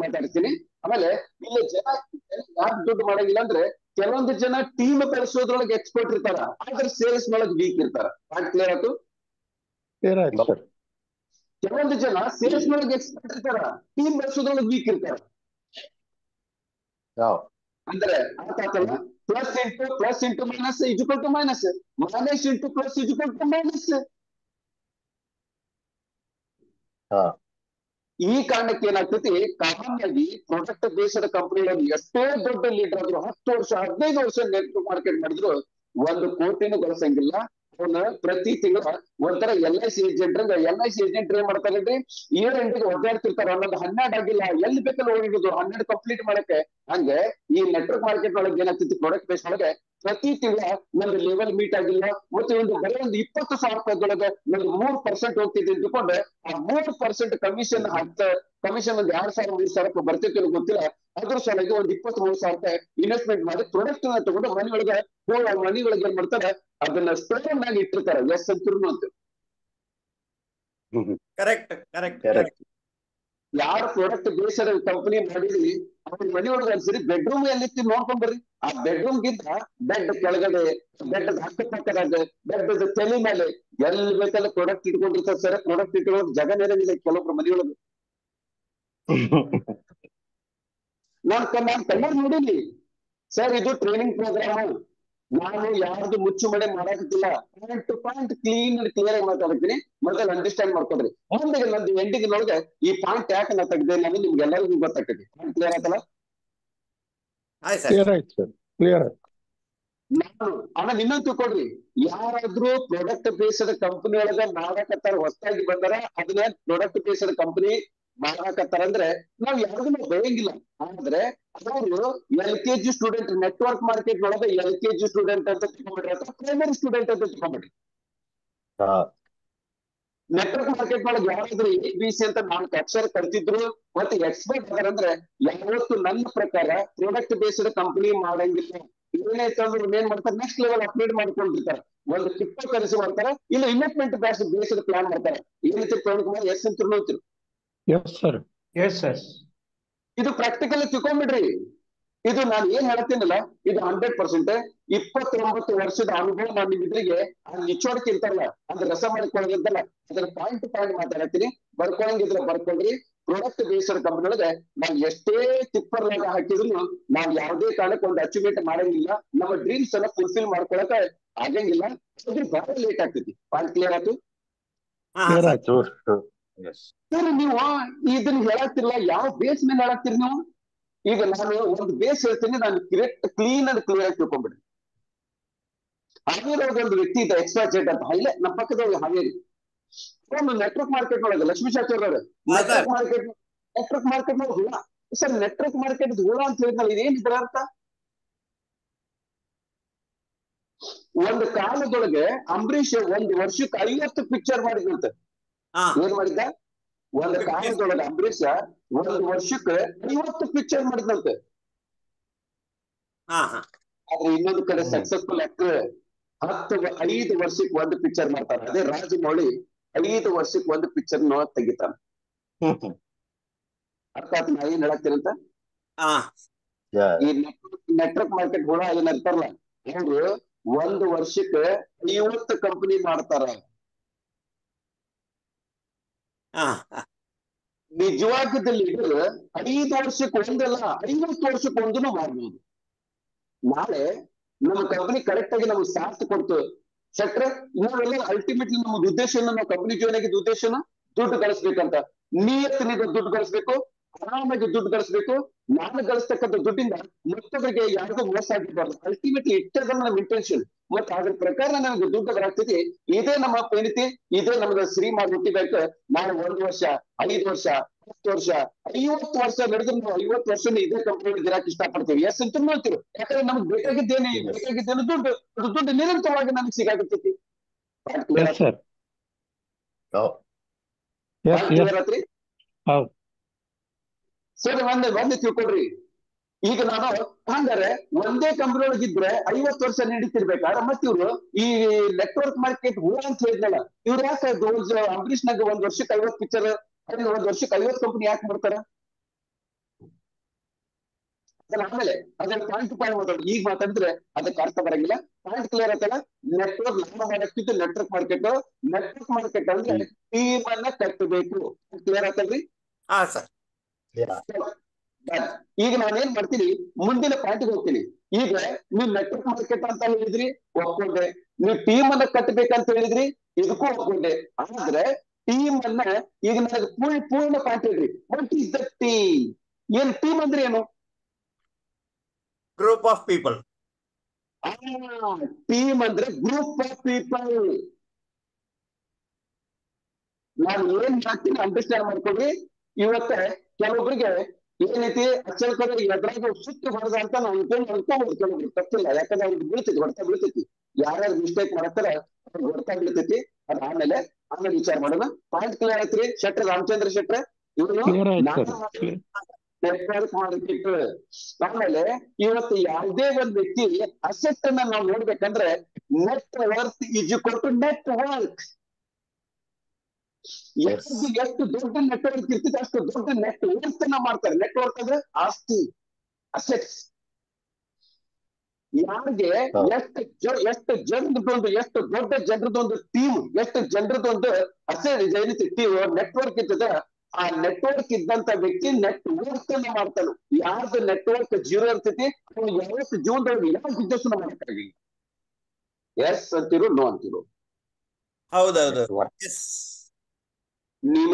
ಮಾತಾಡ್ತೀನಿ. ಆಮೇಲೆ ಇಲ್ಲಿ ಜನ ಯಾಕೆ ದುಡ್ಡು ಮಾಡಂಗಿಲ್ಲ ಅಂದ್ರೆ ಕೆಲವೊಂದು ಜನ ಟೀಮ್ ಕಳಿಸೋದ್ರೊಳಗೆ ಎಕ್ಸ್ಪರ್ಟ್ ಇರ್ತಾರ, ಆದ್ರೆ ಸೇಲ್ಸ್ ನೊಳಗೆ ವೀಕ್ ಇರ್ತಾರ. ಕ್ಲಿಯರ್ ಆಯ್ತು? ಕೆಲವೊಂದು ಜನ ಸೇಲ್ಸ್ ನೊಳಗೆ ಎಕ್ಸ್ಪರ್ಟ್ ಇರ್ತಾರ, ಟೀಮ್ ಬೆಳೆಸೋದ್ರೊಳಗೆ ವೀಕ್ ಇರ್ತಾರ. ಅಂದ್ರೆ ಅರ್ಥ ಆಗ್ತಲ್ಲ? Plus into minus equal to minus, minus into plus equal to minus. ಈ ಕಾರಣಕ್ಕೆ ಏನಾಗ್ತೈತಿ, ಕಾಮನ್ ಆಗಿ ಪ್ರಾಡಕ್ಟ್ ಬೇಸ್ಡ್ ಕಂಪನಿಗಳಲ್ಲಿ ಎಷ್ಟೇ ದೊಡ್ಡ ಲೀಡರ್ ಆದ್ರು 10 ವರ್ಷ 15 ವರ್ಷ ನೆಟ್ವರ್ಕ್ ಮಾರ್ಕೆಟ್ ಮಾಡಿದ್ರು 1 ಕೋಟಿನೂ ಗಳಿಸಂಗಿಲ್ಲ. ಅವನ್ನ ಪ್ರತಿ ತಿಂಗಳ ಒಂಥರ LIC ಏಜೆಂಟ್ ಏನ್ ಮಾಡ್ತಾರೇನ್ರಿ, ಇಯರ್ ಎಂಡಿಗೆ ಒದ್ದಾಡ್ತಿರ್ತಾರ. ಅನ್ನೋದು 12 ಆಗಿಲ್ಲ, ಎಲ್ಲಿ ಬೇಕಲ್ಲ ಓಡಿಡುದು 12 ಕಂಪ್ಲೀಟ್ ಮಾಡಕ್ಕೆ. ಹಂಗೆ ಈ ನೆಟ್ವರ್ಕ್ ಮಾರ್ಕೆಟ್ ಒಳಗೆ ಏನಾಗ್ತೈತಿ, ಪ್ರಾಡಕ್ಟ್ ಬೇಸ್ ಒಳಗೆ ಪ್ರತಿ ತಿಂಗಳ ಒಂದು ಲೆವೆಲ್ ಮೀಟ್ ಆಗಿಲ್ಲ, ಮತ್ತೆ ಬರೀ ಒಂದು 20,000 ರೂಪಾಯಿದೊಳಗೆ ಒಂದು 3% ಹೋಗ್ತಿದೆ ಅಂದ್ಕೊಂಡ್ರೆ ಆ 3% ಕಮಿಷನ್ ಕಮಿಷನ್ ಒಂದು 2,000 3,000 ರೂಪಾಯಿ ಬರ್ತೈತಿ ಗೊತ್ತಿಲ್ಲ. ಅದ್ರ ಸಲುವಾಗಿ ಒಂದು 23,000 ರೂಪಾಯಿ ಇನ್ವೆಸ್ಟ್ಮೆಂಟ್ ಮಾಡಿ ಪ್ರಾಡಕ್ಟ್ ತಗೊಂಡು ಮನೆಯೊಳಗೆ ಮನೆಯೊಳಗೆ ಏನ್ ಮಾಡ್ತಾರೆ, ಅದನ್ನ ಸ್ಟೋರ್ ಮ್ಯಾಗ ಇಟ್ಟಿರ್ತಾರೆ. ಎಸ್ ಅಂತಿರ್ನು ಅಂತ ಕರೆಕ್ಟ್. ಯಾರು ಪ್ರಾಡಕ್ಟ್ ಬೇಸ್ಡ್ ಕಂಪನಿ ಮಾಡಿದ್ರಿ ಅವ್ರ ಮನೆಯೊಳಗೆ ಅನ್ಸರಿ ಬೆಡ್ರೂಮ್ ಎಲ್ಲಿತ್ತು ನೋಡ್ಕೊಂಡ್ ಬರ್ರಿ. ಆ ಬೆಡ್ರೂಮ್ ಗಿಂತ ಬೆಡ್ ಕೆಳಗಡೆ, ಬೆಡ್ ಅಕ್ಕಪಕ್ಕದಾಗ, ಬೆಡ್ ತಲೆ ಮೇಲೆ ಎಲ್ಲಿ ಬೇಕಲ್ಲ ಪ್ರಾಡಕ್ಟ್ ಇಟ್ಕೊಂಡಿರ್ತಾರೆ ಸರ್. ಪ್ರಾಡಕ್ಟ್ ಇಟ್ಕೊಂಡು ಜಗ ನೆರವಿಲ್ಲ ಕೆಲವೊಬ್ರು ಮನೆಯೊಳಗೆ. ನಾನ್ ಕಣ್ಣಾರ್ ನೋಡಿನಿ ಸರ್. ಇದು ಟ್ರೈನಿಂಗ್ ಪ್ರೋಗ್ರಾಮ್. ನಾನು ಯಾರ್ದು ಮುಚ್ಚು ಮಡೆ ಮಾಡಾಕತ್ತಿಲ್ಲ. Point to point clean clear ಆಗಿ ಮಾತಾಡ್ತೀನಿ. ಮೊದಲು ಅಂಡರ್ಸ್ಟ್ಯಾಂಡ್ ಮಾಡ್ಕೊಡ್ರಿ. ಮುಂದೆ ನಂದು ಎಂಡಿಂಗ್ ನೊಳಗೆ ಈ ಪಾಯಿಂಟ್ ಯಾಕೆ ನಾ ತೆಗ್ದೆ ನಾನು ನಿಮ್ಗೆಲ್ಲರಿಗೂ ಗೊತ್ತಾಗ್ತದೆ. ಕ್ಲಿಯರ್ ಆಯ್ತಲ್ಲ? ಆಮೇಲೆ ಇನ್ನೊಂದು ತಿಳ್ಕೊಡ್ರಿ, ಯಾರಾದ್ರೂ ಪ್ರಾಡಕ್ಟ್ ಬೇಸ್ಡ್ ಕಂಪನಿ ಒಳಗ ಮಾಡಾಕತ್ತಾರ, ಹೊಸದಾಗಿ ಬಂದಾರ, ಅದನ್ನ ಪ್ರಾಡಕ್ಟ್ ಬೇಸ್ಡ್ ಕಂಪನಿ ಮಾಡಾಕತ್ತಾರ ಅಂದ್ರೆ ನಾವ್ ಯಾರಿಗೂ ಬಯಂಗಿಲ್ಲ. ಆದ್ರೆ ಅವರು LKG ಸ್ಟೂಡೆಂಟ್, ನೆಟ್ವರ್ಕ್ ಮಾರ್ಕೆಟ್ ಒಳಗ LKG ಸ್ಟೂಡೆಂಟ್ ಅಂತ ತಿಳ್ಕೊಂಡ್ಬಿಡ್ರಿ, ಅಥವಾ ಪ್ರೈಮರಿ ಸ್ಟೂಡೆಂಟ್ ಅಂತ ತಿಳ್ಕೊಂಡ್ಬಿಡ್ರಿ. ನೆಟ್ವರ್ಕ್ ಮಾರ್ಕೆಟ್ ಒಳಗೆ ಯಾರಾದ್ರೂ ABC ಅಂತ 4 ಅಕ್ಷರ ಕಲ್ತಿದ್ರು ಮತ್ತೆ ಎಕ್ಸ್ಪರ್ಟ್ ಅದಾರಂದ್ರೆ ಯಾವತ್ತು ನನ್ನ ಪ್ರಕಾರ ಪ್ರಾಡಕ್ಟ್ ಬೇಸ್ಡ್ ಕಂಪನಿ ಮಾಡಂಗಿಲ್ಲ. ಏನಾಯ್ತಂದ್ರೆ ಏನ್ ಮಾಡ್ತಾರೆ, ನೆಕ್ಸ್ಟ್ ಲೆವೆಲ್ ಅಪ್ಗ್ರೇಡ್ ಮಾಡ್ಕೊಂಡಿರ್ತಾರೆ. ಒಂದು ಕ್ರಿಪ್ಟೋ ಕರೆನ್ಸಿ ಮಾಡ್ತಾರೆ, ಇಲ್ಲ ಇನ್ವೆಸ್ಟ್ಮೆಂಟ್ ಬೇಸ್ಡ್ ಪ್ಲಾನ್ ಮಾಡ್ತಾರೆ. ಏನಂತ ಪ್ರವೀಣ್ ಎಸ್ ಅಂತ ನೋಡ್ತೀರಿ. ಇದು ಪ್ರಾಕ್ಟಿಕಲ್ ತಿಳ್ಕೊಂಡ್ಬಿಡ್ರಿ. ಇದು ನಾನು ಏನ್ ಹೇಳ್ತೀನಲ್ಲ, ಇದು 100%. 29 ವರ್ಷದ ಅನುಭವ ನಾನು ನಿಮ್ಮಿದ್ರಿಗೆ ನಿಚ್ಚೋಡಕ್ಕೆ ಇರ್ತಾರಲ್ಲ, ಅದ್ರ ರಸ ಮಾಡ್ಕೊಳ್ಳೋದಿರ್ತಲ್ಲ, ಅದ್ರ ಪಾಯಿಂಟ್ ಮಾತಾಡತ್ತೀನಿ. ಬರ್ಕೊಳಂಗಿದ್ರೆ ಬರ್ಕೊಳ್ರಿ. ಪ್ರಾಡಕ್ಟ್ ಬೇಸ್ಡ್ ಕಂಪನಿ ಒಳಗೆ ನಾವು ಎಷ್ಟೇ ತಿಪ್ಪರ್ ಲಾಗ ಹಾಕಿದ್ರು ನಾವು ಯಾವುದೇ ಕಾರಣಕ್ಕೆ ಒಂದು ಅಚೀವ್ಮೆಂಟ್ ಮಾಡಂಗಿಲ್ಲ. ನಮ್ಮ ಡ್ರೀಮ್ಸ್ ಅನ್ನ ಫುಲ್ಫಿಲ್ ಮಾಡ್ಕೊಳಕ ಆಗಂಗಿಲ್ಲ. ಅದ್ರ ಬಹಳ ಲೇಟ್ ಆಗ್ತೈತಿ. ಪಾಯಿಂಟ್ ಕ್ಲಿಯರ್ ಆಯ್ತು? ಸರ್, ನೀವು ಇದನ್ನ ಹೇಳಾಕ್ತಿರಲ್ಲ, ಯಾವ ಬೇಸ್ ಮೇಲೆ ಹೇಳಾಕ್ತಿರಿ ನೀವು? ಈಗ ನಾನು ಒಂದು ಬೇಸ್ ಹೇಳ್ತೀನಿ, ನಾನು ಕ್ಲೀನ್ ಅಂಡ್ ಕ್ಲಿಯರ್ ಆಗಿ ತಿಳ್ಕೊಂಡ್ಬಿಡ್ರಿ. ಹಾವೇರಿ ಒಂದು ವ್ಯಕ್ತಿ ಇದ್ದ, ಎಕ್ಸ್ಟ್ರಾ ಜೆಟ್ ಅಂತ, ಅಲ್ಲೇ ನಮ್ಮ ಪಕ್ಕದೊಳಗೆ ಹಾವೇರಿ. ಒಂದು ನೆಟ್ವರ್ಕ್ ಮಾರ್ಕೆಟ್ ಒಳಗೆ ಲಕ್ಷ್ಮೀ ಶಾಸ್ತ್ರಿ ಅವರು ನೆಟ್ವರ್ಕ್ ಮಾರ್ಕೆಟ್ ಒಳಗೆ ಹುಳ. ಸರ್, ನೆಟ್ವರ್ಕ್ ಮಾರ್ಕೆಟ್ ಹುಳ ಅಂತ ಹೇಳಿದ್ನಲ್ಲ, ಇದೇನ್ ಇದ್ರ ಅರ್ಥ? ಒಂದು ಕಾಲದೊಳಗೆ ಅಂಬರೀಷ್ 1 ವರ್ಷಕ್ಕೆ 50 ಪಿಕ್ಚರ್ ಮಾಡಿದಂತೆ. ಏನ್ ಮಾಡಿದ್ದ? ಒಂದು ಕಾಲದೊಳಗೆ ಅಂಬರೀಷ್ 1 ವರ್ಷಕ್ಕೆ 50 ಪಿಕ್ಚರ್ ಮಾಡಿದಂತೆ. ಆದ್ರೆ ಇನ್ನೊಂದು ಕಡೆ ಸಕ್ಸಸ್ಫುಲ್ ಆಕ್ಟರ್ 5 ವರ್ಷಕ್ಕೆ 1 ಪಿಕ್ಚರ್ ಮಾಡ್ತಾರೆ. ಅದೇ ರಾಜಮೌಳಿ 5 ವರ್ಷಕ್ಕೆ 1 ಪಿಕ್ಚರ್ ತೆಗಿತಾನೆ. ಅರ್ಥ ಆಯ್ತು ನಾ ಏನ್ ಹೇಳಾಕ್ತೀರಂತ? ಈ ನೆಟ್ವರ್ಕ್ ಮಾರ್ಕೆಟ್ ಹುಳ ಏನ್ ಇರ್ತಾರಲ್ಲ, ಅವ್ರು 1 ವರ್ಷಕ್ಕೆ 50 ಕಂಪನಿ ಮಾಡ್ತಾರ. ನಿಜವಾದ ಲೀಡರ್ 5 ವರ್ಷಕ್ಕೆ ಒಂದಲ್ಲ, 50 ವರ್ಷಕ್ಕೆ ಒಂದನ್ನು ಮಾಡ್ಬೋದು. ನಾಳೆ ನಮ್ಮ ಕಂಪನಿ ಕರೆಕ್ಟ್ ಆಗಿ ನಮ್ಗೆ ಸಾಥ್ ಕೊಡ್ತು ಶೆಟ್ರೆ, ನಾವೆಲ್ಲ ಅಲ್ಟಿಮೇಟ್ಲಿ ನಮ್ದು ಉದ್ದೇಶ, ನಮ್ಮ ಕಂಪನಿ ಜಾಯ್ನ್ ಆಗಿದ್ದ ಉದ್ದೇಶನ ದುಡ್ಡು ಗಳಿಸ್ಬೇಕಂತ. ನಿಯತ್ತಿನಿಂದ ದುಡ್ಡು ಗಳಿಸ್ಬೇಕು, ಆರಾಮಾಗಿ ದುಡ್ಡು ಗಳಿಸ್ಬೇಕು. ನಾನು ಗಳಿಸ್ತಕ್ಕಂಥ ದುಡ್ಡಿಂದ ಮತ್ತೊಬ್ಬರಿಗೆ ಯಾರಿಗೂ ಮೋಸ ಆಗಿರ್ಬಾರ್ದು. ಅಲ್ಟಿಮೇಟ್ಲಿ ಇಟ್ಟದ ನಮ್ಮ ಇಂಟೆನ್ಷನ್. ಮತ್ತೆ ಅದ್ರ ಪ್ರಕಾರ ನಮ್ಗೆ ದುಡ್ಡು ಬರಾಗ್ತೈತಿ. ಇದೇ ನಮ್ಮ ಪರಿಣಿತಿ, ಇದೇ ನಮ್ದು ಶ್ರೀಮಾನ್ ಹುಟ್ಟಿಬೇಕು. ನಾವು 1 ವರ್ಷ, 5 ವರ್ಷ, 10 ವರ್ಷ, 50 ವರ್ಷ ನಡೆದ್ರು ನಾವು 50 ವರ್ಷ ಇದೇ ಕಂಪನಿ ಇರಾಕ್ ಇಷ್ಟಪಡ್ತೀವಿ. ಎಸ್ ಅಂತ ನೋಡ್ತೀವಿ. ಯಾಕಂದ್ರೆ ನಮ್ಗೆ ಬೇಕಾಗಿದ್ದೇನು ದುಡ್ಡು ನಿರಂತರವಾಗಿ ನಮ್ಗೆ ಸಿಗಾಕತ್ತೈತಿ. ಸರಿ, ಒಂದೇ ತಿಳ್ಕೊಡ್ರಿ. ಈಗ ನಾನು ಹಂಗಾರೆ ಒಂದೇ ಕಂಪನಿ ಒಳಗಿದ್ರೆ 50 ವರ್ಷ ನಡೀತಿರ್ಬೇಕಾದ್ರೆ ಮತ್ತೆ ಇವ್ರು ಈ ನೆಟ್ವರ್ಕ್ ಮಾರ್ಕೆಟ್ ಹುಳ ಅಂತ ಹೇಳಿದ್ನಲ್ಲ, ಇವ್ರು ಯಾಕೆ ಅಂಬರೀಷ್ನಾಗ 1 ವರ್ಷಕ್ಕೆ 50 ಪಿಕ್ಚರ್, 1 ವರ್ಷಕ್ಕೆ 50 ಕಂಪನಿ ಯಾಕೆ ಮಾಡ್ತಾರ? ಆಮೇಲೆ ಅದನ್ನ ಪಾಯಿಂಟ್ ಟು ಪಾಯಿಂಟ್ ಮಾತಾಡೋದು. ಈಗ ಮಾತಾಡಿದ್ರೆ ಅದಕ್ಕೆ ಅರ್ಥ ಬರಂಗಿಲ್ಲ. ಪಾಯಿಂಟ್ ಕ್ಲಿಯರ್ ಆಯ್ತಲ್ಲ. ನೆಟ್ವರ್ಕ್ ನಮ್ಮ ಮಾಡಕ್ಕಿದ್ದು ನೆಟ್ವರ್ಕ್ ಮಾರ್ಕೆಟ್ ಅಂದ್ರೆ ಟೀಮ್ ಅನ್ನ ಕಟ್ಟಬೇಕು. ಕ್ಲಿಯರ್ ಆಯ್ತಲ್ರಿ? ಹಾ ಸರ್. ಈಗ ನಾನೇನ್ ಮಾಡ್ತೀನಿ, ಮುಂದಿನ ಪಾಯಿಂಟ್ಗೆ ಹೋಗ್ತೀನಿ. ಈಗ ನೀವು ನೆಟ್ವರ್ಕ್ ಮಾರ್ಕೆಟ್ ಅಂತ ಹೇಳಿದ್ರಿ, ಒಪ್ಕೊಂಡೆ. ನೀವು ಟೀಮ್ ಅನ್ನ ಕಟ್ಟಬೇಕಂತ ಹೇಳಿದ್ರಿ, ಇದಕ್ಕೂ ಒಪ್ಕೊಂಡೆ. ಆದ್ರೆ ಟೀಮ್ ಅನ್ನ ಈಗ ನನಗೆ ಪೂರ್ಣ ಪಾಯಿಂಟ್ ಹೇಳ್ರಿ. What is the team? ಏನ್ ಟೀಮ್ ಅಂದ್ರೆ ಏನು? Group of people. ಟೀಮ್ ಅಂದ್ರೆ ಗ್ರೂಪ್ ಆಫ್ ಪೀಪಲ್. ನಾನು ಏನ್ ಮಾಡ್ತೀನಿ ಅಂಡರ್ಸ್ಟ್ಯಾಂಡ್ ಮಾಡ್ಕೊಡ್ರಿ. ಇವತ್ತ ಕೆಲವೊಬ್ರಿಗೆ ಏನೈತಿ ಅಚ್ಚಲ್ಕಡೆ ಎದ್ರಾಗ ಸುತ್ತು ಹೊಡೆದ ಅಂತ ನಾವು ಅನ್ಕೋಬಹುದು. ಕೆಲವೊಬ್ರು ತಪ್ಪಿಲ್ಲ, ಯಾಕಂದ್ರೆ ಅವ್ರಿಗೆ ಬೀಳ್ತೈತಿ, ಹೊಡ್ತಾ ಬೀಳ್ತೈತಿ. ಯಾರ್ಯಾರು ಮಿಸ್ಟೇಕ್ ಮಾಡತ್ತಾರ ಅವ್ರಿಗೆ ಹೊಡ್ತಾ ಬೀಳ್ತೈತಿ. ಅದ್ ಆಮೇಲೆ ವಿಚಾರ ಮಾಡೋಣ. ಪಾಯಿಂಟ್ ಕ್ಲಿಯರ್ ಆಯ್ತ್ರಿ ಶೆಟ್ರ, ರಾಮಚಂದ್ರ ಶೆಟ್ರ? ಇವನು ನೆಟ್ವರ್ಕ್ ಮಾರ್ಕೆಟ್. ಆಮೇಲೆ ಇವತ್ತು ಯಾವುದೇ ಒಂದು ವ್ಯಕ್ತಿ ಅಸೆಟ್ ಅನ್ನ ನಾವು ನೋಡ್ಬೇಕಂದ್ರೆ net worth is equal to network ವರ್ಕ್. ಎಷ್ಟು ದೊಡ್ಡ ನೆಟ್ವರ್ಕ್ ಇರ್ತದೆ ಅಷ್ಟು ದೊಡ್ಡ ನೆಟ್ ವರ್ಕ್ ಅನ್ನ ಮಾಡ್ತಾರೆ. ನೆಟ್ವರ್ಕ್ ಅಂದ್ರೆ ಆಸ್ತಿ, ಅಸೆಟ್ಸ್. ಯಾರಿಗೆ ಎಷ್ಟು ದೊಡ್ಡ ಜನರದೊಂದು ಟೀಮ್, ಎಷ್ಟು ಜನರದೊಂದು ಅಸೆಟ್ ಟೀಮ್ ನೆಟ್ವರ್ಕ್ ಇರ್ತದ, ಆ ನೆಟ್ವರ್ಕ್ ಇದ್ದಂತ ವ್ಯಕ್ತಿ ನೆಟ್ವರ್ಕ್ ಅನ್ನ ಮಾಡ್ತಾನೆ. ಯಾರ್ದು ನೆಟ್ವರ್ಕ್ ಜೀರೋ ಇರ್ತೈತಿ ಅವ್ನು ಯಾವತ್ತು ಜೀವನದೊಳಗೆ ಯಾವ ಬಿಸ್ನೆಸ್ ಮಾಡಕ್ಕಾಗಿಲ್ಲ. ಎಸ್ ಅಂತಿರು, ನೋ ಅಂತಿರು. ಹೌದೌದು. ನೀವು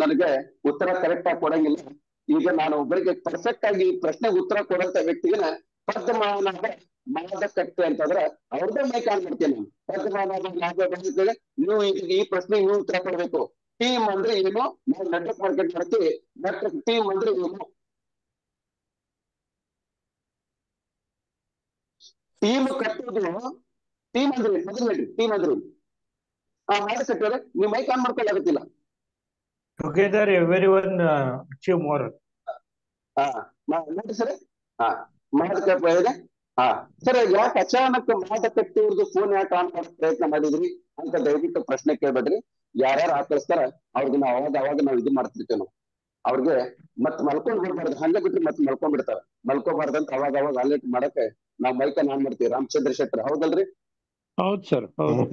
ನನಗೆ ಉತ್ತರ ಕರೆಕ್ಟ್ ಆಗಿ ಕೊಡಂಗಿಲ್ಲ. ಈಗ ನಾನು ಒಬ್ಬರಿಗೆ ಪರ್ಫೆಕ್ಟ್ ಆಗಿ ಪ್ರಶ್ನೆಗೆ ಉತ್ತರ ಕೊಡಂತ ವ್ಯಕ್ತಿಗೆ ಪದ್ಮನಾಭ ಮಾದಕಟ್ಟೆ ಅಂತಂದ್ರೆ ಅವ್ರದ್ದೇ ಮೈಕ್ ಆನ್ ಮಾಡ್ತೀನಿ ನಾನು. ಪದ್ಮನಾಭ ಮಾದಕಟ್ಟೆ, ನೀವು ಈ ಪ್ರಶ್ನೆಗೆ ನೀವು ಉತ್ತರ ಕೊಡ್ಬೇಕು. ಟೀಮ್ ಅಂದ್ರೆ ಏನು? ನಾವು ನೆಟ್ವರ್ಕ್ ಮಾರ್ಕೆಟ್ ಮಾಡ್ತೀವಿ. ನೆಟ್ವರ್ಕ್ ಟೀಮ್ ಅಂದ್ರೆ ಏನು? ಟೀಮ್ ಕಟ್ಟೋದು, ಟೀಮ್ ಅಂದ್ರೆ ಮೊದಲು ಹೇಳ್ರಿ, ಟೀಮ್ ಅಂದ್ರೆ ಮಾದಕಟ್ಟೆ ನೀವು ಮೈಕ್ ಆನ್ ಮಾಡ್ಕೊಳ್ಳಾಗತ್ತಿಲ್ಲ. Together everyone achieve more. ನೋಡಿ ಸರ್, ಮಾದಕ ಇದೆ. ಸರ್, ಯಾಕೆ ಅಚಾನಕ್ ಮಾದಕಟ್ಟೆ ಅವ್ರದ್ದು ಫೋನ್ ಯಾಕೆ ಆನ್ ಮಾಡಕ್ ಪ್ರಯತ್ನ ಮಾಡಿದ್ರಿ ಅಂತ ದಯವಿಟ್ಟು ಪ್ರಶ್ನೆ ಕೇಳ್ಬೇಡ್ರಿ. ಯಾರ್ಯಾರು ಆಕಳಿಸ್ತಾರ ಅವ್ರಿಗೆ ನಾವು ಅವಾಗ ನಾವು ಇದು ಮಾಡ್ತಿರ್ತೇವೆ. ನಾವು ಅವ್ರಿಗೆ ಮತ್ ಮಲ್ಕೊಂಡ್ ಬಿಡ್ಬಾರ್ದು, ಹಂಗ ಬಿಟ್ರಿ ಮತ್ತೆ ಮಲ್ಕೊಂಡ್ ಬಿಡ್ತಾರ. ಮಲ್ಕೋಬಾರ್ದಂತ ಅವಾಗ ಅಲರ್ಟ್ ಮಾಡಕ್ಕೆ ನಾವು ಮೈಕನ್ನ ಆನ್ ಮಾಡ್ತೀವಿ. ರಾಮಚಂದ್ರ ಶೆಟ್ಟರ್ ಹೌದಲ್ರಿ? ಹೌದು ಸರ್, ಹೌದು.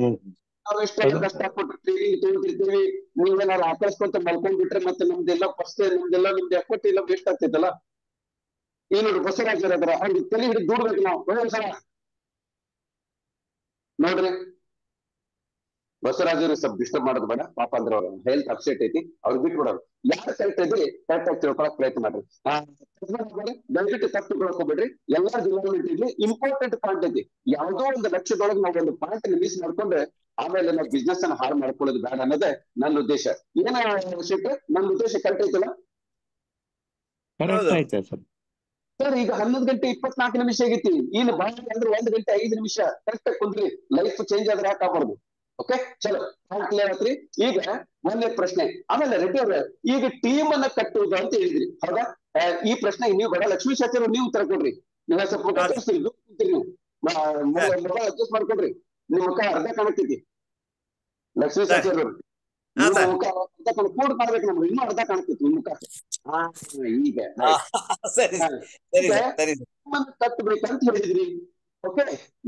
ನಾವೆಷ್ಟೆಲ್ಲ ಕಷ್ಟಪಟ್ಟು ಟ್ರೈನಿಂಗ್ ತಗೊಂಡಿರ್ತೀವಿ. ನೀವೇನಾದ್ರು ಆಕಳಿಸ್ಕೊಂತ ಮಲ್ಕೊಂಡ್ ಬಿಟ್ರೆ ಮತ್ತೆ ನಮ್ದೆಲ್ಲ ನಿಮ್ದು ಎಫರ್ಟ್ ಎಲ್ಲ ವೇಸ್ಟ್ ಆಗ್ತೈತಲ್ಲ. ಈ ನೋಡ್ರಿ ಬಸವರಾಜ್ ಅದ್ರ ಅವ್ರಿಗೆ ತಲೆ ಹಿಡಿದು ದೂಡ್ಬೇಕು ನಾವು. ನೋಡ್ರಿ ಬಸವರಾಜರು ಸ್ವಲ್ಪ ಡಿಸ್ಟರ್ಬ್ ಮಾಡೋದು ಬೇಡ ಪಾಪ, ಅಂದ್ರೆ ಅವ್ರ ಹೆಲ್ತ್ ಅಪ್ಸೆಟ್ ಐತಿ, ಅವ್ರು ಬಿಟ್ಬಿಡೋರು. ಯಾರು ಕರೆಕ್ಟ್ ಇದ್ರಿ ಕರೆಕ್ಟ್ ಆಗಿ ತಿಳ್ಕೊಳಕ್ ಪ್ರಯತ್ನ ಮಾಡ್ರಿ. ದಯವಿಟ್ಟು ತಪ್ಪು ತಿಳ್ಕೊಬೇಡ್ರಿ. ಎಲ್ಲಾ ಡೆವಲಪ್ಮೆಂಟ್ ಇರ್ಲಿ, ಇಂಪಾರ್ಟೆಂಟ್ ಪಾಯಿಂಟ್ ಐತಿ. ಯಾವುದೋ ಒಂದು ಲಕ್ಷ್ಯದೊಳಗೆ ನಾವು ಒಂದು ಪಾಯಿಂಟ್ ಮಿಸ್ ಮಾಡ್ಕೊಂಡ್ರೆ ಆಮೇಲೆ ನಾವು ಬಿಸ್ನೆಸ್ ಅನ್ನ ಹಾಳು ಮಾಡ್ಕೊಳ್ಳೋದು ಬೇಡ ಅನ್ನೋದೇ ನನ್ನ ಉದ್ದೇಶ. ಏನ ಶೆಟ್ಟಿ, ನನ್ನ ಉದ್ದೇಶ ಕರೆಕ್ಟ್ ಐತಲ್ಲ? ಸರ್, ಈಗ 11:24 ಆಗೈತಿ. ಇನ್ನು ಬಾಳ ಅಂದ್ರೆ 1 ಗಂಟೆ 5 ನಿಮಿಷ ಕರೆಕ್ಟ್ ಆಗಿ ಕುಂದ್ರಿ. ಲೈಫ್ ಚೇಂಜ್ ಆದ್ರೆ ಯಾಕೆ ಆಗ್ಬಾರ್ದು? ಓಕೆ, ಚಲೋ, ಕ್ಲಿಯರ್ ಆತ್ರಿ. ಈಗ ಒಂದೇ ಪ್ರಶ್ನೆ. ಆಮೇಲೆ ರೆಡ್ಡಿ ಅವ್ರ, ಈಗ ಟೀಮ್ ಅನ್ನ ಕಟ್ಟುವುದು ಅಂತ ಹೇಳಿದ್ರಿ, ಹೌದಾ? ಈ ಪ್ರಶ್ನೆಗೆ ನೀವು ಬೇಡ, ಲಕ್ಷ್ಮೀ ಶಾಸ್ತ್ರಿ ನೀವು ಉತ್ತರ ಕೊಡ್ರಿ. ನೀವು ಸ್ವಲ್ಪ ನೀವು ಅಡ್ಜಸ್ಟ್ ಮಾಡ್ಕೊಡ್ರಿ. ನಿಮ್ ಮುಖ ಅರ್ಧ ಕಾಣತೈತಿ. ಲಕ್ಷ್ಮೀ ಶಾಸ್ತ್ರಿ ಅವರು ಮುಖ ಅರ್ಧ ಪೂರ್ಣ ಕಾಣ್ಬೇಕು, ನಮ್ಗೆ ಇನ್ನೂ ಅರ್ಧ ಕಾಣ್ತೈತಿ ನಿಮ್ ಮುಖ. ಈಗ ಕಟ್ಟಬೇಕಂತ ಹೇಳಿದ್ರಿ. ಓಕೆ,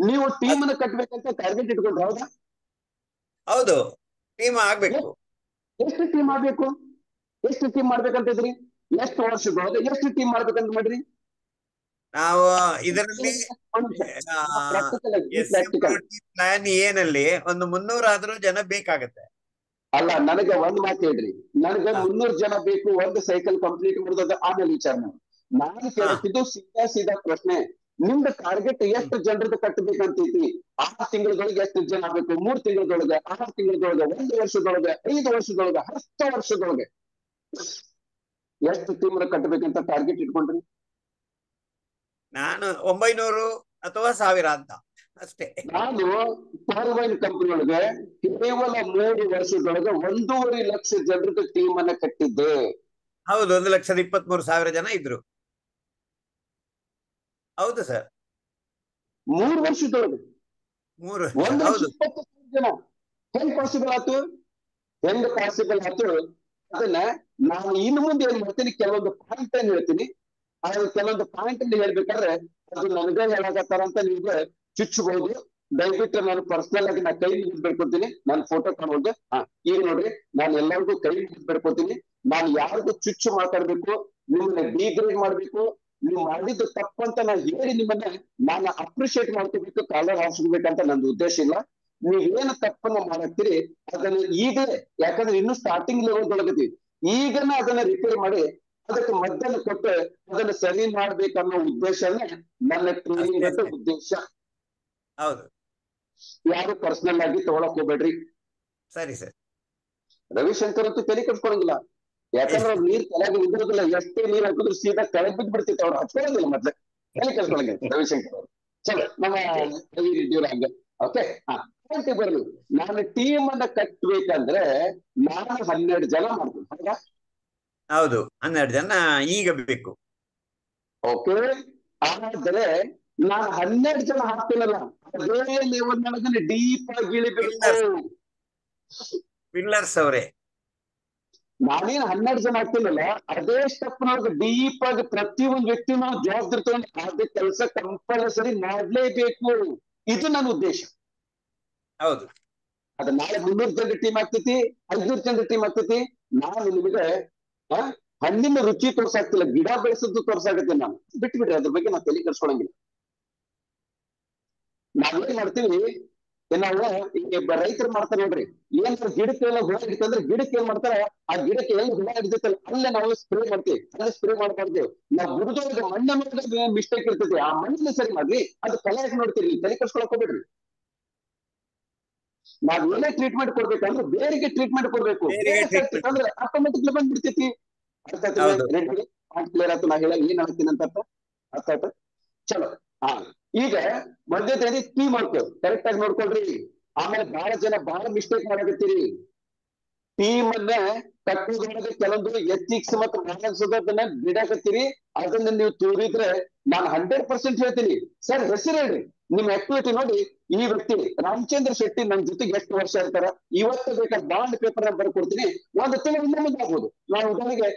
ನೀವು ಟೀಮ್ ಅನ್ನ ಕಟ್ಟಬೇಕಂತ ಟಾರ್ಗೆಟ್ ಇಟ್ಕೊಂಡ್ರಿ, ಹೌದಾ? ಹೌದು, ಟೀಮ್ ಆಗ್ಬೇಕು. ಎಷ್ಟು ಟೀಮ್ ಆಗ್ಬೇಕು? ಎಷ್ಟು ಟೀಮ್ ಮಾಡ್ಬೇಕಂತಿದ್ರಿ? ಎಷ್ಟು ವರ್ಷದೊಳಗೆ ಎಷ್ಟು ಟೀಮ್ ಮಾಡ್ಬೇಕಂತ ಮಾಡ್ರಿ? ನಾವು ಇದರಲ್ಲಿ ಪ್ಲಾನ್ ಏನಲ್ಲಿ ಒಂದು 300 ಆದ್ರೂ ಜನ ಬೇಕಾಗತ್ತೆ. ಅಲ್ಲ, ನನಗೆ ಒಂದ್ ಮಾತು ಹೇಳ್ರಿ. ನನಗೆ 300 ಜನ ಬೇಕು, ಒಂದು ಸೈಕಲ್ ಕಂಪ್ಲೀಟ್ ಮಾಡೋದು ಆಮೇಲೆ ವಿಚಾರ ಮಾಡಿ. ನಾನು ಕೇಳ್ತಿದ್ದು ಸೀದಾ ಪ್ರಶ್ನೆ. ನಿಮ್ದು ಟಾರ್ಗೆಟ್ ಎಷ್ಟು ಜನರದ್ದು ಕಟ್ಟಬೇಕಂತೈತಿ? 6 ತಿಂಗಳದೊಳಗೆ ಎಷ್ಟು ಜನ ಆಗ್ಬೇಕು? 3 ತಿಂಗಳದೊಳಗೆ, 6 ತಿಂಗಳದೊಳಗೆ, 1 ವರ್ಷದೊಳಗೆ, 5 ವರ್ಷದೊಳಗೆ, 10 ವರ್ಷದೊಳಗೆ ಎಷ್ಟು ಟೀಮ್ ಕಟ್ಟಬೇಕಂತ ಟಾರ್ಗೆಟ್ ಇಟ್ಕೊಂಡ್ರಿ? ನಾನು 900 ಅಥವಾ 1000 ಅಂತ ಅಷ್ಟೇ. ನಾನು ಟರ್ಬೈನ್ ಕಂಪನಿ ಒಳಗೆ ಕೇವಲ 3 ವರ್ಷದೊಳಗೆ 1.5 ಲಕ್ಷ ಜನರದ್ದು ಟೀಮ್ ಅನ್ನ ಕಟ್ಟಿದ್ದೆ. ಹೌದು, 1,23,000 ಜನ ಇದ್ರು. ಹೌದು ಸರ್, 3 ವರ್ಷದೊಳಗೆ 1,20,000 ಜನ. ಹೆಂಗ್ ಪಾಸಿಬಲ್ ಆಯ್ತು? ಅದನ್ನ ನಾನು ಇನ್ನು ಮುಂದೆ ಏನ್ ಮಾಡ್ತೀನಿ, ಕೆಲವೊಂದು ಪಾಯಿಂಟ್ ಅನ್ನು ಹೇಳ್ತೀನಿ. ಆದ್ರೆ ಕೆಲವೊಂದು ಪಾಯಿಂಟ್ ಅಲ್ಲಿ ಹೇಳ್ಬೇಕಾದ್ರೆ ಅದು ನನಗೆ ಹೇಳಕತ್ತಾರ ಅಂತ ನಿಮ್ಗೆ ಚುಚ್ಚಬಹುದು. ದಯವಿಟ್ಟು ನಾನು ಪರ್ಸನಲ್ ಆಗಿ ನಾ ಕೈ ಮುಗಿದ್ ಬೇಡ್ಕೊತೀನಿ, ನಾನು ಫೋಟೋ ತಗೊಂಡು. ಈಗ ನೋಡ್ರಿ, ನಾನು ಎಲ್ಲರಿಗೂ ಕೈ ಮುಗಿದ್ ಬೇಡ್ಕೊತೀನಿ. ನಾನು ಯಾರಿಗೂ ಚುಚ್ಚು ಮಾತಾಡ್ಬೇಕು, ನಿಮ್ಮನ್ನ ಡಿಗ್ರೇಡ್ ಮಾಡ್ಬೇಕು, ನೀವು ಮಾಡಿದ್ದು ತಪ್ಪಂತ ನಾನು ಹೇಳಿ ನಿಮ್ಮನ್ನ ನಾನು ಅಪ್ರಿಶಿಯೇಟ್ ಮಾಡ್ಕೋಬೇಕು, ಕಾಲರ್ ಹಾರಿಸ್ಬೇಕಂತ ನಂದು ಉದ್ದೇಶ ಇಲ್ಲ. ನೀವೇನು ತಪ್ಪನ್ನ ಮಾಡತ್ತೀರಿ ಅದನ್ನ ಈಗಲೇ, ಯಾಕಂದ್ರೆ ಇನ್ನು ಸ್ಟಾರ್ಟಿಂಗ್ ಲೆವೆಲ್ ಒಳಗದೀವಿ, ಈಗನ ಅದನ್ನ ರಿಪೇರ್ ಮಾಡಿ ಅದಕ್ಕೆ ಮದ್ದನ್ನು ಕೊಟ್ಟು ಅದನ್ನ ಸರಿ ಮಾಡ್ಬೇಕನ್ನೋ ಉದ್ದೇಶನೇ ನನ್ನ ಟ್ರೈನಿಂಗ್ ಅಂತ ಉದ್ದೇಶ. ಹೌದು, ಯಾರು ಪರ್ಸನಲ್ ಆಗಿ ತಗೊಳಕ್ ಹೋಗ್ಬೇಡ್ರಿ. ಸರಿ ಸರ್. ರವಿಶಂಕರ್ ಅಂತೂ ತಲೆ ಕಟ್ಕೊಳಂಗಿಲ್ಲ, ಯಾಕಂದ್ರೆ ಅವ್ರು ನೀರ್ ಕೆಳಗೆ ನಿಂದಿರೋದಿಲ್ಲ. ಎಷ್ಟೇ ನೀರ್ ಹಾಕಿದ್ರು ಸೀದಾ ಕೆಳಗೆ ಬಿದ್ದು ಬಿಡ್ತಿತ್ತು, ಅವ್ರು ಹಚ್ಕೊಳ್ಳೋದಿಲ್ಲ ಮೊದ್ಲೆ, ತಲೆ ಕಟ್ಕೊಳಂಗಿಲ್ಲ ರವಿಶಂಕರ್ ಅವರು. ಚಲೋ, ನಮ್ಮ ಹಂಗ. ಓಕೆ, ಬರ್ಲಿ. ನಾನು ಟೀಮ್ ಅನ್ನ ಕಟ್ಬೇಕಂದ್ರೆ ನಾನು 12 ಜನ ಮಾಡ್ತೀನಿ, ಹೌದಾ? ಹೌದು, 12 ಜನ ಈಗ ಬೇಕು. ಓಕೆ, ಆದ್ರೆ ನಾನು 12 ಜನ ಹಾಕ್ತೀನಲ್ಲ, ಅದೇ ಲೆವೆಲ್ ನನಗೆ ಡೀಪ್ ಆಗಿ ಇಳಿಬೇಕು. ಪಿಲ್ಲರ್ಸ್ ಅವರೇ, ನಾನೇನ್ 12 ಜನ ಹಾಕ್ತೀನಲ್ಲ, ಅದೇ ಸ್ಟೆಪ್ ನೊಳಗೆ ಡೀಪ್ ಆಗಿ ಪ್ರತಿಯೊಂದು ವ್ಯಕ್ತಿ ನಾವು ಜವಾಬ್ದಾರಿ ತಗೊಂಡು ಅದೇ ಕೆಲಸ ಕಂಪಲ್ಸರಿ ಮಾಡ್ಲೇಬೇಕು. ಇದು ನನ್ನ ಉದ್ದೇಶ. ಹೌದು, ಅದ ನಾಳೆ 300 ಜನರ ಟೀಮ್ ಆಗ್ತೈತಿ, 500 ಜನರ ಟೀಮ್ ಆಗ್ತೈತಿ. ನಾನು ನಿಮಗೆ ಹಣ್ಣಿನ ರುಚಿ ತೋರ್ಸಾಕ್ತಿಲ್ಲ, ಗಿಡ ಬೆಳೆಸದ್ದು ತೋರ್ಸಾಕತ್ತೀನಿ. ನಾನು ಬಿಟ್ಬಿಡ್ರಿ, ಅದ್ರ ಬಗ್ಗೆ ನಾವು ತಲೆ ಕೆಡ್ಸ್ಕೊಳಂಗಿಲ್ಲ. ನಾವೇನ್ ಮಾಡ್ತೀವಿ, ನಾವು ಈಗ ರೈತರು ಮಾಡ್ತಾರೆ ನೋಡ್ರಿ, ಏನಾದ್ರು ಗಿಡಕ್ಕೆಲ್ಲ ಹುಳ ಹಿಡಿತಂದ್ರೆ ಗಿಡಕ್ಕೆ ಏನ್ ಮಾಡ್ತಾರ, ಆ ಗಿಡಕ್ಕೆ ಎಲ್ಲಿ ಹುಳ ಹಿಡಿತೈತಲ್ಲ ಅಲ್ಲೇ ನಾವು ಸ್ಪ್ರೇ ಮಾಡ್ತೀವಿ. ಅಲ್ಲೇ ಸ್ಪ್ರೇ ಮಾಡ್ಬಾರ್ದು. ನಾವು ಗುಡ್ದೊಳಗೆ ಮಣ್ಣ ಮೇಲೆ ಮಿಸ್ಟೇಕ್ ಇರ್ತೈತಿ, ಆ ಮಣ್ಣಿನ ಸರಿ ಮಾಡ್ರಿ, ಅದು ಕಲೆಯಾಗಿ ನೋಡ್ತೀರಿ, ತಲೆ ಕೆಡ್ಸ್ಕೊಳಕ್ ಹೋಗ್ಬೇಡ್ರಿ. ನಾವ್ ಏನೇ ಟ್ರೀಟ್ಮೆಂಟ್ ಕೊಡ್ಬೇಕಂದ್ರೆ ಬೇರೆಗೆ ಟ್ರೀಟ್ಮೆಂಟ್ ಕೊಡ್ಬೇಕು. ಅಂದ್ರೆ ಆಟೋಮೆಟಿಕ್ಲಿ ಬಂದ್ಬಿಡ್ತೈತಿ. ಅರ್ಥ ಕ್ಲಿಯರ್ ಆಯ್ತು ನಾ ಹೇಳ ಏನ್ ಹೇಳ್ತೀನಿ ಅಂತ ಅರ್ಥ ಆಯ್ತು. ಚಲೋ, ಈಗ ಮಧ್ಯದಲ್ಲಿ ಟೀಮ್ ವರ್ಕ್ ಕರೆಕ್ಟ್ ಆಗಿ ನೋಡ್ಕೊಳ್ರಿ. ಆಮೇಲೆ ಬಹಳ ಜನ ಬಹಳ ಮಿಸ್ಟೇಕ್ ಮಾಡಕತ್ತೀರಿ. ಟೀಮ್ ಅನ್ನ ಕಟ್ಟುವುದೊಳಗೆ ಕೆಲವೊಂದು ಎಥಿಕ್ಸ್ ಮತ್ತು ಮಾನಸದನ್ನ ಬಿಡಾಕತ್ತೀರಿ. ಅದನ್ನ ನೀವು ತೋರಿದ್ರೆ ನಾನು 100% ಹೇಳ್ತೀನಿ. ಸರ್ ಹೆಸರು ಹೇಳ್ರಿ, ನಿಮ್ ಆಕ್ಟಿವಿಟಿ ನೋಡಿ. ಈ ವ್ಯಕ್ತಿ ರಾಮಚಂದ್ರ ಶೆಟ್ಟಿ ನನ್ನ ಜೊತೆಗೆ ಎಷ್ಟು ವರ್ಷ ಇರ್ತಾರ, ಇವತ್ತು ಬೇಕಾದ್ರೆ ಬಾಂಡ್ ಪೇಪರ್ ಬರ್ಕೊಡ್ತೀನಿ, ಒಂದು ತಿಂಗಳು ಮುಂದೆ ಆಗ್ಬೋದು. ನಾವು ಉದಾಹರಣೆಗೆ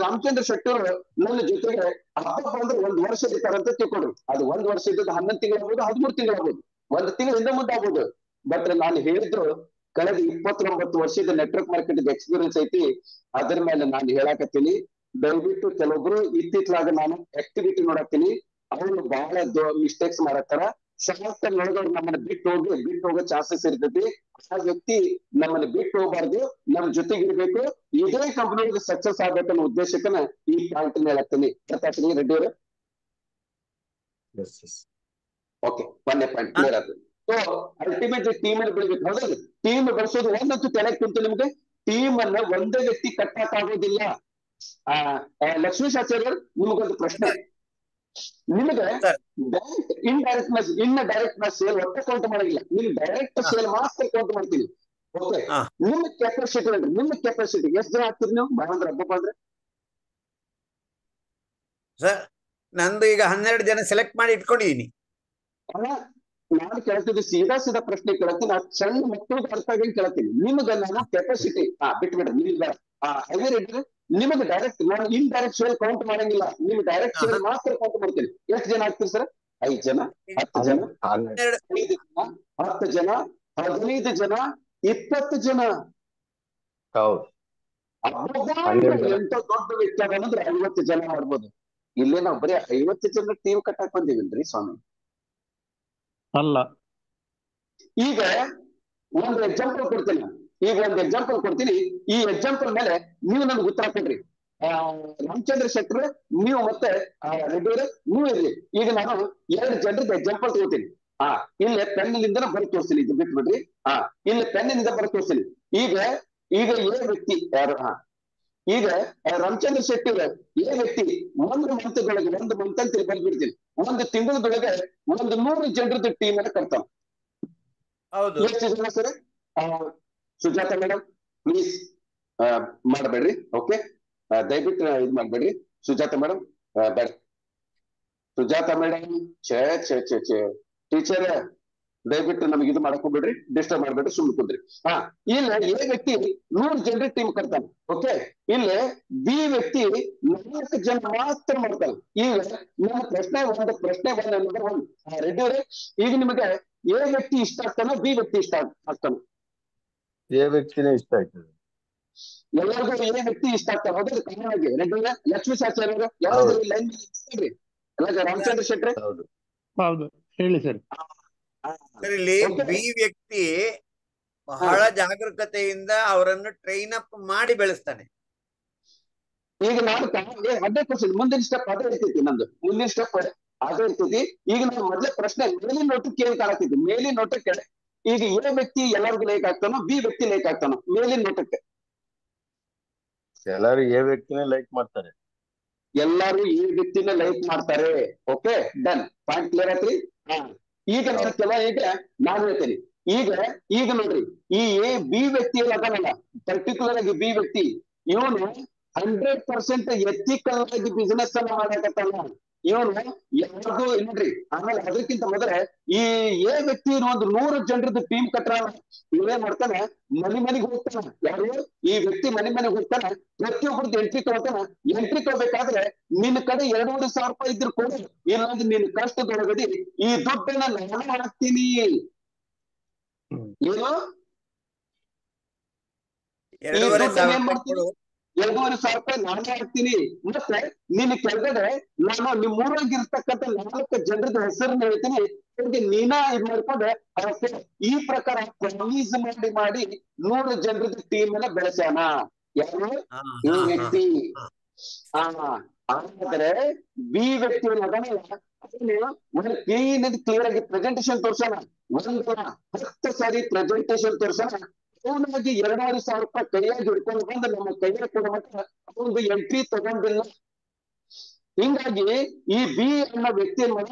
ರಾಮಚಂದ್ರ ಶೆಟ್ಟಿ ಅವರು ನನ್ನ ಜೊತೆಗೆ ಹಬ್ಬ ಬಂದ್ರೆ 1 ವರ್ಷ ಇರ್ತಾರಂತ ತಿಳ್ಕೊಂಡ್ರಿ. ಅದು 1 ವರ್ಷ ಇದ್ದದ್ದು 11 ತಿಂಗಳು ಆಗ್ಬೋದು, 13 ತಿಂಗಳು ಆಗ್ಬೋದು, 1 ತಿಂಗಳು ಹಿಂದೆ ಮುಂದೆ ಆಗ್ಬೋದು. ಬಟ್ ನಾನು ಹೇಳಿದ್ರು ಕಳೆದ 29 ವರ್ಷದ ನೆಟ್ವರ್ಕ್ ಮಾರ್ಕೆಟಿಂಗ್ ಎಕ್ಸ್ಪೀರಿಯನ್ಸ್ ಐತಿ. ಅದ್ರ ಮೇಲೆ ನಾನು ಹೇಳಾಕತ್ತೀನಿ. ದಯವಿಟ್ಟು ಕೆಲವೊಬ್ರು ಇತ್ತಿತ್ಲಾಗ ನಾನು ಆಕ್ಟಿವಿಟಿ ನೋಡತ್ತೀನಿ, ಅವ್ರು ಬಹಳ ಮಿಸ್ಟೇಕ್ಸ್ ಮಾಡತ್ತಾರ. ಶಾರ್ಟ್ ನೋಡಿದವ್ರು ನಮ್ಮನ್ನ ಬಿಟ್ಟು ಹೋಗೋ ಚಾನ್ಸಸ್ ಇರ್ತೈತಿ. ಆ ವ್ಯಕ್ತಿ ನಮ್ಮನ್ನ ಬಿಟ್ಟು ಹೋಗ್ಬಾರ್ದು, ನಮ್ಮ ಜೊತೆಗೆ ಇರ್ಬೇಕು. ಇದೇ ಕಂಪನಿ ಸಕ್ಸಸ್ ಆಗ್ಬೇಕನ್ನೋ ಉದ್ದೇಶಕ್ಕನ ಈ ಪಾಯಿಂಟ್ ಹೇಳತ್ತೀನಿ. ಪ್ರತಾಪ್ ರೆಡ್ಡಿ ಅವರು, ಓಕೆ, ಒಂದೇ ಪಾಯಿಂಟ್ ಕ್ಲಿಯರ್ ಆಯ್ತು. ಸೊ ಅಲ್ಟಿಮೇಟ್ಲಿ ಟೀಮ್ ಅನ್ನು ಬೆಳಿಬೇಕು. ಹೌದಲ್ಲ, ಟೀಮ್ ಬೆಳೆಸೋದು ಒಂದಂತೂ ತಲೆ ಕುಂತು ನಿಮ್ಗೆ, ಟೀಮ್ ಅನ್ನ ಒಂದೇ ವ್ಯಕ್ತಿ ಕಟ್ಟಕ್ ಆಗೋದಿಲ್ಲ. ಲಕ್ಷ್ಮೀಶ್ ಆಚಾರ್ಯ, ನಿಮಗೊಂದು ಪ್ರಶ್ನೆ. ನಿಮಗೆ ಡೈರೆಕ್ಟ್ ಡೈರೆಕ್ಟ್ ಸೇಲ್ ಒಟ್ಟೆ ಕೌಂಟ್ ಮಾಡಂಗಿಲ್ಲ, ನೀವು ಡೈರೆಕ್ಟ್ ಸೇಲ್ ಮಾತ್ರ ಕೌಂಟ್ ಮಾಡ್ತೀವಿ. ಓಕೆ, ನಿಮ್ಮ ಕೆಪಾಸಿಟಿ ಹೇಳ್ರಿ, ನಿಮ್ಮ ಕೆಪಾಸಿಟಿ ಎಷ್ಟು ಜನ ಆಗ್ತೀರಿ ನೀವು? ಮಹೇಂದ್ರ ಹಬ್ಬ ಅಂದ್ರೆ ಸರ್ ನಂದು ಈಗ 12 ಜನ ಸೆಲೆಕ್ಟ್ ಮಾಡಿ ಇಟ್ಕೊಂಡಿದೀನಿ. ನಾನು ಕೇಳ್ತಿದ್ದೆ ಸೀದಾ ಪ್ರಶ್ನೆ ಕೇಳ್ತೀನಿ, ಆ ಸಣ್ಣ ಮಕ್ಕಳಿಗೆ ಅರ್ಥ ಆಗಿ ಕೇಳ್ತೀನಿ. ನಿಮ್ಗೆ ನಾನು ಕೆಪಾಸಿಟಿ ಬಿಟ್ಬಿಡ್ರಿ, ನಿಮ್ಗೆ ನಿಮಗೆ ಡೈರೆಕ್ಟ್ ನಾನು ಇನ್ ಡೈರೆಕ್ಟ್ ಸೇಲ್ ಕೌಂಟ್ ಮಾಡಂಗಿಲ್ಲ, ನಿಮ್ ಡೈರೆಕ್ಟ್ ಸೇಲ್ ಮಾತ್ರ ಕೌಂಟ್ ಮಾಡ್ತೀನಿ. ಎಷ್ಟು ಜನ ಆಗ್ತೀರಿ ಸರ್? 5 ಜನ, 10 ಜನ, 10 ಜನ, 15 ಜನ, 20 ಜನ. ಎಂತ ದೊಡ್ಡ ವ್ಯಕ್ತಿ ಅಂದ್ರೆ 50 ಜನ ಮಾಡ್ಬೋದು. ಇಲ್ಲೇ ನಾವು ಬರೀ 50 ಜನ ಟೀಮ್ ಕಟ್ಟಾಕ್ ಬಂದಿವಿಲ್ರಿ ಸ್ವಾಮಿ. ಅಲ್ಲ, ಈಗ ಒಂದು ಎಕ್ಸಾಂಪಲ್ ಕೊಡ್ತೀನಿ. ಈ ಎಕ್ಸಾಂಪಲ್ ಮೇಲೆ ನೀವು ನನ್ಗೆ ಉತ್ತರ ಕೊಡ್ರಿ. ರಾಮಚಂದ್ರ ಶೆಟ್ಟರ್ ನೀವು ಮತ್ತೆ ರೆಡ್ಡಿ ನೀವು ಇರ್ಲಿ. ಈಗ ನಾನು 2 ಜನರದ ಎಕ್ಸಾಂಪಲ್ ತಗೋತೀನಿ. ಇಲ್ಲೇ ಪೆನ್ನಿಂದ ಬರ ತೋರಿಸ್ತೀನಿ, ಇದು ಬಿಟ್ಬಿಡ್ರಿ. ಇಲ್ಲಿ ಪೆನ್ನಿಂದ ಬರ ತೋರಿಸ್ತೀನಿ. ಈಗ ಏ ವ್ಯಕ್ತಿ ಯಾರು? ಈಗ ರಾಮಚಂದ್ರ ಶೆಟ್ಟಿ ಏ ವ್ಯಕ್ತಿ 1 ಮಂತ್ದೊಳಗೆ 1 ಮಂತ್ ಅಂತ ಬರ್ಬಿಡ್ತೀನಿ, 1 ತಿಂಗಳದೊಳಗೆ 100 ಜನರದ ಟೀಮ್ ಅನ್ನ ಕಟ್ತಾನ. ಎಷ್ಟು ಜನ ಸರ್? ಸುಜಾತ ಮೇಡಮ್ ಪ್ಲೀಸ್ ಮಾಡಬೇಡ್ರಿ. ಓಕೆ, ದಯವಿಟ್ಟು ಇದು ಮಾಡ್ಬೇಡ್ರಿ. ಸುಜಾತ ಮೇಡಮ್ ಬೇಡ. ಸುಜಾತ ಮೇಡಮ್ ಟೀಚರ್ ದಯವಿಟ್ಟು ನಮಗೆ ಇದು ಮಾಡಕ್ ಹೋಗ್ಬೇಡ್ರಿ, ಡಿಸ್ಟರ್ಬ್ ಮಾಡ್ಬೇಡ್ರಿ, ಸುಮ್ಮನೆ ಕುಂದ್ರಿ. ಹಾ, ಇಲ್ಲಿ ಎ ವ್ಯಕ್ತಿ 100 ಜನರಿಗೆ ಟೀಮ್ ಕಟ್ತಾನೆ. ಓಕೆ, ಇಲ್ಲಿ ಬಿ ವ್ಯಕ್ತಿ 4 ಜನ ಮಾತ್ರ ಮಾಡ್ತಾನೆ. ಈಗ ನಿಮ್ಮ ಒಂದು ಪ್ರಶ್ನೆ ನಂಬರ್ 1 ರೆಡ್ಡಿ ಅವರೇ, ಈಗ ನಿಮಗೆ ಎ ವ್ಯಕ್ತಿ ಇಷ್ಟ ಆಗ್ತಾನೋ ಬಿ ವ್ಯಕ್ತಿ ಇಷ್ಟ ಆಗ್ತಾನೋ? ಎ ವ್ಯಕ್ತಿನೇ ಇಷ್ಟ ಆಯ್ತದೆ. ಎಲ್ಲರಿಗೂ ಎ ವ್ಯಕ್ತಿ ಇಷ್ಟ ಆಗ್ತಾನೆ. ಹೌದು, ಕಾರಣವಾಗಿ ರೆಡ್ಡಿ ಲಕ್ಷ್ಮೀ ಶಾಸ್ತ್ರಿ ಅವರು ಯಾವ್ದು ಲೈನ್ ಎಲ್ಲ ರಾಮಚಂದ್ರ ಶೆಟ್ಟಿ. ಹೌದು ಹೌದು, ಹೇಳಿ ಸರ್. ಸರ್, ಇಲ್ಲಿ ಬಿ ವ್ಯಕ್ತಿ ಬಹಳ ಜಾಗರೂಕತೆಯಿಂದ ಅವರನ್ನು ಟ್ರೈನ್ ಅಪ್ ಮಾಡಿ ಬೆಳೆಸ್ತಾನೆ. ಈಗ ನಾನು 100% ಮುಂದಿನ ಸ್ಟೆಪ್ ಅದೇ ಇರ್ತೈತಿ. ನಂದು ಮುಂದಿನ ಸ್ಟೆಪ್ ಅದೇ ಇರ್ತೈತಿ. ಈಗ ನಾನು ಮೊದಲೇ ಪ್ರಶ್ನೆ ಮೇಲಿನ ನೋಟಕ್ಕೆ ಏನ್ ಕಾಣತೈತಿ, ಮೇಲಿನ ನೋಟಕ್ಕೆ ಈಗ ಎ ವ್ಯಕ್ತಿ ಎಲ್ಲರಿಗೂ ಲೈಕ್ ಆಗ್ತಾನೋ ಬಿ ವ್ಯಕ್ತಿ ಲೈಕ್ ಆಗ್ತಾನೋ? ಮೇಲಿನ ನೋಟಕ್ಕೆ ಎಲ್ಲರೂ ಎ ವ್ಯಕ್ತಿನೇ ಲೈಕ್ ಮಾಡ್ತಾರೆ. ಎಲ್ಲಾರು ಈ ವ್ಯಕ್ತಿನ ಲೈಕ್ ಮಾಡ್ತಾರೆ. ಓಕೆ, ಡನ್, ಪಾಯಿಂಟ್ ಕ್ಲಿಯರ್ ಆಯ್ತ್ರಿ. ಈಗ ನನ್ನ ಈಗ ನಾನು ಹೇಳ್ತೇನೆ. ಈಗ ನೋಡ್ರಿ, ಈ ಎ ಬಿ ವ್ಯಕ್ತಿ ಅದಾನಲ್ಲ, ಪರ್ಟಿಕ್ಯುಲರ್ ಆಗಿ ಬಿ ವ್ಯಕ್ತಿ, ಇವನು 100% ಎಥಿಕಲ್ ಆಗಿ ಬಿಸಿನೆಸ್ ಅನ್ನ ಮಾಡಕತ್ತಾನ. ಇವನು ಯಾರಿಗೂ ನೋಡ್ರಿ. ಆಮೇಲೆ ಅದಕ್ಕಿಂತ ಮೊದಲೇ ಈ ಎ ವ್ಯಕ್ತಿ ಒಂದು 100 ಜನರದ್ದು ಟೀಮ್ ಕಟ್ಟಾನ. ಇವೇನ್ ಮಾಡ್ತಾನೆ, ಮನೆಗೆ ಹೋಗ್ತಾನ. ಯಾರು ಈ ವ್ಯಕ್ತಿ ಮನೆಗೆ ಹೋಗ್ತಾನೆ, ಪ್ರತಿಯೊಬ್ಬರದ್ದು ಎಂಟ್ರಿ ತಗೋತಾನ. ಎಂಟ್ರಿ ತಗೋಬೇಕಾದ್ರೆ ನಿನ್ನ ಕಡೆ 2,500 ರೂಪಾಯಿ ಇದ್ರು ಕೂಡ, ಇಲ್ಲಾಂದ್ರೆ ನಿನ್ನ ಕಷ್ಟದೊಳಗಡೆ ಈ ದುಡ್ಡನ್ನ ನಾನು ಹಾಕ್ತೀನಿ. ಏನು 2,500 ಏನ್ ಮಾಡ್ತೀನಿ, 2,500 ರೂಪಾಯಿ ನಾನೇ ಹಾಕ್ತೀನಿ. ಮತ್ತೆ ನಿನ್ನ ಕೆಳಗಡೆ ನಾನು ನಿಮ್ ಊರಾಗ ಇರ್ತಕ್ಕಂಥ 4 ಜನರದ ಹೆಸರನ್ನ ಹೇಳ್ತೀನಿ, ನೀನ ಇದ್ ಮಾಡ್ಕೊಂಡೆ. ಈ ಪ್ರಕಾರ ಪ್ರಾಮಿಸ್ ಮಾಡಿ 100 ಜನರದ ಟೀಮ್ ಅನ್ನ ಬೆಳೆಸ್ಯಾನ. ಯಾರು ಈ ವ್ಯಕ್ತಿ. ಆದ್ರೆ ಬಿ ವ್ಯಕ್ತಿ ಒಂದು ಕ್ಲಿಯರ್ ಆಗಿ ಪ್ರೆಸೆಂಟೇಶನ್ ತೋರ್ಸೋಣ. 10 ಸಾರಿ ಪ್ರೆಸೆಂಟೇಶನ್ ತೋರ್ಸೋಣ. ಅವನಿಗೆ 2,500 ರೂಪಾಯಿ ಕೈಯಾಗಿ ಹಿಡ್ಕೊಂಡು ಬಂದು ನಮ್ಮ ಕೈಯಾಗ ಕೊಡೋ ಮಟ್ಟ ಅವನಿಗೆ ಎಂಟ್ರಿ ತಗೊಂಡಿಲ್ಲ. ಹಿಂಗಾಗಿ ಈ ಬಿ ಅನ್ನೋ ವ್ಯಕ್ತಿ ಏನ್ ಮಾಡ,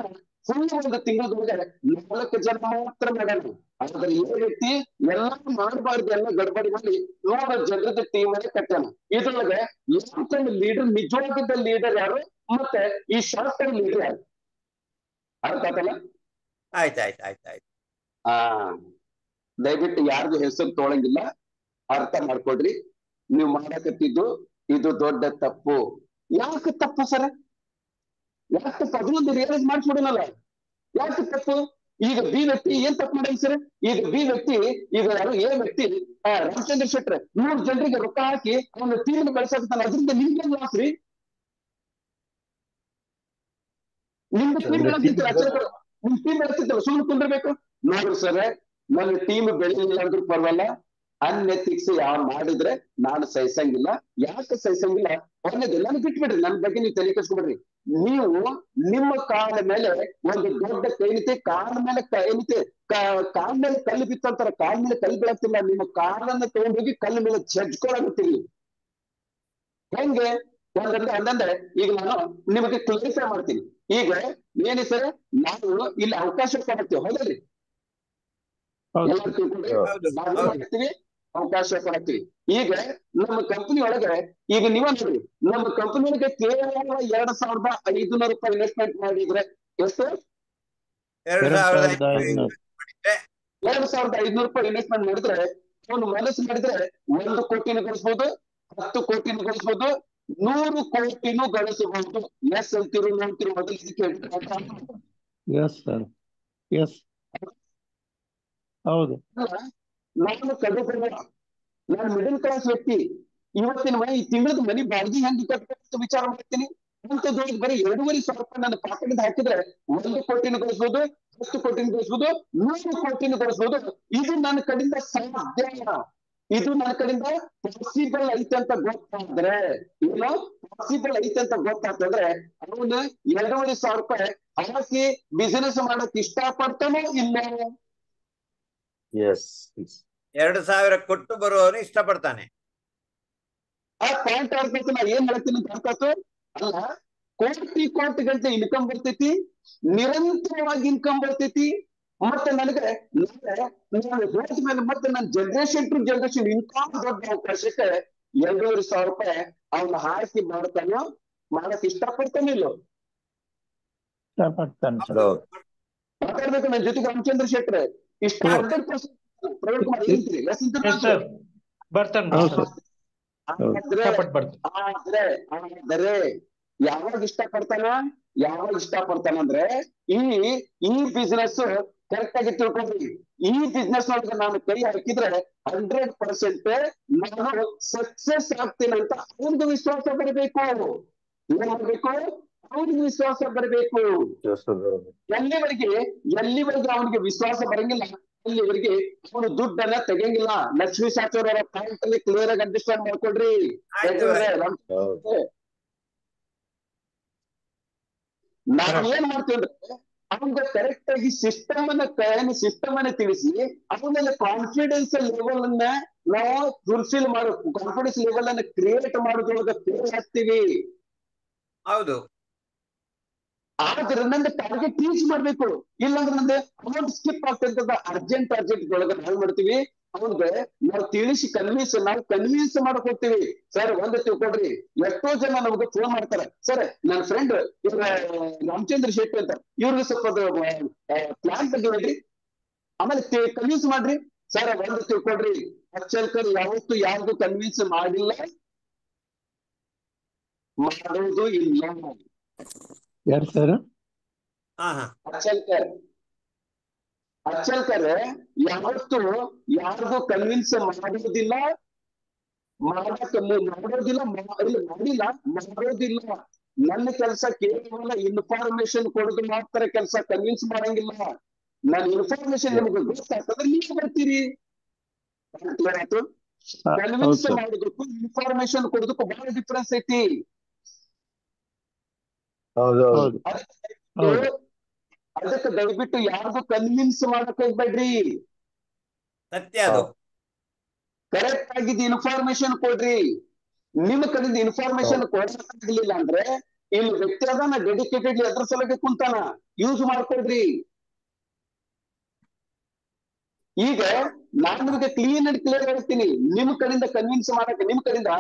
ಫುಲ್ ಒಂದು ತಿಂಗಳದೊಳಗೆ 4 ಜನ ಮಾತ್ರ ಮಾಡ್ಯಾನ. ಆದ್ರೆ ಈ ವ್ಯಕ್ತಿ ಎಲ್ಲ ಮಾಡಬಾರ್ದು, ಎಲ್ಲ ಗಡ್ಬಡಿ ಮಾಡಿ 100 ಜನರದ ಟೀಮ್ ಅನ್ನ ಕಟ್ಟಾನ. ಇದ್ರೊಳಗೆ ಲಾಂಗ್ ಟರ್ಮ್ ಲೀಡರ್, ನಿಜವಾದ ಲೀಡರ್ ಯಾರು, ಮತ್ತೆ ಈ ಶಾರ್ಟ್ ಟರ್ಮ್ ಲೀಡರ್ ಯಾರು? ಅರ್ಥ ಆಯ್ತಲ್ಲ? ಆಯ್ತಾಯ್ತು. ದಯವಿಟ್ಟು ಯಾರ್ದು ಹೆಸರು ತೊಗೊಳಂಗಿಲ್ಲ, ಅರ್ಥ ಮಾಡ್ಕೊಡ್ರಿ. ನೀವು ಮಾಡಕತ್ತಿದ್ದು ಇದು ದೊಡ್ಡ ತಪ್ಪು. ಯಾಕೆ ತಪ್ಪು ಸರ್? ಯಾಕೆ ತಪ್ಪು? ಅದನ್ನೊಂದು ರಿಯಲೈಸ್ ಮಾಡಿಸ್ಬಿಡೋಣಲ್ಲ, ಯಾಕೆ ತಪ್ಪು? ಈಗ ಬಿ ವ್ಯಕ್ತಿ ಏನ್ ತಪ್ಪು ಮಾಡಿಲ್ಲ ಸರ್? ಈಗ ಬಿ ವ್ಯಕ್ತಿ, ಈಗ ಯಾರು ಎ ವ್ಯಕ್ತಿ ರಾಮಚಂದ್ರ ಶೆಟ್ಟಿ 100 ಜನರಿಗೆ ರೊಕ್ಕ ಹಾಕಿ ಅವನ ಟೀಮ್ ಬೆಳೆಸಾಕ್ತಾನೆ. ಅದರಿಂದ ನಿಮ್ಗೆ ಲಾಸ್ ರೀ. ನಿಮ್ದು ಟೀಮ್ ಬೆಳೆಸ್ತಿತ್ತು, ನಿಮ್ ಟೀಮ್ ಬೆಳೆಸ್ತಿತ್ತಲ್ಲ, ಸುಮ್ಮನೆ ಕುಂದಿರ್ಬೇಕು. ನೋಡ್ರಿ ಸರ್, ನನ್ನ ಟೀಮ್ ಬೆಳೆಯಲಿಲ್ಲ ಅಂದ್ರೂ ಪರವಾಗಿಲ್ಲ, ಅನ್ಎಥಿಕ್ಸ್ ಯಾವ ಮಾಡಿದ್ರೆ ನಾನು ಸಹಿಸಂಗಿಲ್ಲ. ಯಾಕೆ ಸಹಿಸಂಗಿಲ್ಲ? ಒಳ್ಳೆದು, ನಾನು ಬಿಟ್ಬಿಡ್ರಿ, ನನ್ನ ಬಗ್ಗೆ ನೀವು ತಲೆ ಕೆಡಿಸ್ಕೊಬಿಡ್ರಿ. ನೀವು ನಿಮ್ಮ ಕಾಲ ಮೇಲೆ ಒಂದು ದೊಡ್ಡ ಕೈನಿತೆ, ಕಾಲ ಮೇಲೆ ಕೈನಿತೆ, ಕಾಲ ಮೇಲೆ ಕಲ್ಲು ಬಿತ್ತಂತಾರ, ಕಾಲ ಮೇಲೆ ಕಲ್ಲು ಬೀಳತ್ತಿಲ್ಲ. ನಿಮ್ಮ ಕಾಲನ್ನ ತಗೊಂಡೋಗಿ ಕಲ್ಲು ಮೇಲೆ ಜಜ್ಕೊಳಗುತ್ತೀರಿ. ಹೆಂಗೆ ಒಂದಂದ್ರೆ ಈಗ ನಾನು ನಿಮಗೆ ಕ್ಲಿಯರ್ ಮಾಡ್ತೀನಿ. ಈಗ ಏನಿ ಸರ್, ನಾವು ಇಲ್ಲಿ ಅವಕಾಶ ಕೊಡ್ತೀವಿ, ಹೌದಲ್ರಿ? ಮಾಡ್ತೀವಿ, ಅವಕಾಶ ಕೊಡ್ತೀವಿ. ಈಗ ನಮ್ಮ ಕಂಪನಿ ಒಳಗೆ ಈಗ ನೀವ ನೋಡ್ರಿ, ನಮ್ಮ ಕಂಪನಿ ಒಳಗೆ ಕೇವಲ 2,500 ರೂಪಾಯಿ ಇನ್ವೆಸ್ಟ್ಮೆಂಟ್ ಮಾಡಿದ್ರೆ ಎಷ್ಟು? 2,500 ರೂಪಾಯಿ ಇನ್ವೆಸ್ಟ್ಮೆಂಟ್ ಮಾಡಿದ್ರೆ ಅವನು ಮನಸ್ಸು ಮಾಡಿದ್ರೆ 1 ಕೋಟಿನೂ ಗಳಿಸ್ಬೋದು, 10 ಕೋಟಿನೂ ಗಳಿಸ್ಬೋದು, 100 ಕೋಟಿನೂ ಗಳಿಸಬಹುದು. ಎಸ್ ಅಂತಿರು, ನೋಡ್ತಿರು, ಮೊದಲು ಇದಕ್ಕೆ ಹೌದು. ನಾನು ಕಡುಬಡ, ನಾನು ಮಿಡಲ್ ಕ್ಲಾಸ್ ವ್ಯಕ್ತಿ. ಇವತ್ತಿನ ಈ ತಿಂಗಳದ ಮನಿ ಬಾಡಿಗೆ ಹೆಂಗ್ ಕಟ್ಟಬೇಕು ವಿಚಾರ ಮಾಡ್ತೀನಿ. ಅಂತದ್ದು ಬರೀ 2,500 ರೂಪಾಯಿ ನನ್ನ ಪಾಕೆಟ್ ಹಾಕಿದ್ರೆ 1 ಕೋಟಿನೂ ಗಳಿಸ್ಬೋದು, 10 ಕೋಟಿನೂ ಗಳಿಸ್ಬೋದು, 100 ಕೋಟಿನೂ ಗಳಿಸ್ಬೋದು. ಇದು ನನ್ನ ಕಡೆಯಿಂದ ಸಾಧ್ಯ, ಇದು ನನ್ನ ಕಡೆಯಿಂದ ಪಾಸಿಬಲ್ ಐತೆ ಅಂತ ಗೊತ್ತಾದ್ರೆ, ಏನು ಪಾಸಿಬಲ್ ಐತೆ ಅಂತ ಗೊತ್ತಾಗ್ತಂದ್ರೆ ಅವನು 2,500 ರೂಪಾಯಿ ಹಾಕಿ ಬಿಸಿನೆಸ್ ಮಾಡಕ್ ಇಷ್ಟಪಡ್ತಾನೋ ಇಲ್ಲ? 2,000 ಕೊಟ್ಟು ಬರುವವನು ಇಷ್ಟಪಡ್ತಾನೆ. ಆ ಪಾಯಿಂಟ್ ಆಗ್ತೈತಿ. ನಾ ಏನ್ ಹೇಳ್ತೀನಿ ಅಂತ ಅರ್ಥಾತು ಅಲ್ಲ, ಕೋಟಿ ಗಂಟೆ ಇನ್ಕಮ್ ಬರ್ತೈತಿ, ನಿರಂತರವಾಗಿ ಇನ್ಕಮ್ ಬರ್ತೈತಿ. ಮತ್ತೆ ನನಗೆ ಹೋದ ಮೇಲೆ ಮತ್ತೆ ನನ್ನ ಜನರೇಷನ್ ಟು ಜನರೇಷನ್ ಇನ್ಕಮ್ ದೊಡ್ಡ ಅವಕಾಶಕ್ಕೆ 2,500 ರೂಪಾಯಿ ಅವನ್ನ ಹಾಕಿ ಮಾಡ್ತಾನೋ, ಮಾಡಕ್ ಇಷ್ಟಪಡ್ತಾನೆ ಇಲ್ಲೋ? ಮಾತಾಡ್ಬೇಕು ನನ್ನ ಜೊತೆಗೆ ರಾಮಚಂದ್ರ ಶೆಟ್ರೆ. ಇಷ್ಟ 100% ಪ್ರವೀಣ್ ಕುಮಾರ್ ಹೇಳ್ತೀರಿ ಸರ್ ಬರ್ತಾನೆ ಆದ್ರೆ ಯಾವಾಗ ಇಷ್ಟಪಡ್ತಾನ ಅಂದ್ರೆ ಈ ಬಿಸ್ನೆಸ್ ಕರೆಕ್ಟ್ ಆಗಿ ತಿಳ್ಕೊಂಡ್ರಿ. ಈ ಬಿಸ್ನೆಸ್ ಒಳಗೆ ನಾನು ಕೈ ಹಾಕಿದ್ರೆ 100% ನಾನು ಸಕ್ಸಸ್ ಆಗ್ತೀನಿ ಅಂತ ಅವ್ರಿಗೆ ವಿಶ್ವಾಸ ಬರಬೇಕು. ಏನ್ ಮಾಡ್ಬೇಕು? ಅವ್ರಿಗೆ ವಿಶ್ವಾಸ ಬರಬೇಕು. ಎಲ್ಲಿವರೆಗೆ ಅವನಿಗೆ ವಿಶ್ವಾಸ ಬರಂಗಿಲ್ಲ ಅಲ್ಲಿವರೆಗೆ ಅವನು ದುಡ್ಡನ್ನ ತೆಗೆಯಂಗಿಲ್ಲ. ಲಕ್ಷ್ಮೀ ಶಾಸ್ತ್ರಿ ಅವರ ಪಾಯಿಂಟ್ ಅಲ್ಲಿ ಕ್ಲಿಯರ್ ಆಗಿ ಅಂಡರ್ಸ್ಟ್ಯಾಂಡ್ ಮಾಡ್ಕೊಳ್ರಿ. ನಾವ್ ಏನ್ ಮಾಡ್ತೀವಿ ಅಂದ್ರೆ ಅವನಿಗೆ ಕರೆಕ್ಟ್ ಆಗಿ ಸಿಸ್ಟಮ್ ಅನ್ನ ತಿಳಿಸಿ ಅವನಲ್ಲಿ ಕಾನ್ಫಿಡೆನ್ಸ್ ಲೆವೆಲ್ ಅನ್ನ ನಾವು ಫುಲ್ಫಿಲ್ ಮಾಡಬೇಕು. ಕಾನ್ಫಿಡೆನ್ಸ್ ಲೆವೆಲ್ ಅನ್ನ ಕ್ರಿಯೇಟ್ ಮಾಡೋದ್ರೊಳಗೆ ಫೇಲ್ ಆಗ್ತೀವಿ. ಹೌದು. ಆದ್ರೆ ನಂದು ಟಾರ್ಗೆಟ್ ರೀಚ್ ಮಾಡ್ಬೇಕು. ಇಲ್ಲಾಂದ್ರೆ ನಂದು ಅಮೌಂಟ್ ಸ್ಕಿಪ್ ಆಗ್ತಿರ್ತದ. ಅರ್ಜೆಂಟ್ ಒಳಗೆ ನಾವ್ ಮಾಡ್ತೀವಿ ಅವ್ರಿಗೆ ನಾವು ತಿಳಿಸಿ ಕನ್ವಿನ್ಸ್ ಮಾಡಕ್ ಹೋಗ್ತೀವಿ. ಸರ್ ಒಂದು ತಿಳ್ಕೊಡ್ರಿ, ಎಷ್ಟೋ ಜನ ನಮ್ಗೆ ಫೋನ್ ಮಾಡ್ತಾರೆ, ಸರ್ ನನ್ನ ಫ್ರೆಂಡ್ ರಾಮಚಂದ್ರ ಶೆಟ್ಟಿ ಅಂತ, ಇವ್ರಿಗೆ ಸ್ವಲ್ಪ ಪ್ಲಾನ್ ಬಗ್ಗೆ ಹೇಳ್ರಿ, ಆಮೇಲೆ ಕನ್ವಿನ್ಸ್ ಮಾಡ್ರಿ. ಸರ್ ಒಂದು ತಿಳ್ಕೊಡ್ರಿ, ಅಚ್ಚಲ್ಕರ್ ಯಾವತ್ತು ಯಾರಿಗೂ ಕನ್ವಿನ್ಸ್ ಮಾಡಿಲ್ಲ, ಮಾಡೋದು ಇಲ್ಲ. ಯಾರು ಸರ್? ಅಚ್ಚಲ್ಕರ್ ಯಾವತ್ತು ಯಾರಿಗೂ ಕನ್ವಿನ್ಸ್ ಮಾಡೋದಿಲ್ಲ, ಮಾಡೋದಿಲ್ಲ. ನನ್ನ ಕೆಲಸ ಕೇವಲ ಇನ್ಫಾರ್ಮೇಶನ್ ಕೊಡೋದು ಮಾತ್ರ ಕೆಲಸ, ಕನ್ವಿನ್ಸ್ ಮಾಡಂಗಿಲ್ಲ. ನನ್ನ ಇನ್ಫಾರ್ಮೇಶನ್ ನಿಮ್ಗೆ ಗೊತ್ತಾಗ್ತದೆ, ನೀವು ಬರ್ತೀರಿ. ಆಯ್ತು. ಕನ್ವಿನ್ಸ್ ಮಾಡೋದಕ್ಕೂ ಇನ್ಫಾರ್ಮೇಶನ್ ಕೊಡೋದಕ್ಕೂ ಬಹಳ ಡಿಫ್ರೆನ್ಸ್ ಐತಿ. ಅದಕ್ಕೆ ದಯವಿಟ್ಟು ಯಾರಿಗೂ ಕನ್ವಿನ್ಸ್ ಮಾಡಕ್ ಹೋಗ್ಬೇಡ್ರಿ. ಸತ್ಯ ಅದು. ಕರೆಕ್ಟ್ ಆಗಿದ್ದು ಇನ್ಫಾರ್ಮೇಶನ್ ಕೊಡ್ರಿ. ನಿಮ್ಮ ಕಡೆಯಿಂದ ಇನ್ಫಾರ್ಮೇಶನ್ ಕೊಡಲಿಲ್ಲ ಅಂದ್ರೆ ಇಲ್ಲಿ ವ್ಯಕ್ತಿ ಅದಾನ ಡೆಡಿಕೇಟೆಡ್ಲಿ ಅದ್ರ ಸಲುವಾಗಿ ಕುಂತಾನ, ಯೂಸ್ ಮಾಡ್ಕೊಡ್ರಿ. ಈಗ ನಾನು ನಿಮಗೆ ಕ್ಲೀನ್ ಅಂಡ್ ಕ್ಲಿಯರ್ ಹೇಳ್ತೀನಿ, ನಿಮ್ ಕಡೆಯಿಂದ ಕನ್ವಿನ್ಸ್ ಮಾಡಕ್ಕೆ, ನಿಮ್ ಕಡೆಯಿಂದ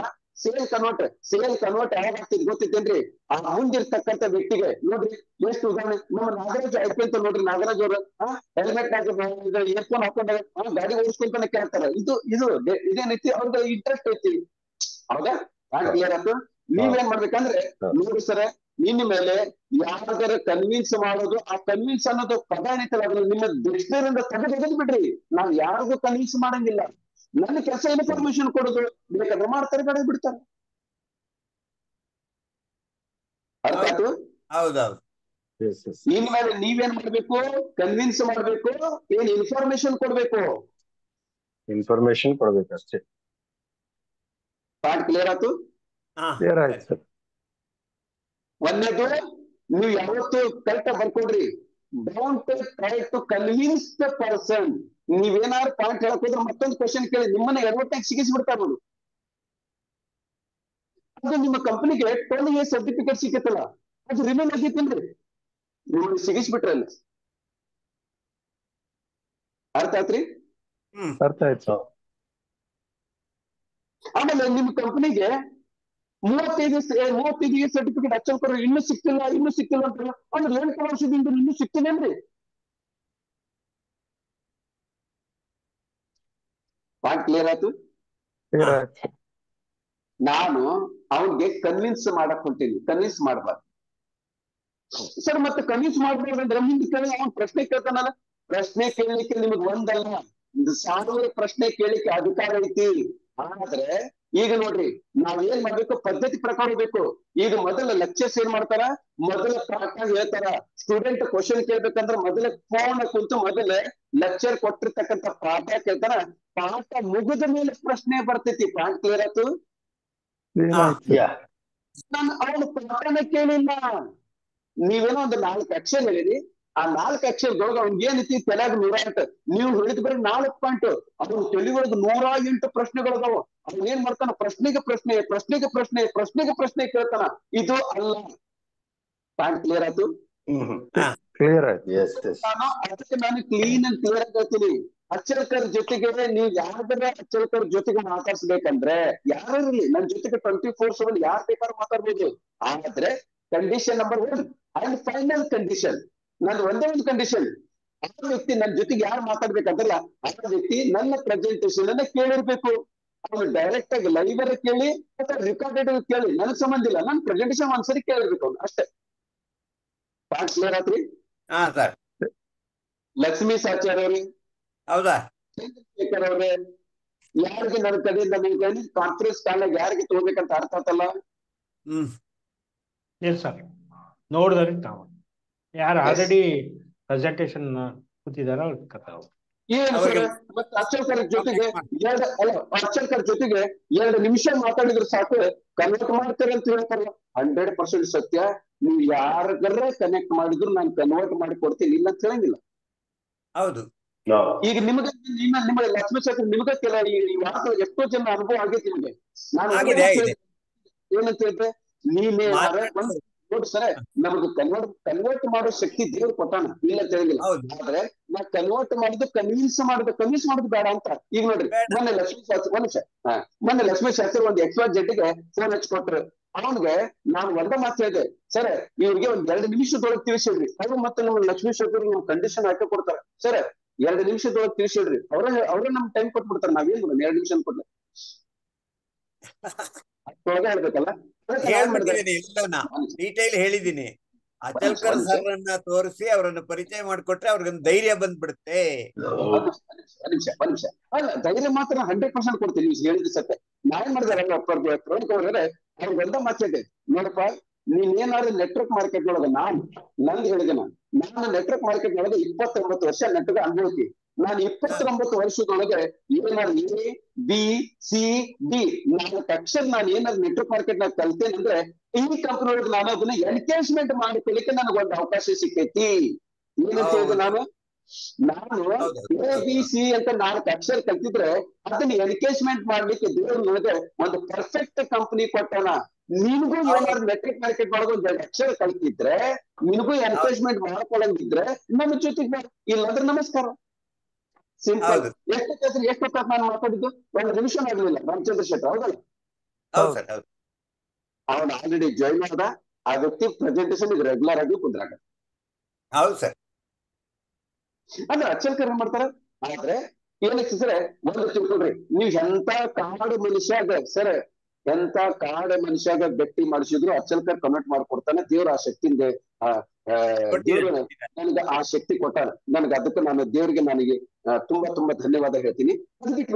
ಸೇಲ್ ಕನ್ವರ್ಟ್ ಯಾವಾಗ ಆಗ್ತಿದ್ ಗೊತ್ತಿತ್ತೇನ್ರಿ? ಆ ಮುಂದಿರ್ತಕ್ಕಂಥ ವ್ಯಕ್ತಿಗೆ ನೋಡ್ರಿ ಎಷ್ಟು ಉದಾಹರಣೆ. ನಮ್ಮ ನಾಗರಾಜ್ ಐಪಿ ಅಂತ ನೋಡ್ರಿ, ನಾಗರಾಜ್ ಅವರು ಹೆಲ್ಮೆಟ್ ಇಯರ್ಫೋನ್ ಹಾಕೊಂಡ ಗಾಡಿ ಓಡಿಸ್ಕೊಂತಾನೆ ಕೇಳ್ತಾರೆ. ಇದೇನೈತಿ ಅವ್ರಿಗೆ ಇಂಟ್ರೆಸ್ಟ್ ಐತಿ. ಹೌದಾ? ಕ್ಲಿಯರ್ ಆಯ್ತು. ನೀವೇನ್ ಮಾಡ್ಬೇಕಂದ್ರೆ ನೋಡಿ ಸರ, ನಿನ್ನ ಮೇಲೆ ಯಾರಿಗಾರ ಕನ್ವಿನ್ಸ್ ಮಾಡೋದು, ಆ ಕನ್ವಿನ್ಸ್ ಅನ್ನೋದು ಪದ ಏನೈತಲ್ಲ ಅದನ್ನ ನಿಮ್ಮ ಡಿಕ್ಷನರಿಯಿಂದ ತೆಗೆದು ಬಿಡ್ರಿ. ನಾವ್ ಯಾರಿಗೂ ಕನ್ವಿನ್ಸ್ ಮಾಡಂಗಿಲ್ಲ. ನನ್ನ ಕೆಲಸ ಇನ್ಫಾರ್ಮೇಶನ್ ಕೊಡೋದು, ಬೇಕಾದ್ರೆ ಮಾಡ್ತಾರೆ, ಬೇಡ ಬಿಡ್ತಾರೆ. ಅರ್ಥ ಆಯ್ತು? ಹೌದೌದು. ಇನ್ಮೇಲೆ ನೀವೇನ್ ಮಾಡ್ಬೇಕು? ಕನ್ವಿನ್ಸ್ ಮಾಡ್ಬೇಕು, ಏನ್ ಇನ್ಫಾರ್ಮೇಶನ್ ಕೊಡ್ಬೇಕು. ಅಷ್ಟೇ. ಪಾಯಿಂಟ್ ಕ್ಲಿಯರ್ ಆಯ್ತು? ಕ್ಲಿಯರ್ ಆಯ್ತು ಸರ್. ಒಂದೇದು ನೀವು ಯಾವತ್ತು ಕರೆಕ್ಟ್ ಬರ್ಕೊಡ್ರಿ, don't try to convince the person. ನೀವೇನಾದ್ರು ಪಾಯಿಂಟ್ ಹೇಳಕ್ ಹೋದ್ರೆ ಮತ್ತೊಂದು ಕ್ವಶನ್ ಕೇಳಿ ನಿಮ್ಮನ್ನ ಎಡವಟ್ಟಾಗಿ ಸಿಗಿಸ್ಬಿಡ್ತಾರೆ ನೋಡಿ. ಅದು ನಿಮ್ಮ ಕಂಪನಿಗೆ 12 years ಸರ್ಟಿಫಿಕೇಟ್ ಸಿಕ್ಕತ್ತಲ್ಲ, ಅದು ರಿಮೇನ್ ಆಗಿತ್ತೇನ್ರಿ? ನಿಮ್ಮನ್ನು ಸಿಗಿಸ್ಬಿಟ್ರಲ್ಲ. ಅರ್ಥ ಆಯ್ತ್ರಿ? ಅರ್ಥ ಆಯ್ತು. ಆಮೇಲೆ ನಿಮ್ಮ ಕಂಪನಿಗೆ 35 years ಸರ್ಟಿಫಿಕೇಟ್ ಅಚ್ಚಲ್ಕರು ಇನ್ನೂ ಸಿಕ್ತಿಲ್ಲ ಅಂತ ಅಂದ್ರೆ 8 ವರ್ಷದಿಂದ ಇನ್ನೂ ಸಿಕ್ತಿಲ್ಲೇನ್ರಿ? ಪಾಯಿಂಟ್ ಕ್ಲಿಯರ್ ಆಯ್ತು? ನಾನು ಅವನ್ಗೆ ಕನ್ವಿನ್ಸ್ ಮಾಡಕ್ ಹೊಂಟೀನಿ, ಕನ್ವಿನ್ಸ್ ಮಾಡಬಾರ್ದು. ಸರ್ ಮತ್ತೆ ಕನ್ವಿನ್ಸ್ ಮಾಡ್ಬಾರ್ದಂದ್ರೆ ಮುಂದೆ ಕೇಳಿ ಅವನ್ ಪ್ರಶ್ನೆ ಕೇಳ್ತಾನಲ್ಲ. ಪ್ರಶ್ನೆ ಕೇಳಲಿಕ್ಕೆ ನಿಮಗ್ ಒಂದಲ್ಲ 1000 ಪ್ರಶ್ನೆ ಕೇಳಲಿಕ್ಕೆ ಅಧಿಕಾರ ಐತಿ. ಆದ್ರೆ ಈಗ ನೋಡ್ರಿ, ನಾವ್ ಏನ್ ಮಾಡ್ಬೇಕು? ಪದ್ಧತಿ ಪ್ರಕಾರ ಬೇಕು. ಈಗ ಮೊದಲ ಲೆಕ್ಚರ್ಸ್ ಏನ್ ಮಾಡ್ತಾರ? ಮೊದಲ ಪಾಠ ಹೇಳ್ತಾರ. ಸ್ಟೂಡೆಂಟ್ ಕ್ವಶನ್ ಕೇಳ್ಬೇಕಂದ್ರೆ ಮೊದಲ ಫೋನ್ ಕುಂತು ಮೊದಲ ಲೆಕ್ಚರ್ ಕೊಟ್ಟಿರ್ತಕ್ಕಂಥ ಪಾಠ ಕೇಳ್ತಾರ. ಪಾಠ ಮುಗಿದ ಮೇಲೆ ಪ್ರಶ್ನೆ ಬರ್ತೈತಿ. ಪಾಯಿಂಟ್ ಕ್ಲಿಯರ್ ಆಯ್ತು? ನಾನು ಅವನು ಪಾಠನ ಕೇಳಿಲ್ಲ. ನೀವೇನೋ ಒಂದು 4 ಅಕ್ಷರ ಹೇಳಿರಿ, ಆ 4 ಅಕ್ಷರದೊಳಗೆ ಅವ್ನಿಗೆ ಏನೈತಿ ತಲೆಯಾಗ 108. ನೀವು ಹೇಳಿದ ಬರೀ 4 ಪಾಯಿಂಟ್, ಅವ್ನು ತಿಳಿವೊಳಗೆ 108 ಪ್ರಶ್ನೆಗಳದಾವ. ಅವ್ನು ಏನ್ ಮಾಡ್ತಾನ? ಪ್ರಶ್ನೆಗೆ ಪ್ರಶ್ನೆ ಕೇಳ್ತಾನ. ಇದು ಅಲ್ಲ. ಪಾಯಿಂಟ್ ಕ್ಲಿಯರ್ ಆಯ್ತು? ಕ್ಲಿಯರ್ ಆಯ್ತು. ಅದಕ್ಕೆ ನಾನು ಕ್ಲೀನ್ ಅಂಡ್ ಕ್ಲಿಯರ್ ಆಗಿ ಹೇಳ್ತೀನಿ. ಅಚ್ಚಲ್ಕರ್ ಜೊತೆಗೆ ನೀವು ಯಾವ್ದಾರ ಅಚ್ಚಲ್ಕರ್ ಜೊತೆಗೆ ಮಾತಾಡ್ಸ್ಬೇಕಂದ್ರೆ ಯಾರಿರ್ಲಿ, ನನ್ನ ಜೊತೆಗೆ 24/7 ಯಾರು ಬೇಕಾದ್ರೂ ಮಾತಾಡ್ಬೋದು. ಆದ್ರೆ condition number 1 and final condition, ನಂದು ಒಂದೇ ಒಂದು ಕಂಡೀಷನ್, ಆ ವ್ಯಕ್ತಿ ನನ್ನ ಜೊತೆಗೆ ಯಾರು ಮಾತಾಡ್ಬೇಕಂತಲ್ಲ, ಆ ವ್ಯಕ್ತಿ ನನ್ನ ಪ್ರೆಸೆಂಟೇಶನ್ ಅನ್ನ ಕೇಳಿರ್ಬೇಕು. ಅವ್ರು ಡೈರೆಕ್ಟ್ ಆಗಿ ಲೈವ್ ಅರ ಕೇಳಿ ಅಥವಾ ರೆಕಾರ್ಡೆಡ್ ಕೇಳಿ ನನಗ್ ಸಂಬಂಧ ಇಲ್ಲ, ನನ್ನ ಪ್ರೆಸೆಂಟೇಶನ್ ಒಂದ್ಸರಿ ಕೇಳಿರ್ಬೇಕು ಅವ್ನು ಅಷ್ಟೇ. ಪಾಯಿಂಟ್ ಕ್ಲಿಯರ್ ಆತ್ರಿ? ಹಾ ಸರ್. ಲಕ್ಷ್ಮೀ ಸಾಚಾರ್ಯ ಅವ್ರಿ, ಹೌದಾ? ಚಂದ್ರಶೇಖರ್ ಅವ್ರೆ, ಯಾರಿಗೆ ನನ್ನ ಕಡೆಯಿಂದ ನೀವು ಕಾನ್ಫರೆನ್ಸ್ ಕಾಲಾಗ ಯಾರಿಗೆ ತಗೋಬೇಕಂತ ಅರ್ಥ ಆತಲ್ಲ? ಎಸ್ ಸರ್, ನೋಡಿದ್ರಿ ತಾವು ಯಾರು ಆಲ್ರೆಡಿ ಪ್ರೆಸೆಂಟೇಶನ್ ಕೂತಿದಾರ ಅವ್ರ ಕಥೆ. ಏನು ಸರ್, ಮತ್ತೆ ಅರ್ಚಕರ ಜೊತೆಗೆ ಅರ್ಚಕರ ಜೊತೆಗೆ 2 ನಿಮಿಷ ಮಾತಾಡಿದ್ರೆ ಸಾಕು ಕನ್ವರ್ಟ್ ಮಾಡ್ತಾರೆ ಅಂತ ಹೇಳ್ತಾರಲ್ಲ, 100% ಸತ್ಯ. ನೀವು ಯಾರಿಗಾರ ಕನೆಕ್ಟ್ ಮಾಡಿದ್ರು ನಾನು ಕನ್ವರ್ಟ್ ಮಾಡಿ ಕೊಡ್ತೀನಿ, ಇಲ್ಲ ಅಂತ ಹೇಳಂಗಿಲ್ಲ. ಹೌದು. ಈಗ ನಿಮಗೆ ಲಕ್ಷ್ಮೀ ಸಾಕು ನಿಮ್ಗೆ ಈ ವಾರದ ಎಷ್ಟೋ ಜನ ಅನುಭವ ಆಗೈತಿ ನಿಮಗೆ. ನಾನು ಏನಂತ ಹೇಳಿದ್ರೆ, ನೀನೇ ನೋಡಿ ಸರ್, ನಮ್ಗೆ ಕನ್ವರ್ಟ್ ಮಾಡೋ ಶಕ್ತಿ ದೇವ್ರು ಕೊಟ್ಟಾನ, ಇಲ್ಲ ಅಂತ ಹೇಳಿಲ್ಲ. ಆದ್ರೆ ನಾ ಕನ್ವರ್ಟ್ ಮಾಡಿದ್ದು ಕನ್ವಿನ್ಸ್ ಮಾಡುದು ಬೇಡ ಅಂತ. ಈಗ ನೋಡ್ರಿ, ಮೊನ್ನೆ ಲಕ್ಷ್ಮೀ ಶಾಸ್ತ್ರಿ ಒಂದು XYZ ಗೆ ಫೋನ್ ಹಚ್ಕೊಟ್ರು. ಅವನ್ಗೆ ನಾನು ಒಂದೇ ಮಾತು ಹೇಳಿದೆ, ಸರ್ ಇವ್ರಿಗೆ ಒಂದ್ 2 ನಿಮಿಷದೊಳಗೆ ತಿಳಿಸಿಡ್ರಿ. ಅದು ಮತ್ತೆ ನಮ್ಮ ಲಕ್ಷ್ಮೀ ಶಾಸ್ತ್ರಿ ಕಂಡೀಷನ್ ಹಾಕಿ ಕೊಡ್ತಾರೆ. ಸರ್ 2 ನಿಮಿಷದೊಳಗೆ ತಿಳಿಸಿಡ್ರಿ, ಅವ್ರೇ ನಮ್ಗೆ ಟೈಮ್ ಕೊಟ್ಬಿಡ್ತಾರೆ. ನಾವೇನ್ ಮಾಡೋಣ, 2 ನಿಮಿಷ ಕೊಡ್ಲಿ ಅಷ್ಟೊಳಗೆ ಹೇಳ್ಬೇಕಲ್ಲ. ಡೀಟೇಲ್ ಹೇಳಿದೀನಿ. ಅಚಲ್ಕರ್ ಸರ್ ಅನ್ನ ತೋರಿಸಿ ಅವರನ್ನು ಪರಿಚಯ ಮಾಡಿಕೊಟ್ರೆ ಅವ್ರಿಗೊಂದು ಧೈರ್ಯ ಬಂದ್ಬಿಡುತ್ತೆ. ಒಂದ್ ನಿಮಿಷ ಅಲ್ಲ, ಧೈರ್ಯ ಮಾತ್ರ 100% ಕೊಡ್ತೀನಿ. ನೀವು ಹೇಳಿದ ಸತ್ಯ. ನಾವೇನ್ ಮಾಡಿದಾರಲ್ಲ ಪ್ರವೀಣ್ ಅವ್ರೆ, ಅವ್ರಿಗೆ ಒಂದ ಮಾತಿದೆ ನೋಡಪ್ಪ, ನೀನ್ ಏನಾದ್ರು ನೆಟ್ವರ್ಕ್ ಮಾರ್ಕೆಟ್ ಒಳಗ ನಂದು ಹೇಳಿದೆ, ನಾನು ನೆಟ್ವರ್ಕ್ ಮಾರ್ಕೆಟ್ ಒಳಗೆ 29 ವರ್ಷ ನೆಟ್ವರ್ಕ್ ಅನುಭವಿಸಿ. ನಾನು 29 ವರ್ಷದೊಳಗೆ ಏನಾದ್ರು A B C D 4 ಅಕ್ಷರ ನಾನು ಏನಾದ್ರು ನೆಟ್ವರ್ಕ್ ಮಾರ್ಕೆಟ್ ನಾಗ ಕಲ್ತೇನೆ ಅಂದ್ರೆ ಈ ಕಂಪನಿ ಒಳಗೆ ನಾನು ಅದನ್ನ ಎನ್ಕೇಜ್ಮೆಂಟ್ ಮಾಡಿಕೊಳ್ಳಿಕ್ಕೆ ನನಗೊಂದು ಅವಕಾಶ ಸಿಕ್ಕೈತಿ. ಏನಂತ ಹೇಳಿದೆ ನಾನು ABC ಅಂತ 4 ಅಕ್ಷರ ಕಲ್ತಿದ್ರೆ ಅದನ್ನ ಎನ್ಕೇಜ್ಮೆಂಟ್ ಮಾಡ್ಲಿಕ್ಕೆ ದೇವ್ರು ನನಗೆ ಒಂದು ಪರ್ಫೆಕ್ಟ್ ಕಂಪನಿ ಕೊಟ್ಟಾನ. ನಿನಗೂ ಏನಾದ್ರು ನೆಟ್ವರ್ಕ್ ಮಾರ್ಕೆಟ್ ಒಳಗೆ ಒಂದು 2 ಅಕ್ಷರ ಕಲ್ತಿದ್ರೆ, ನಿನಗೂ ಎನ್ಕೇಜ್ಮೆಂಟ್ ಮಾಡ್ಕೊಳಂಗಿದ್ರೆ ನಮ್ಮ ಜೊತೆಗೆ ಇಲ್ಲಾಂದ್ರೆ ನಮಸ್ಕಾರ. ಸಿಂಪಲ್. ಎಷ್ಟೊತ್ತ ನಾನು ಮಾತಾಡಿದ್ದು 1 ನಿಮಿಷ ಆಗಲಿಲ್ಲ. ರಾಮಚಂದ್ರ ಶೆಟ್ಟರ್ ಹೌದಲ್ಲ, ಅವನು ಆಲ್ರೆಡಿ ಜಾಯಿನ್ ಆದ. ಆ ವ್ಯಕ್ತಿ ಪ್ರೆಸೆಂಟೇಶನ್ ರೆಗ್ಯುಲರ್ ಆಗಿ ಕುಂದ್ರಾಗ. ಹೌದು ಸರ್. ಅಂದ್ರೆ ಅಚಲ್ಕರ್ ಏನ್ ಮಾಡ್ತಾರ. ಆದ್ರೆ ಏನಕ್ಕೆ ಸರ್, ಒಂದು ತಿಳ್ಕೊಳ್ರಿ, ನೀವ್ ಎಂತ ಕಾಡು ಮನುಷ್ಯಾಗ ಸರ್, ಎಂತ ಕಾಡು ಮನುಷ್ಯಾಗ ಭೇಟಿ ಮಾಡಿಸಿದ್ರು ಅಚಲ್ಕರ್ ಕಮೆಂಟ್ ಮಾಡ್ಕೊಡ್ತಾನೆ. ದೇವ್ರ ಆ ಶಕ್ತಿಯಿಂದ ದೇವ್ರು ನನಗೆ ಆ ಶಕ್ತಿ ಕೊಟ್ಟಾರ. ನನಗೆ ಅದಕ್ಕೆ ನಾನು ದೇವ್ರಿಗೆ ನನಗೆ ತುಂಬಾ ಧನ್ಯವಾದ ಹೇಳ್ತೀನಿ. ಅದಕ್ಕೆ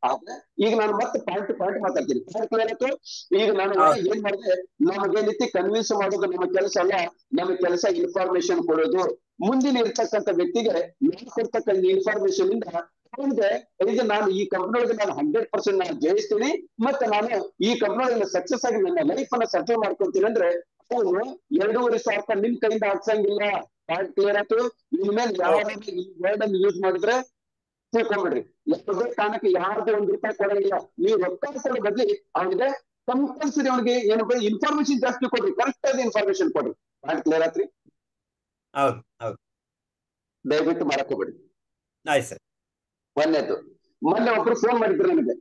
ಆದ್ರೆ ಈಗ ನಾನು ಮತ್ತೆ ಪಾಯಿಂಟ್ ಮಾತಾಡ್ತೀನಿ. ಈಗ ನಾನು ಏನ್ ಮಾಡಿದೆ, ನಮಗೇನಿತಿ ಕನ್ವಿನ್ಸ್ ಮಾಡೋದು ನಮ್ಮ ಕೆಲಸ ಅಲ್ಲ. ನಮ್ಮ ಕೆಲಸ ಇನ್ಫಾರ್ಮೇಶನ್ ಕೊಡೋದು. ಮುಂದಿನ ಇರ್ತಕ್ಕಂಥ ವ್ಯಕ್ತಿಗೆ ನಾನು ಕೊಡ್ತಕ್ಕಂಥ ಇನ್ಫಾರ್ಮೇಶನ್ ಇಂದ ಅವನಿಗೆ ಈಗ ನಾನು ಈ ಕಂಪನಿ ಒಳಗೆ ನಾನು 100% ನಾನು ಜಯಿಸ್ತೀನಿ. ಮತ್ತೆ ನಾನು ಈ ಕಂಪನಿ ಒಳಗೆ ಸಕ್ಸಸ್ ಆಗಿ ನನ್ನ ಲೈಫ್ ಅನ್ನ ಸೆಟಲ್ ಮಾಡ್ಕೊತೀನಿ ಅಂದ್ರೆ ಅವನು 2,500 ನಿಮ್ ಕೈಯಿಂದ ಹಾಕ್ಸಂಗಿಲ್ಲ. ಪಾಯಿಂಟ್ ಕ್ಲಿಯರ್ ಆಯ್ತು. ಇನ್ಮೇಲೆ ಯಾರು ಈ ವರ್ಡ್ ಅನ್ನು ಯೂಸ್ ಮಾಡಿದ್ರೆ ತಿಳ್ಕೊಂಡ್ಬಿಡ್ರಿ, ಯಾವುದೇ ಕಾರಣಕ್ಕೆ ಯಾರ್ದು ₹1 ಕೊಡಂಗಿಲ್ಲ. ನೀವು ರೊಕ್ಕ ಕೊಡೋ ಬದ್ಲಿ ಅವನಿಗೆ ಕಂಪಲ್ಸರಿ ಅವನಿಗೆ ಏನಪ್ಪ ಇನ್ಫಾರ್ಮೇಶನ್ ಜಾಸ್ತಿ ಕೊಡ್ರಿ, ಕರೆಕ್ಟ್ ಆಗಿ ಇನ್ಫಾರ್ಮೇಶನ್ ಕೊಡ್ರಿ. ಪಾಯಿಂಟ್ ಕ್ಲಿಯರ್ ಆತ್ರಿ? ಹೌದು. ದಯವಿಟ್ಟು ಮಾಡಕ್ ಹೋಗ್ಬೇಡಿ. ಆಯ್ತು ಸರ್. ಒಂದೇದು, ಮೊನ್ನೆ ಒಬ್ರು ಫೋನ್ ಮಾಡಿದ್ರು ನನಗೆ,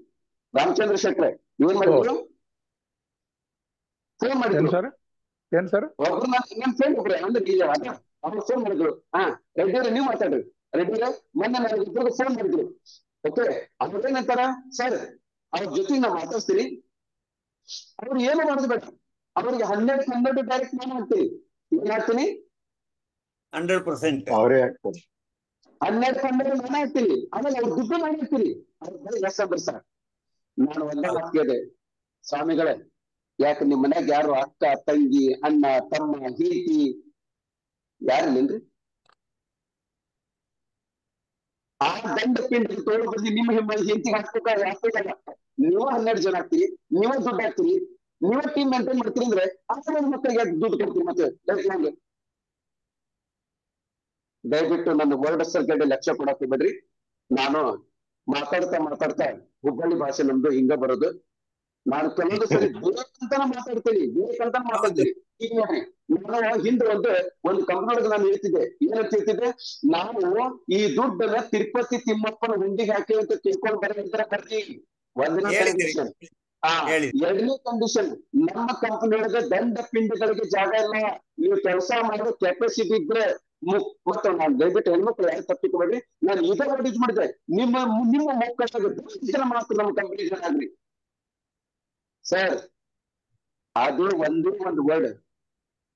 ರಾಮಚಂದ್ರ ಶೆಟ್ರೆ. ಏನ್ ಮಾಡಿದ್ರು? ಫೋನ್ ಮಾಡಿದ್ರು. ಏನ್ ಸರ್? ಒಬ್ರು ನನ್ನ ಫ್ರೆಂಡ್ ಒಬ್ರು ಅಂದ್ರೆ ಅವ್ರು ಫೋನ್ ಮಾಡಿದ್ರು. ರೆಡ್ಡಿ ಅವ್ರೆ ನೀವು ಮಾತಾಡ್ರಿ. ರೆಡ್ಡಿ ಅವ್ರೆ, ಮೊನ್ನೆ ನನಗೆ ಇಬ್ಬರು ಫೋನ್ ಮಾಡಿದ್ರು. ಓಕೆ, ಅವ್ರು ಏನಂತಾರ, ಸರ್ ಅವ್ರ ಜೊತೆಗೆ ನಾ ಮಾತಾಡ್ತೀನಿ, ಅವ್ರು ಏನು ಮಾಡೋದು ಬೇಡ, ಅವ್ರಿಗೆ 100 ಡೈರೆಕ್ಟ್ ನಾನು ಹಾಕ್ತೀನಿ. ಏನ್ ಹಾಕ್ತೀನಿ? 100% ಅವರೇ ಆಗ್ತಾರೆ. 100 ನಾನೇ ಹಾಕ್ತೀನಿ. ಆಮೇಲೆ ಅವ್ರ ದುಡ್ಡು ನಾನು ಹಾಕ್ತೀನಿ. ಅವ್ರ ಎಸ್ ಅಂದ್ರ ಸರ್, ನಾನು ಒಂದೇ ಮಾತು ಕೇಳಿದೆ, ಸ್ವಾಮಿಗಳೇ ಯಾಕೆ ನಿಮ್ ಮನ್ಯಾಗ ಯಾರು ಅಕ್ಕ ತಂಗಿ ಅಣ್ಣ ತಮ್ಮ ಹೆಂಡತಿ ಯಾರಿಲ್ಲೇನ್ರಿ? ಆ ದಂಡ ಪಿಂಡ ತೋಳು ಬಂದು ನಿಮ್ಮ ಹೆಂಡತಿಗೆ ಹಾಕ್ಬೇಕಲ್ಲ. ನೀವು 12 ಜನ ಆಗ್ತೀರಿ, ನೀವೇ ದುಡ್ಡು ಹಾಕ್ತೀರಿ, ನೀವೇ ಟೀಮ್ ಮೇಂಟೈನ್ ಮಾಡ್ತೀರಿ ಅಂದ್ರೆ ಆ ಮಕ್ಕಳಿಗೆ ದುಡ್ಡು ಕೊಡ್ತೀರಿ. ಮತ್ತೆ ನಂಗೆ ದಯವಿಟ್ಟು ನನ್ನ ವರ್ಡ್ ಸರ್ಕಲ್ ಲಕ್ಷ್ಯ ಕೊಡಕ್ ಹೋಗ್ಬೇಡ್ರಿ. ನಾನು ಮಾತಾಡ್ತಾ ಹುಬ್ಬಳ್ಳಿ ಭಾಷೆ ನಮ್ದು ಹಿಂಗ ಬರೋದು. ನಾನು ಕೆಲವೊಂದು ಸರಿ ಬೇಕಂತ ಮಾತಾಡ್ತೀನಿ. ಈಗ ನೋಡ್ರಿ, ನಾನು ಹಿಂದೆ ಒಂದು ಕಂಪನಿ ನಾನು ಹೇಳ್ತಿದ್ದೆ. ಏನಂತ ಹೇಳ್ತಿದ್ದೆ, ನಾವು ಈ ದುಡ್ಡನ್ನ ತಿರುಪತಿ ತಿಮ್ಮಪ್ಪನ ಹುಂಡಿಗೆ ಹಾಕಿ ಅಂತ ತಿಳ್ಕೊಂಡು ಬರ್ರಿ. ಒಂದನೇ ಕಂಡೀಷನ್. ಎರಡನೇ ಕಂಡೀಷನ್, ನಮ್ಮ ಕಂಪನಿ ಒಳಗೆ ದಂಡ ಪಿಂಡಗಳಿಗೆ ಜಾಗ ಇಲ್ಲ. ನೀವು ಕೆಲಸ ಮಾಡೋ ಕೆಪಾಸಿಟಿ ಇದ್ರೆ ಮತ್ತೆ ನಾನು ದಯವಿಟ್ಟು ಹೆಣ್ಮಕ್ಳು ಯಾರು ತಪ್ಪಿಕೊಬೇಡ್ರಿ, ನಾನು ಇದೇ ವರ್ಡ್ ಯೂಸ್ ಮಾಡಿದೆ. ನಿಮ್ಮ ಮಕ್ಕಳ ಮಾತ್ರ ನಮ್ಮ ಕಂಪನಿ ಜನ ಆಗ್ರಿ ಸರ್. ಅದು ಒಂದೇ ಒಂದು ವರ್ಡ್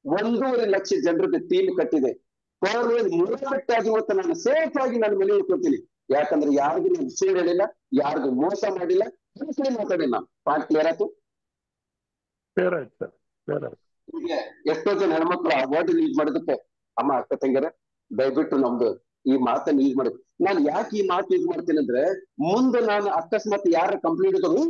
1.5 ಲಕ್ಷ ಜನರಿಗೆ ಟೀಮ್ ಕಟ್ಟಿದೆ. ಮೂರಗಟ್ಟಾಗಿ ಇವತ್ತು ನಾನು ಸೇಫ್ ಆಗಿ ನಾನು ಮನೆ ಇಟ್ಕೊತೀನಿ. ಯಾಕಂದ್ರೆ ಯಾರಿಗೂ ನಾನು ಸುಳ್ಳು ಹೇಳಿಲ್ಲ, ಯಾರಿಗೂ ಮೋಸ ಮಾಡಿಲ್ಲ, ಮಾತಾಡಿಲ್ಲ. ನಾನು ಪಾಯಿಂಟ್ ಕ್ಲಿಯರ್ ಆಯ್ತು. ಕ್ಲಿಯರ್ ಆಯ್ತು ಸರ್, ಕ್ಲಿಯರ್ ಆಯ್ತು. ಹೀಗೆ ಎಷ್ಟೋ ಜನ ಹೆಣ್ಮಕ್ಳು ಆ ವರ್ಡ್ ಯೂಸ್ ಮಾಡೋದಕ್ಕೆ ಅಮ್ಮ ಅಕ್ಕ ತಂಗಿಯರ ದಯವಿಟ್ಟು ನಮ್ದು ಈ ಮಾತನ್ನ ಯೂಸ್ ಮಾಡಿ. ನಾನು ಯಾಕೆ ಈ ಮಾತು ಯೂಸ್ ಮಾಡ್ತೀನಿ ಅಂದ್ರೆ, ಮುಂದೆ ನಾನು ಅಕಸ್ಮಾತ್ ಯಾರ ಕಂಪ್ಲೇಂಟ್ ಇದ್ರು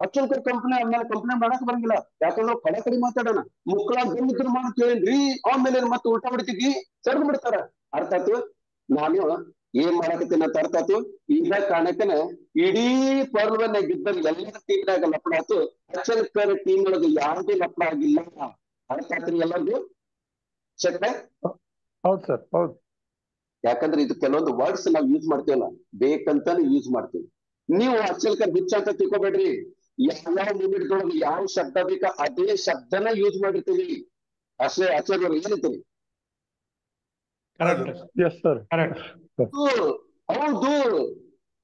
ಅಚ್ಚಲ್ಕರ್ ಕಂಪ್ನಿ ಆಮೇಲೆ ಕಂಪ್ಲೇಂಟ್ ಮಾಡಕ್ ಬರಂಗಿಲ್ಲ. ಯಾಕಂದ್ರೆ ಕಡೆ ಮಾತಾಡೋಣ ಮುಕ್ಕಳ ಬಂದಿದ್ರು ಮಾತು ಕೇಳಿದ್ರಿ ಆಮೇಲೆ ಮತ್ತೆ ಉಲ್ಟಾ ಬಿಡ್ತಿದ್ವಿ ಸರಿದು ಬಿಡ್ತಾರ. ಅರ್ಥ ಆಯ್ತು. ನಾನು ಏನ್ ಮಾಡಕತ್ತೀನಿ ಅಂತ ಅರ್ಥ ಆಯ್ತು. ಈಗ ಕಾರಣಕ್ಕನ ಇಡೀ ಪರ್ವನ್ನ ಗೆದ್ದಲ್ಲಿ ಎಲ್ಲರ ಟೀಮ್ನಾಗ ಲಪಡ ಆಯ್ತು. ಅಚ್ಚಲ್ಕರ್ ಟೀಮ್ ಒಳಗೆ ಯಾರಿಗೂ ಲಪಡ ಆಗಿಲ್ಲ. ಅರ್ಥ ಆಯ್ತು ಎಲ್ಲರಿಗೂ ಚೆಕ್. ಹೌದು ಸರ್, ಹೌದು. ಯಾಕಂದ್ರೆ ಇದು ಕೆಲವೊಂದು ವರ್ಡ್ಸ್ ನಾವು ಯೂಸ್ ಮಾಡ್ತೀವಲ್ಲ, ಬೇಕಂತಾನೆ ಯೂಸ್ ಮಾಡ್ತೀವಿ. ನೀವು ಅಚ್ಚಲ್ಕರ್ ಹುಚ್ಚ ಅಂತ ತಿಳ್ಕೊಬೇಡ್ರಿ. ಯಾವ ಮೂಮೆಂಟ್ದೊಳಗೆ ಯಾವ ಶಬ್ದ ಬೇಕಾ ಅದೇ ಶಬ್ದನ ಯೂಸ್ ಮಾಡಿರ್ತೀವಿ ಅಷ್ಟೇ. ಆಚಾರ್ಯರು ಏನಂತೀರಿ? ಎಸ್ ಸರ್, ಹೌದು.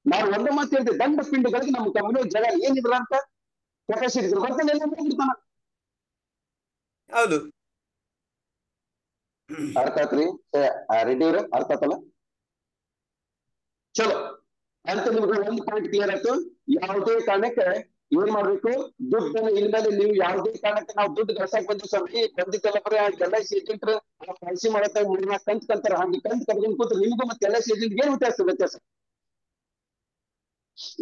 ನಾವು ಒಂದು ಮಾತು ಹೇಳ್ತೇವೆ, ದಂಡ ಪಿಂಡಗಳಿಗೆ ನಮ್ಮ ಕಂಪನಿ ಜಗ ಏನಿದ್ರ ಅಂತ ಪ್ರಕಾಶ್ ಹಿಡಿದ್ರು ಬರ್ತಾನೆ ಎಲ್ಲ ಹೋಗ್ಬಿಡ್ತಾನ. ಹೌದು. ಅರ್ಥ ಆತ್ರಿ ರೆಡ್ಡಿ ಅವ್ರ? ಅರ್ಥ ಆತಲ್ಲ? ಚಲೋ ಅಂತ ನಿಮ್ಗೆ ಒಂದು ಪಾಯಿಂಟ್ ಕ್ಲಿಯರ್ ಆಯ್ತು. ಯಾವುದೇ ಕಾರಣಕ್ಕೆ ಏನ್ ಮಾಡ್ಬೇಕು, ದುಡ್ಡನ್ನು ಇನ್ಮೇಲೆ ನೀವು ಯಾವುದೇ ಕಾರಣಕ್ಕೆ ನಾವು ದುಡ್ಡು ಗಳಿಸಕ್ ಬಂದ್ವಿ ಸ್ವಾಮಿ ಬಂದಿದ್ದೆಲ್ಲ ಬರೀ LIC ಏಜೆಂಟ್ ಪಾಲಿಸಿ ಮಾಡತ್ತ 3-4 ಕಂತ್ ಕಂತಾರ. ಹಂಗೆ ಕಂತ್ ಕರ್ಕೊಂಡು ಕೂತ್ರೆ ನಿಮ್ಗೂ ಮತ್ತೆ LIC ಏಜೆಂಟ್ ಏನ್ ವ್ಯತ್ಯಾಸ?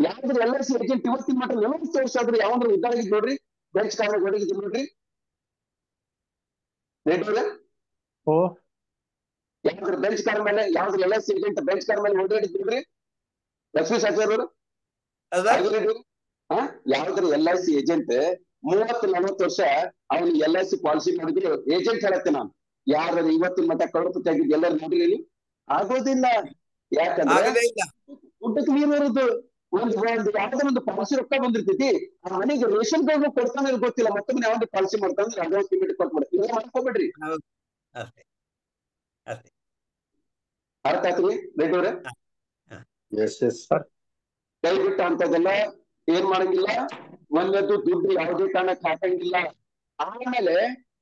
ಯಾವ್ದ್ರ LIC ಏಜೆಂಟ್ ಇವತ್ತಿನ ಮಟ್ಟ 40 ವರ್ಷ ಆದ್ರೆ ಯಾವಂದ್ರೆ ಉದ್ದಾರ ಆಗಿದ್ ನೋಡ್ರಿ, ಬೆಂಚ್ ಕಾರ್ಡ್ ಹೊಡಿಗಿದ್ ನೋಡ್ರಿ ರೇಟ್. ಓ ಯಾವ್ದ್ರ ಬೆಂಚ್ ಕಾರ್ ಮೇಲೆ, ಯಾವ್ದ್ರ LIC ಏಜೆಂಟ್ ಬೆಂಚ್ ಕಾರ್ ಮೇಲೆ ಓಡಾಡಿದ್ ನೋಡ್ರಿ ಲಕ್ಷ್ಮೀ ಸಾಚಾರ್ ಅವರು. ಯಾವ್ದ್ರ LIC ಏಜೆಂಟ್ 30-40 ವರ್ಷ ಅವ್ನು LIC ಪಾಲಿಸಿ ಮಾಡಿದ್ರು ಏಜೆಂಟ್ ಹೇಳತ್ತೆ. ನಾನು ಯಾರು ಇವತ್ತಿನ ಮಟ್ಟ ಕರೋಡ್ಪತಿ ಆಗಿದ್ದು ಎಲ್ಲರೂ ನೋಡಿರಿ ಆಗೋದಿಲ್ಲ. ಯಾಕಂದ್ರೆ ದುಡ್ಡಕ್ಕೆ ನೀರು ಇರೋದು ಯಾವ್ದೊಂದು ಪಾಲಿಸಿ ರೊಕ್ಕ ಬಂದಿರ್ತೈತಿ, ಆ ಮನೆಗೆ ರೇಷನ್ ಕಾರ್ಡ್ ಕೊಡ್ತಾನೆ ಗೊತ್ತಿಲ್ಲ, ಮತ್ತೊಮ್ಮೆ ಯಾವ್ದು ಪಾಲಿಸಿ ಮಾಡ್ತಾನೆ ಅಡ್ವಾನ್ಸ್ ಪೇಮೆಂಟ್ ಕೊಟ್ಬಿಡ್ರಿ. ಇಲ್ಲ ಮಾಡ್ಕೋಬೇಡ್ರಿ. ಅರ್ಥ ಆಯ್ತು ರೆಡ್ಡಿ ಅವ್ರೆ? ದಯವಿಟ್ಟು ಅಂತದೆಲ್ಲ ಏನ್ ಮಾಡಂಗಿಲ್ಲ. ಒಂದದ್ದು ದುಡ್ಡು ಯಾವುದೇ ಕಾರಣಕ್ಕೆ ಹಾಕಂಗಿಲ್ಲ. ಆಮೇಲೆ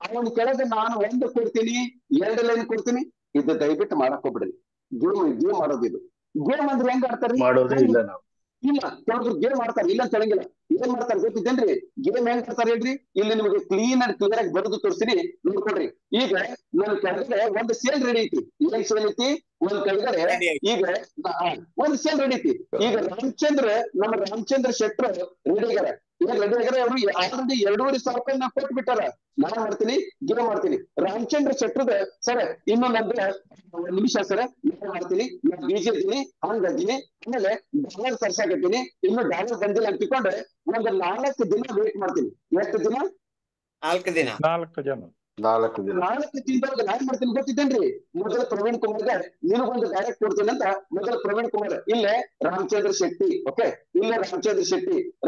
ಅವನ್ ಕೆಳಗೆ ನಾನು 1 ಕೊಡ್ತೀನಿ 2 ಲೈನ್ ಕೊಡ್ತೀನಿ, ಇದು ದಯವಿಟ್ಟು ಮಾಡಕ್ ಹೋಗ್ಬಿಡ್ರಿ. ಗೇಮ್ ಮಾಡೋದಿದು. ಗೇಮ್ ಅಂದ್ರೆ ಹೆಂಗ್ ಆಡ್ತಾರ್ರಿ? ಮಾಡೋದೇ ಇಲ್ಲ ನಾವು. ಇಲ್ಲ ಕೆಲವ್ರು ಗೇಮ್ ಆಡ್ತಾರೆ, ಇಲ್ಲ ಅಂತ ಹೇಳಂಗಿಲ್ಲ. ಏನ್ ಮಾಡ್ತಾರೆ ಗೊತ್ತಿದ್ದೇನ್ರಿ? ಗೇಮ್ ಹೆಂಗ್ ಆಡ್ತಾರೆ ಹೇಳ್ರಿ? ಇಲ್ಲಿ ನಿಮಗೆ ಕ್ಲೀನ್ ಆಗಿ ಬರೆದು ತೋರಿಸ್ತೀನಿ, ನೋಡ್ಕೊಡ್ರಿ. ಈಗ ನನ್ನ ಕೆಳಗಡೆ ಒಂದು ಸೇಲ್ ರೆಡಿ ಐತಿ. ಏನ್ ಸೇಲ್ ಐತಿ? ಒಂದ್ ಕೆಳಗಡೆ ಈಗ ಒಂದು ಸೇಲ್ ರೆಡಿ ಐತಿ. ಈಗ ನಮ್ಮ ರಾಮಚಂದ್ರ ಶೆಟ್ರು ರೆಡಿ ಆಗ್ಯಾರ. ಏನ್ ರೆಡಿ ಆಗ್ಯಾರ? ಅವ್ರು ಆಲ್ರೆಡಿ 2,500 ರೂಪಾಯಿ ನಾ ಕೊಟ್ಟು ಬಿಟ್ಟಾರ. ನಾನ್ ಮಾಡ್ತೀನಿ ಗೇಮ್ ಮಾಡ್ತೀನಿ. ರಾಮಚಂದ್ರ ಶೆಟ್ರದ ಸರ್ ಇನ್ನೊಂದಂದ್ರೆ 1 ನಿಮಿಷ ಸರ್ ನಾನು ಮಾಡ್ತೀನಿ, ನಾನು ಬೀಜ ಇದ್ದೀನಿ ಹಂಗದ್ದೀನಿ, ಆಮೇಲೆ ಡಾಲರ್ ತರ್ಸಾಕತ್ತೀನಿ, ಇನ್ನು ಡಾಲರ್ ಬಂದಿಲ್ಲ ಅಂತ ತಿಳ್ಕೊಂಡ್ರೆ ಒಂದು 4 ದಿನ ವೇಟ್ ಮಾಡ್ತೀನಿ. ಎಷ್ಟು ದಿನ? 4 ದಿನ. 4 ಜನ. 4 ದಿನದೊಳಗೆ ನಾನ್ ಮಾಡ್ತೀನಿ ಗೊತ್ತಿದ್ದೇನ್ರಿ? ಮೊದಲ ಪ್ರವೀಣ್ ಕುಮಾರ್ಗೆ ನಿನಗೊಂದು ಡೈರೆಕ್ಟ್ ಕೊಡ್ತೀನಿ ಅಂತ ಮೊದಲ ಪ್ರವೀಣ್ ಕುಮಾರ್, ಇಲ್ಲೇ ರಾಮಚಂದ್ರ ಶೆಟ್ಟಿ. ಓಕೆ, ಇಲ್ಲೇ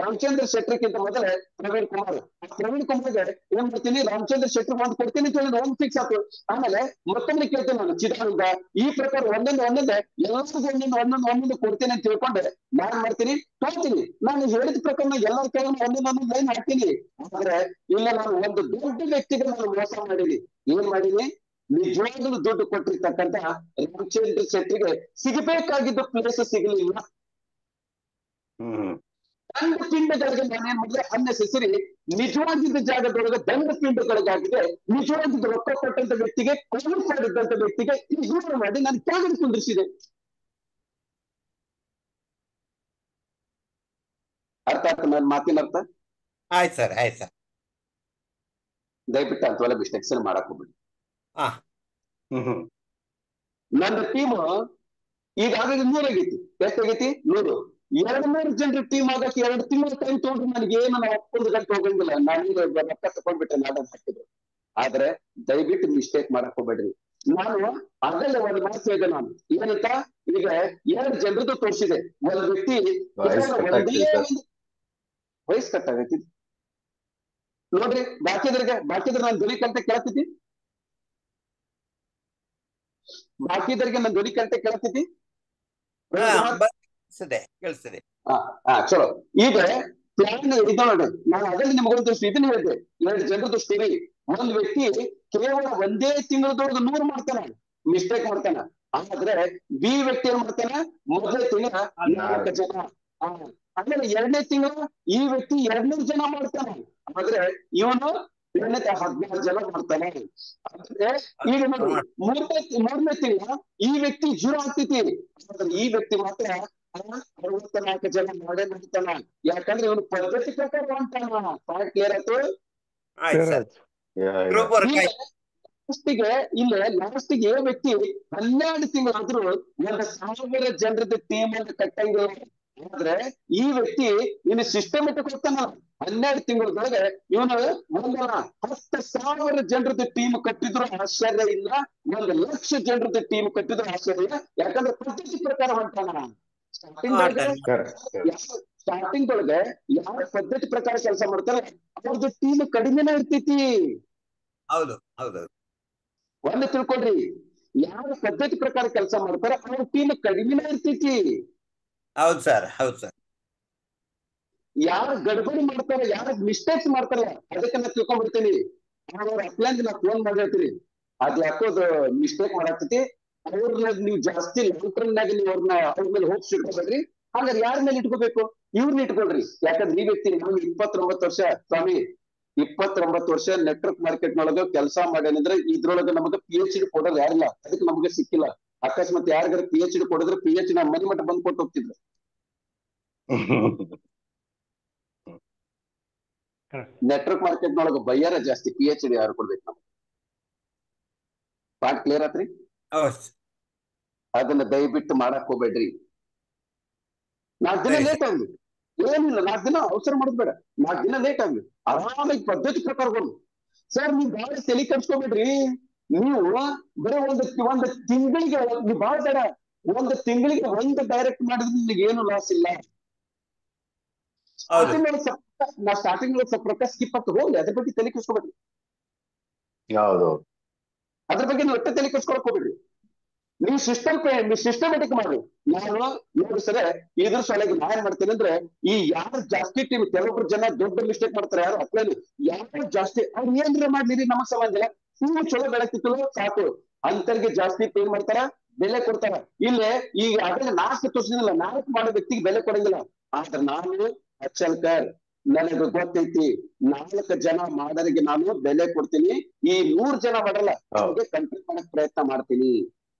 ರಾಮಚಂದ್ರ ಶೆಟ್ಟಿಗಿಂತ ಮೊದಲೇ ಪ್ರವೀಣ್ ಕುಮಾರ್. ಪ್ರವೀಣ್ ಕುಮಾರ್ಗೆ ಏನ್ ಮಾಡ್ತೀನಿ? ರಾಮಚಂದ್ರ ಶೆಟ್ಟಿ ಒಂದು ಕೊಡ್ತೀನಿ ಅಂತ ಹೇಳಿ ಒಂದು ಫಿಕ್ಸ್ ಆಯ್ತು. ಆಮೇಲೆ ಮತ್ತೊಮ್ಮೆ ಕೇಳ್ತೀನಿ ನಾನು ಚಿದಾನಂದ. ಈ ಪ್ರಕಾರ ಒಂದೊಂದೇ ಎಲ್ಲರಿಗೂ ಒಂದೊಂದು ಕೊಡ್ತೀನಿ ಅಂತ ತಿಳ್ಕೊಂಡೆ ನಾನ್ ಮಾಡ್ತೀನಿ ತೋರ್ತೀನಿ. ನಾನು ಹೇಳಿದ ಪ್ರಕಾರ ಎಲ್ಲರ ಕೈ ಒಂದೊಂದು ಲೈನ್ ಹಾಕ್ತೀನಿ. ಆದ್ರೆ ಇಲ್ಲ, ನಾನು ಒಂದು ದೊಡ್ಡ ವ್ಯಕ್ತಿಗೆ ನಾನು ಮೋಸ ಮಾಡೀನಿ. ಏನ್ ಮಾಡೀನಿ? ನಿಜವಾಗ್ಲೂ ದುಡ್ಡು ಕೊಟ್ಟಿರ್ತಕ್ಕಂತ ರಾಮಚಂದ್ರ ಶೆಟ್ಟಿಗೆ ಸಿಗಬೇಕಾಗಿದ್ದ ಪ್ಲೇಸ್ ಸಿಗಲಿಲ್ಲ. ದಂಡ ಪಿಂಡಗಳಿಗೆ ನಾನೇನ್ ಮಾಡಿದ್ರೆ ಅನ್ನೆಸೆಸರಿ ನಿಜವಾಗಿದ್ದ ಜಾಗದೊಳಗೆ ದಂಡ ಪಿಂಡಗಳಿಗಾಗಿದೆ. ನಿಜವಾಗಿದ್ದ ರೊಕ್ಕ ಕೊಟ್ಟಂತ ವ್ಯಕ್ತಿಗೆ ಮಾಡಿದ್ದಂತ ವ್ಯಕ್ತಿಗೆ ದೂರ ಮಾಡಿ ನಾನು ಕೆಳಗಡೆ ಕುಂದಿರಿಸಿದೆ. ಅರ್ಥ ಆಗ್ತದೆ ನನ್ನ ಮಾತಿನ ಅರ್ಥ? ಆಯ್ತು ಸರ್, ಆಯ್ತು ಸರ್. ದಯವಿಟ್ಟು ಅಂತವೆಲ್ಲ ಮಿಸ್ಟೇಕ್ಸ್ ಮಾಡಕ್ ಹೋಗ್ಬಿಡಿ. ನನ್ನ ಟೀಮ್ ಈಗಾಗಲೇ 100 ಆಗೈತಿ. ಎಷ್ಟಾಗೈತಿ? 100. 200 ಜನರ ಟೀಮ್ ಆಗಕ್ಕೆ 2 ತಿಂಗಳ ಟೈಮ್ ತಗೊಂಡ್ರು ನನಗೆ ಏನು ಒಪ್ಪಂದು ಗಂಟೆ ಹೋಗಂಗಿಲ್ಲ. ನಾನು ರೊಕ್ಕ ತಗೊಂಡ್ಬಿಟ್ಟೆ ನಾಡನ್ ಹಾಕಿದ್ರು. ಆದ್ರೆ ದಯವಿಟ್ಟು ಮಿಸ್ಟೇಕ್ ಮಾಡಕ್ ಹೋಗ್ಬೇಡ್ರಿ. ನಾನು ಅದಲ್ಲೇ ಒಂದು ಮಾತು ಹೇಳಿದೆ. ನಾನು ಏನಂತ ಈಗ 2 ಜನರದ್ದು ತೋರಿಸಿದೆ. ಒಂದು ವ್ಯಕ್ತಿ ವಯಸ್ಸು ಕಟ್ಟಾಗೈತಿ ನೋಡ್ರಿ. ಬಾಕಿದ್ರೆ ನಾನು ಧ್ವನಿ ಕಂತ ಕೇಳ್ತಿದ್ದಿ. ಬಾಕಿದರಿಗೆ ನನ್ನ ಧ್ವನಿ ಕಂಟೆ ಕೇಳ್ತೈತಿ? ಕೇಳಿಸ್ತದೆ. ಚಲೋ. ಈಗ ಪ್ಲಾನ್ ಇದು ನೋಡಿ, ನಾನು ಅದರಲ್ಲಿ ನಿಮ್ಗೊಂದು ಇದನ್ನ ಹೇಳಿದೆ, 2 ಜನರದ್ದು ಸ್ಟೋರಿ. ಒಂದ್ ವ್ಯಕ್ತಿ ಕೇವಲ ಒಂದೇ ತಿಂಗಳದೊಳಗೆ 100 ಮಾಡ್ತಾನ, ಮಿಸ್ಟೇಕ್ ಮಾಡ್ತಾನ. ಆದ್ರೆ ಬಿ ವ್ಯಕ್ತಿ ಏನ್ ಮಾಡ್ತಾನ, ಮೊದಲೇ ತಿಂಗಳ 4 ಜನ, ಆಮೇಲೆ 2ನೇ ತಿಂಗಳು ಈ ವ್ಯಕ್ತಿ 200 ಜನ ಮಾಡ್ತಾನೆ. ಆದ್ರೆ ಇವನು 16 ಜನ ಮಾಡ್ತಾನೆ. ಅಂದ್ರೆ ಈಗ ನೋಡಿ, 3ನೇ ತಿಂಗಳ ಈ ವ್ಯಕ್ತಿ 0 ಆಗ್ತೈತಿ, ಆದ್ರೆ ಈ ವ್ಯಕ್ತಿ ಮಾತ್ರ 64 ಜನ ಮಾಡೇ ಮಾಡ್ತಾನ. ಯಾಕಂದ್ರೆ ಇವನು ಪದ್ಧತಿ ಪ್ರಕಾರ ಮಾಡ್ತಾನ. ಪಾಯಿಂಟ್ ಕ್ಲಿಯರ್ ಆಯ್ತು? ಲಾಸ್ಟಿಗೆ ವ್ಯಕ್ತಿ 12 ತಿಂಗಳಾದ್ರೂ 1,000 ಜನರದ ಟೀಮ್ ಅನ್ನು ಕಟ್ಟಂಗಿಲ್ಲ. ಆದ್ರೆ ಈ ವ್ಯಕ್ತಿ ಇನ್ನು ಸಿಸ್ಟಮೆಟಿಕ್ ಹೋಗ್ತಾನ. 12 ತಿಂಗಳೊಳಗೆ ಇವನು 10,000 ಜನರದ ಟೀಮ್ ಕಟ್ಟಿದ್ರು ಆಶ್ಚರ್ಯ ಇಲ್ಲ, 1,00,000 ಜನರದ ಟೀಮ್ ಕಟ್ಟಿದ್ರು ಆಶ್ಚರ್ಯ ಇಲ್ಲ. ಯಾಕಂದ್ರೆ ಪದ್ಧತಿ ಪ್ರಕಾರ ಹೊಂಟಾನ. ಸ್ಟಾರ್ಟಿಂಗ್ ಒಳಗೆ ಯಾವ ಪದ್ಧತಿ ಪ್ರಕಾರ ಕೆಲಸ ಮಾಡ್ತಾರೆ ಅವ್ರದ್ದು ಟೀಮ್ ಕಡಿಮೆನೇ ಇರ್ತೈತಿ. ಒಂದು ತಿಳ್ಕೊಡ್ರಿ, ಯಾವ ಪದ್ಧತಿ ಪ್ರಕಾರ ಕೆಲಸ ಮಾಡ್ತಾರೆ ಅವ್ರ ಟೀಮ್ ಕಡಿಮೆನೇ ಇರ್ತೈತಿ. ಹೌದು ಸರ್. ಯಾರು ಗಡ್ಬಡಿ ಮಾಡ್ತಾರೆ, ಯಾರು ಮಿಸ್ಟೇಕ್ಸ್ ಮಾಡ್ತಾರೆ, ಅದಕ್ಕೆ ನಾ ತಿಳ್ಕೊಂಡ್ಬಿಡ್ತೀನಿ. ಅವ್ರ ಅಪ್ಲೈನ್ ನಾ ಫೋನ್ ಮಾಡಿರ್ತೀನಿ, ಅದ್ ಯಾಕೋದು ಮಿಸ್ಟೇಕ್ ಮಾಡಾಕ್ತೈತಿ, ಅವ್ರನ್ನ ನೀವು ಜಾಸ್ತಿ ಲಾಂಗ್ ಟರ್ಮ್ ನಾಗ ನೀವು ಅವ್ರ ಮೇಲೆ ಹೋಪ್ಸ್ ಇಟ್ಕೋಬೇಡ್ರಿ. ಹಾಗಾದ್ರೆ ಯಾರ ಮೇಲೆ ಇಟ್ಕೋಬೇಕು? ಇವ್ರನ್ನ ಇಟ್ಕೊಳ್ರಿ. ಯಾಕಂದ್ರೆ ಈ ವ್ಯಕ್ತಿ ನಮ್ಗೆ 29 ವರ್ಷ ಸ್ವಾಮಿ, 29 ವರ್ಷ ನೆಟ್ವರ್ಕ್ ಮಾರ್ಕೆಟ್ ನೊಳಗ ಕೆಲಸ ಮಾಡ್ಯಾನಂದ್ರೆ ಇದ್ರೊಳಗ ನಮಗೆ PhD ಕೊಡೋರು ಯಾರಿಲ್ಲ, ಅದಕ್ಕೆ ನಮಗೆ ಸಿಕ್ಕಿಲ್ಲ. ಅಕಸ್ಮಾತ್ ಯಾರಿಗಾರ PhD ಕೊಡಿದ್ರೆ PhD ನಾ ಮನೆ ಮಟ್ಟ ಬಂದ್ ಕೊಟ್ಟು ಹೋಗ್ತಿದ್ರು. ನೆಟ್ವರ್ಕ್ ಮಾರ್ಕೆಟ್ ನೊಳಗ ಬಯ್ಯಾರ ಜಾಸ್ತಿ, PhD ಯಾರು ಕೊಡ್ಬೇಕು ನಮ್ಗೆ. ಪಾಯಿಂಟ್ ಕ್ಲಿಯರ್ ಆತ್ರಿ? ಅದನ್ನ ದಯವಿಟ್ಟು ಮಾಡಕ್ ಹೋಗ್ಬೇಡ್ರಿ. 4 ದಿನ ಲೇಟ್ ಆಗ್ಲಿ, ಏನಿಲ್ಲ, 4 ದಿನ ಅವಸರ ಮಾಡೋದ್ ಬೇಡ. 4 ದಿನ ಲೇಟ್ ಆಗ್ಲಿ, ಆರಾಮಾಗಿ ಪದ್ಧತಿ ಪ್ರಕಾರ ಬಂದು. ಸರ್ ನೀವು ಬಹಳ ತಲೆ ಕೆಡ್ಸ್ಕೊಬೇಡ್ರಿ. ನೀವು ಬರೀ ಒಂದು ತಿಂಗಳಿಗೆ, ನೀವು ಬಹಳ ಬೇಡ, 1 ತಿಂಗಳಿಗೆ 1 ಡೈರೆಕ್ಟ್ ಮಾಡಿದ್ರೆ ನಿಮ್ಗೆ ಏನು ಲಾಸ್ ಇಲ್ಲ. ಸ್ಟಾರ್ಟಿಂಗ್ ಸ್ವಲ್ಪ ರೊಕ್ಕ ಸ್ಕಿಪ್ ಆಗ್ತಾ ಹೋಗ್ಲಿ, ಅದ್ರ ಬಗ್ಗೆ ತಲೆ ಕೆಡ್ಸ್ಕೊಬೇಡ್ರಿ. ಅದ್ರ ಬಗ್ಗೆ ನೀವು ಒಟ್ಟೆ ತಲೆ ಕೆಡ್ಸ್ಕೊಳಕ್ ಹೋಗ್ಬೇಡ್ರಿ. ನೀವು ಸಿಸ್ಟಮೆಟಿಕ್ ಮಾಡಿ. ನಾನು ನೋಡಿ ಸರ, ಇದ್ರ ಸಲುವಾಗಿ ನಾ ಏನ್ ಮಾಡ್ತೇನೆ ಅಂದ್ರೆ, ಈ ಯಾರು ಜಾಸ್ತಿ ಟೀಮ್, ಕೆಲವೊಬ್ರು ಜನ ದೊಡ್ಡ ಮಿಸ್ಟೇಕ್ ಮಾಡ್ತಾರೆ, ಯಾರು ಅಪ್ಲೈನ್ ಯಾರು ಜಾಸ್ತಿ ಅವ್ರು ಏನ್ರ ಮಾಡ್ಲಿರಿ ನಮಗ್ ಸಂಬಂಧ ಇಲ್ಲ, ನೀವು ಚಲೋ ಬೆಳಕಿತ್ತು ಸಾಕು ಅಂತರ್ಗೆ ಜಾಸ್ತಿ ಪೇ ಮಾಡ್ತಾರ, ಬೆಲೆ ಕೊಡ್ತಾರ. ಇಲ್ಲೇ ಈಗ ಅದ್ರಲ್ಲಿ 4 ತೋರಿಸಿದಿಲ್ಲ, 4 ಮಾಡೋ ವ್ಯಕ್ತಿಗೆ ಬೆಲೆ ಕೊಡಂಗಿಲ್ಲ. ಆದ್ರೆ ನಾನು ಅಚ್ಚಲ್ಕರ್, ನನಗೆ ಗೊತ್ತೈತಿ, 4 ಜನ ಮಾಡೋರಿಗೆ ನಾನು ಬೆಲೆ ಕೊಡ್ತೀನಿ. ಈ 100 ಜನ ಮಾಡಲ್ಲ, ಅವ್ರಿಗೆ ಕಂಟ್ರೋಲ್ ಮಾಡಕ್ ಪ್ರಯತ್ನ ಮಾಡ್ತೀನಿ.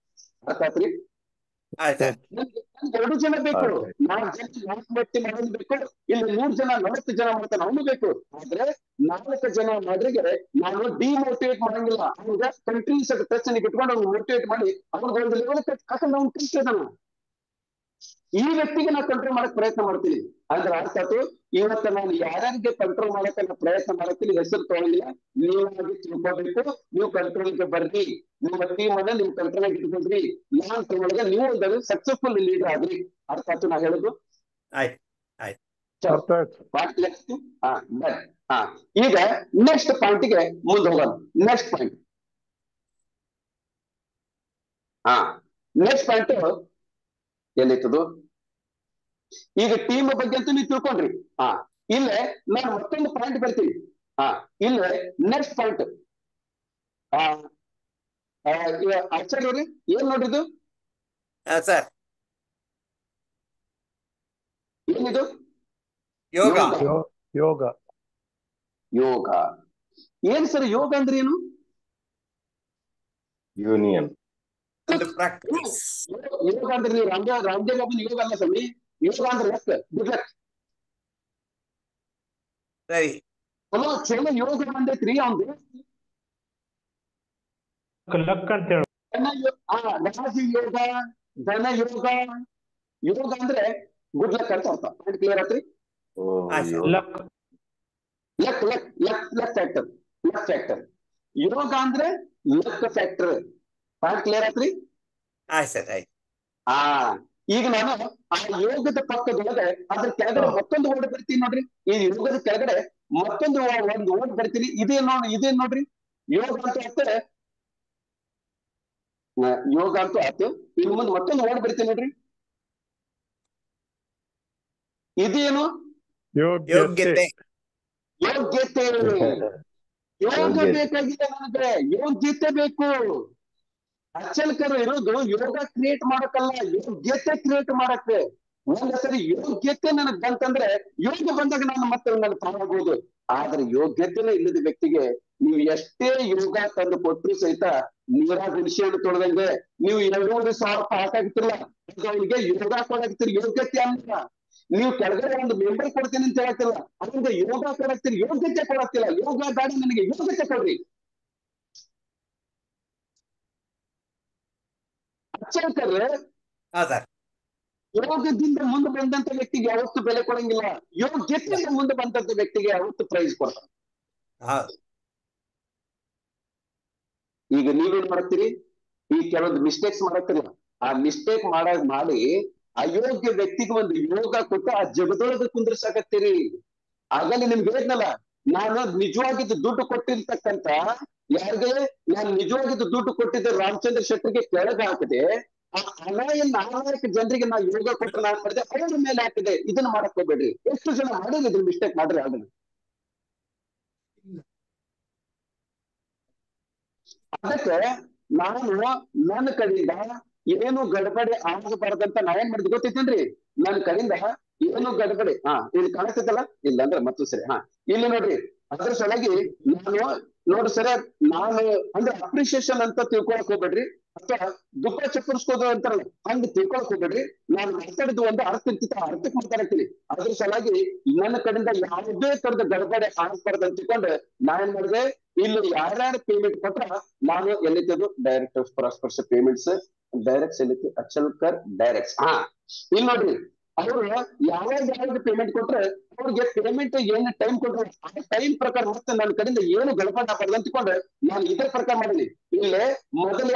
ಅರ್ಥ ಆತ್ರಿ? 2 ಜನ ಬೇಕು, 4 ಜನ ವ್ಯಕ್ತಿ ಮಾಡೋದು ಬೇಕು. ಇಲ್ಲಿ 100 ಜನ 40 ಜನ ಮಾಡ್ತಾನೆ, ಅವನು ಬೇಕು. ಆದ್ರೆ 4 ಜನ ಮಾಡ್ರಿಗೆ ನಾನು ಡಿಮೋಟಿವೇಟ್ ಮಾಡಂಗಿಲ್ಲ. ಅವ್ನಿಗೆ ಕಂಟ್ರೀಸ್ ಟಚ್ ಇಟ್ಕೊಂಡು ಅವ್ನು ಮೋಟಿವೇಟ್ ಮಾಡಿ ಅವ್ನಿಗೆ ಒಂದು ಲೆವೆಲ್ ಯಾಕಂದ್ರೆ ಅವ್ನು ಕಲಿಸಿದಾನ. ಈ ವ್ಯಕ್ತಿಗೆ ನಾವು ಕಂಟ್ರೋಲ್ ಮಾಡಕ್ ಪ್ರಯತ್ನ ಮಾಡ್ತೀನಿ. ಅಂದ್ರೆ ಅರ್ಥ ಆಯ್ತು, ಇವತ್ತು ನಾನು ಯಾರ್ಯಾರಿಗೆ ಕಂಟ್ರೋಲ್ ಮಾಡಕ್ಕೆ ನಾನು ಪ್ರಯತ್ನ ಮಾಡತ್ತೀನಿ, ಹೆಸರು ತಗೊಳ್ಳಿಲ್ಲ, ನೀವಾಗಿ ತಿಳ್ಕೊಬೇಕು. ನೀವು ಕಂಟ್ರೋಲ್ಗೆ ಬರ್ರಿ, ನಿಮ್ಮ ಟೀಮ್ ಅನ್ನ ನೀವು ಕಂಟ್ರೋಲ್ ಆಗಿ ಇಟ್ಕೊಂಡ್ರಿ, ಲಾಂಗ್ ಟರ್ಮ್ ಒಳಗೆ ನೀವು ಒಂದು ಸಕ್ಸಸ್ಫುಲ್ ಲೀಡರ್ ಆಗ್ರಿ. ಅರ್ಥ ಆಯ್ತು ನಾ ಹೇಳುದು? ಈಗ ನೆಕ್ಸ್ಟ್ ಪಾಯಿಂಟ್ಗೆ ಮುಂದೆ ಹೋಗೋಣ. ನೆಕ್ಸ್ಟ್ ಪಾಯಿಂಟ್ ಎಲ್ಲಿತ್ತದು? ಈಗ ಟೀಮ್ ಬಗ್ಗೆ ಅಂತೂ ನೀವು ತಿಳ್ಕೊಂಡ್ರಿ. ಇಲ್ಲೇ ನಾನು ಮತ್ತೊಂದು ಪಾಯಿಂಟ್ ಬರ್ತೀನಿ. ಇಲ್ಲೇ ನೆಕ್ಸ್ಟ್ ಪಾಯಿಂಟ್ ಆಚಾರ್ಯ ಅವ್ರಿ, ಏನ್ ನೋಡಿದ್ದು ಸರ್? ಏನಿದು? ಯೋಗ. ಯೋಗ. ಯೋಗ ಏನ್ ಸರ್? ಯೋಗ ಅಂದ್ರೆ ಏನು? ಯೂನಿಯನ್. ಯೋಗ ಅಂದ್ರೆ ನೀವು ರಾಮದೇವ್ ಬಾಬನ್ ಯೋಗ ಅಲ್ಲ ಸ್ವಾಮಿ. ಯೋಗ ಅಂದ್ರೆ ಲೆಕ್ಕ, ಗುಡ್ ಲಕ್. ಸರಿ, ಚಲೋ ಯೋಗ ಬಂದೈತ್ರಿ ಅವ್ನು. ಲಕ್ ಅಂತ ಹೇಳಿ ಯೋಗ, ಧನ ಯೋಗ. ಯೋಗ ಅಂದ್ರೆ ಗುಡ್ ಲಕ್ ಅಂತ ಅರ್ಥ. ಕ್ಲಿಯರ್ ಆತ್ರಿ? Luck luck luck luck luck factor, luck factor. ಯೋಗ ಅಂದ್ರೆ ಲಕ್ ಫ್ಯಾಕ್ಟರ್. ಪಾಯಿಂಟ್ ಕ್ಲಿಯರ್ ಆತ್ರಿ? ಈಗ ನಾನು ಆ ಯೋಗದ ಪಕ್ಕದೊಳಗೆ ಅದ್ರ ಕೆಳಗಡೆ ಮತ್ತೊಂದು ವರ್ಡ್ ಬರ್ತೀನಿ ನೋಡ್ರಿ. ಈ ಯೋಗದ ಕೆಳಗಡೆ ಮತ್ತೊಂದು ಒಂದು ವರ್ಡ್ ಬರ್ತೀನಿ. ಇದೇನ್ ನೋಡ್ರಿ, ಯೋಗ ಅಂತ ಹೇಳ್ತಾರೆ ಯೋಗ ಅಂತೂ ಆಯ್ತು. ಇನ್ನು ಮುಂದೆ ಮತ್ತೊಂದು ವರ್ಡ್ ಬರಿತೀನಿ ನೋಡ್ರಿ. ಇದೇನು? ಯೋಗ್ಯತೆ. ಯೋಗ್ಯತೆ. ಯೋಗ ಬೇಕಾಗಿದೆ ನನಗೆ, ಯೋಗ್ಯತೆ ಬೇಕು. ಅಚಲ್ಕರು ಇರೋದು ಯೋಗ ಕ್ರಿಯೇಟ್ ಮಾಡಕ್ಕಲ್ಲ, ಯೋಗ್ಯತೆ ಕ್ರಿಯೇಟ್ ಮಾಡಕ್ಕೆ. ಒಂದ್ಸರಿ ಯೋಗ್ಯತೆ ನನಗ್ ಬಂತಂದ್ರೆ ಯೋಗ ಬಂದಾಗ ನಾನು ಮತ್ತೆ ನನ್ನ ತಾವಾಗ್ಬೋದು. ಆದ್ರೆ ಯೋಗ್ಯತೆನೇ ಇಲ್ಲದ ವ್ಯಕ್ತಿಗೆ ನೀವು ಎಷ್ಟೇ ಯೋಗ ತಂದು ಕೊಟ್ಟರು ಸಹಿತ ನೀರಾಗ ಹುಣಸೆಹಣ್ಣು ತೊಳೆದಂಗೆ ನೀವು 200,000 ರೂಪಾಯಿ ಹಾಕಾಗ್ತಿಲ್ಲ, ಅವನಿಗೆ ಯೋಗ ಕೊಡಾಕ್ತಿರಿ, ಯೋಗ್ಯತೆ ಅಲ್ಲ. ನೀವು ಕೆಳಗಡೆ ಒಂದು ಮೆಂಬರ್ ಕೊಡ್ತೀನಿ ಅಂತ ಹೇಳ್ತಿಲ್ಲ, ಅವನಿಗೆ ಯೋಗ ಕೊಡಾಕ್ತಿರಿ, ಯೋಗ್ಯತೆ ಕೊಡಾಕ್ತಿಲ್ಲ. ಯೋಗ ಬೇಡ ನನಗೆ, ಯೋಗ್ಯತೆ ಕೊಡ್ರಿ. ಅಚ್ಚಂಕರ್ ಯೋಗದಿಂದ ಮುಂದೆ ಬಂದಂತ ವ್ಯಕ್ತಿಗೆ ಯಾವತ್ತು ಬೆಲೆ ಕೊಡಂಗಿಲ್ಲ, ಯೋಗ್ಯತೆಯಿಂದ ಮುಂದೆ ಬಂದಂತ ವ್ಯಕ್ತಿಗೆ ಯಾವತ್ತು ಪ್ರೈಸ್ ಕೊಡ್ತಾರೆ. ಈಗ ನೀವೇನ್ ಮಾಡ್ತೀರಿ? ಈ ಕೆಲವೊಂದು ಮಿಸ್ಟೇಕ್ಸ್ ಮಾಡತ್ತೀರಿ, ಆ ಮಿಸ್ಟೇಕ್ ಮಾಡಿ ಅಯೋಗ್ಯ ವ್ಯಕ್ತಿಗೆ ಒಂದು ಯೋಗ ಕೊಟ್ಟು ಆ ಜಗದೊಳಗೆ ಕುಂದ್ರಸಾಕತ್ತೀರಿ. ಆಗಲೇ ನಿಮ್ಗೆ ಹೇಳಿದ್ನಲ್ಲ, ನಾನು ನಿಜವಾಗಿದ್ದು ದುಡ್ಡು ಕೊಟ್ಟಿರ್ತಕ್ಕಂತ ಯಾರಿಗೆ ನಾನು ನಿಜವಾಗಿದ್ದು ದುಡ್ಡು ಕೊಟ್ಟಿದ್ದೆ ರಾಮಚಂದ್ರ ಶೆಟ್ಟರಿಗೆ ಕೆಳಗೆ ಹಾಕಿದೆ. ಆ ನಾಲ್ಕು ಜನರಿಗೆ ನಾವು ಯೋಗ ಕೊಟ್ಟು ನಾನು ಮಾಡಿದೆ, ಅವ್ರ ಮೇಲೆ ಹಾಕಿದೆ. ಇದನ್ನ ಮಾಡಕ್ ಹೋಗ್ಬೇಡ್ರಿ. ಎಷ್ಟು ಜನ ಮಾಡಿದ್ರೆ ಮಿಸ್ಟೇಕ್ ಮಾಡ್ರಿ. ಅದನ್ನ ಅದಕ್ಕೆ ನಾನು ನನ್ನ ಕಡೆಯಿಂದ ಏನು ಗಡಬಡಿ ಆಗಬಾರ್ದಂತ ನಾ ಏನ್ ಮಾಡಿದ್ ಗೊತ್ತೈತೇನ್ರಿ? ನನ್ನ ಕಡೆಯಿಂದ ಏನು ಗಡಬಡಿ ಇಲ್ಲಿ ಕಾಣಿಸ್ತೈತಲ್ಲ, ಇಲ್ಲ ಅಂದ್ರೆ ಮತ್ತು ಸರಿ. ಇಲ್ಲಿ ನೋಡ್ರಿ, ಅದ್ರ ಸಲುವಾಗಿ ನಾನು ನೋಡ್ರಿ ಸರ, ನಾನು ಅಂದ್ರೆ ಅಪ್ರಿಸಿಯೇಷನ್ ಅಂತ ತಿಳ್ಕೊಳಕ್ ಹೋಗ್ಬೇಡ್ರಿ, ಅಥವಾ ದುಃಖ ಚಪ್ಪರ್ಸ್ಕೋದು ಅಂತಾರಲ್ಲ ಹಂಗ ತಿಳ್ಕೊಳಕ್ ಹೋಗ್ಬೇಡ್ರಿ. ನಾನು ಮಾತಾಡಿದ್ದು ಒಂದು ಅರ್ಥ ಇರ್ತಿತ್ತು, ಅರ್ಥಕ್ಕೆ ಮಾತಾಡ್ತೀನಿ. ಅದ್ರ ಸಲುವಾಗಿ ನನ್ನ ಕಡೆಯಿಂದ ಯಾವುದೇ ತರದ ಗಡಬಡಿ ಆಗ್ಬಾರ್ದು ಅಂತ ತಿಳ್ಕೊಂಡು ನಾ ಏನ್ ಮಾಡಿದೆ, ಇಲ್ಲಿ ಯಾರ್ಯಾರು ಪೇಮೆಂಟ್ ಕೊಟ್ರ ನಾನು ಎಲ್ಲಿದ್ದು ಡೈರೆಕ್ಟ್ ಪ್ರಾಸ್ಪರ್ಸ್ ಪೇಮೆಂಟ್ಸ್ ಡೈರೆಕ್ಟ್ಸ್ ಎಲ್ಲಿತ್ತು ಅಚಲ್ಕರ್ ಡೈರೆಕ್ಟ್ಸ್. ಇಲ್ಲಿ ನೋಡ್ರಿ, ಅವರು ಯಾವಾಗ ಪೇಮೆಂಟ್ ಕೊಟ್ರೆ ಅವ್ರಿಗೆ ಪೇಮೆಂಟ್ ಏನ್ ಟೈಮ್ ಕೊಟ್ರೆ ಆ ಟೈಮ್ ಪ್ರಕಾರ ಮತ್ತೆ ನನ್ನ ಕಡೆಯಿಂದ ಏನು ಗಡಬಡ ಆಗ್ಬಾರ್ದು ಅಂತ್ಕೊಂಡ್ರೆ ನಾನು ಇದ್ರ ಪ್ರಕಾರ ಮಾಡೀನಿ. ಇಲ್ಲೇ ಮೊದಲು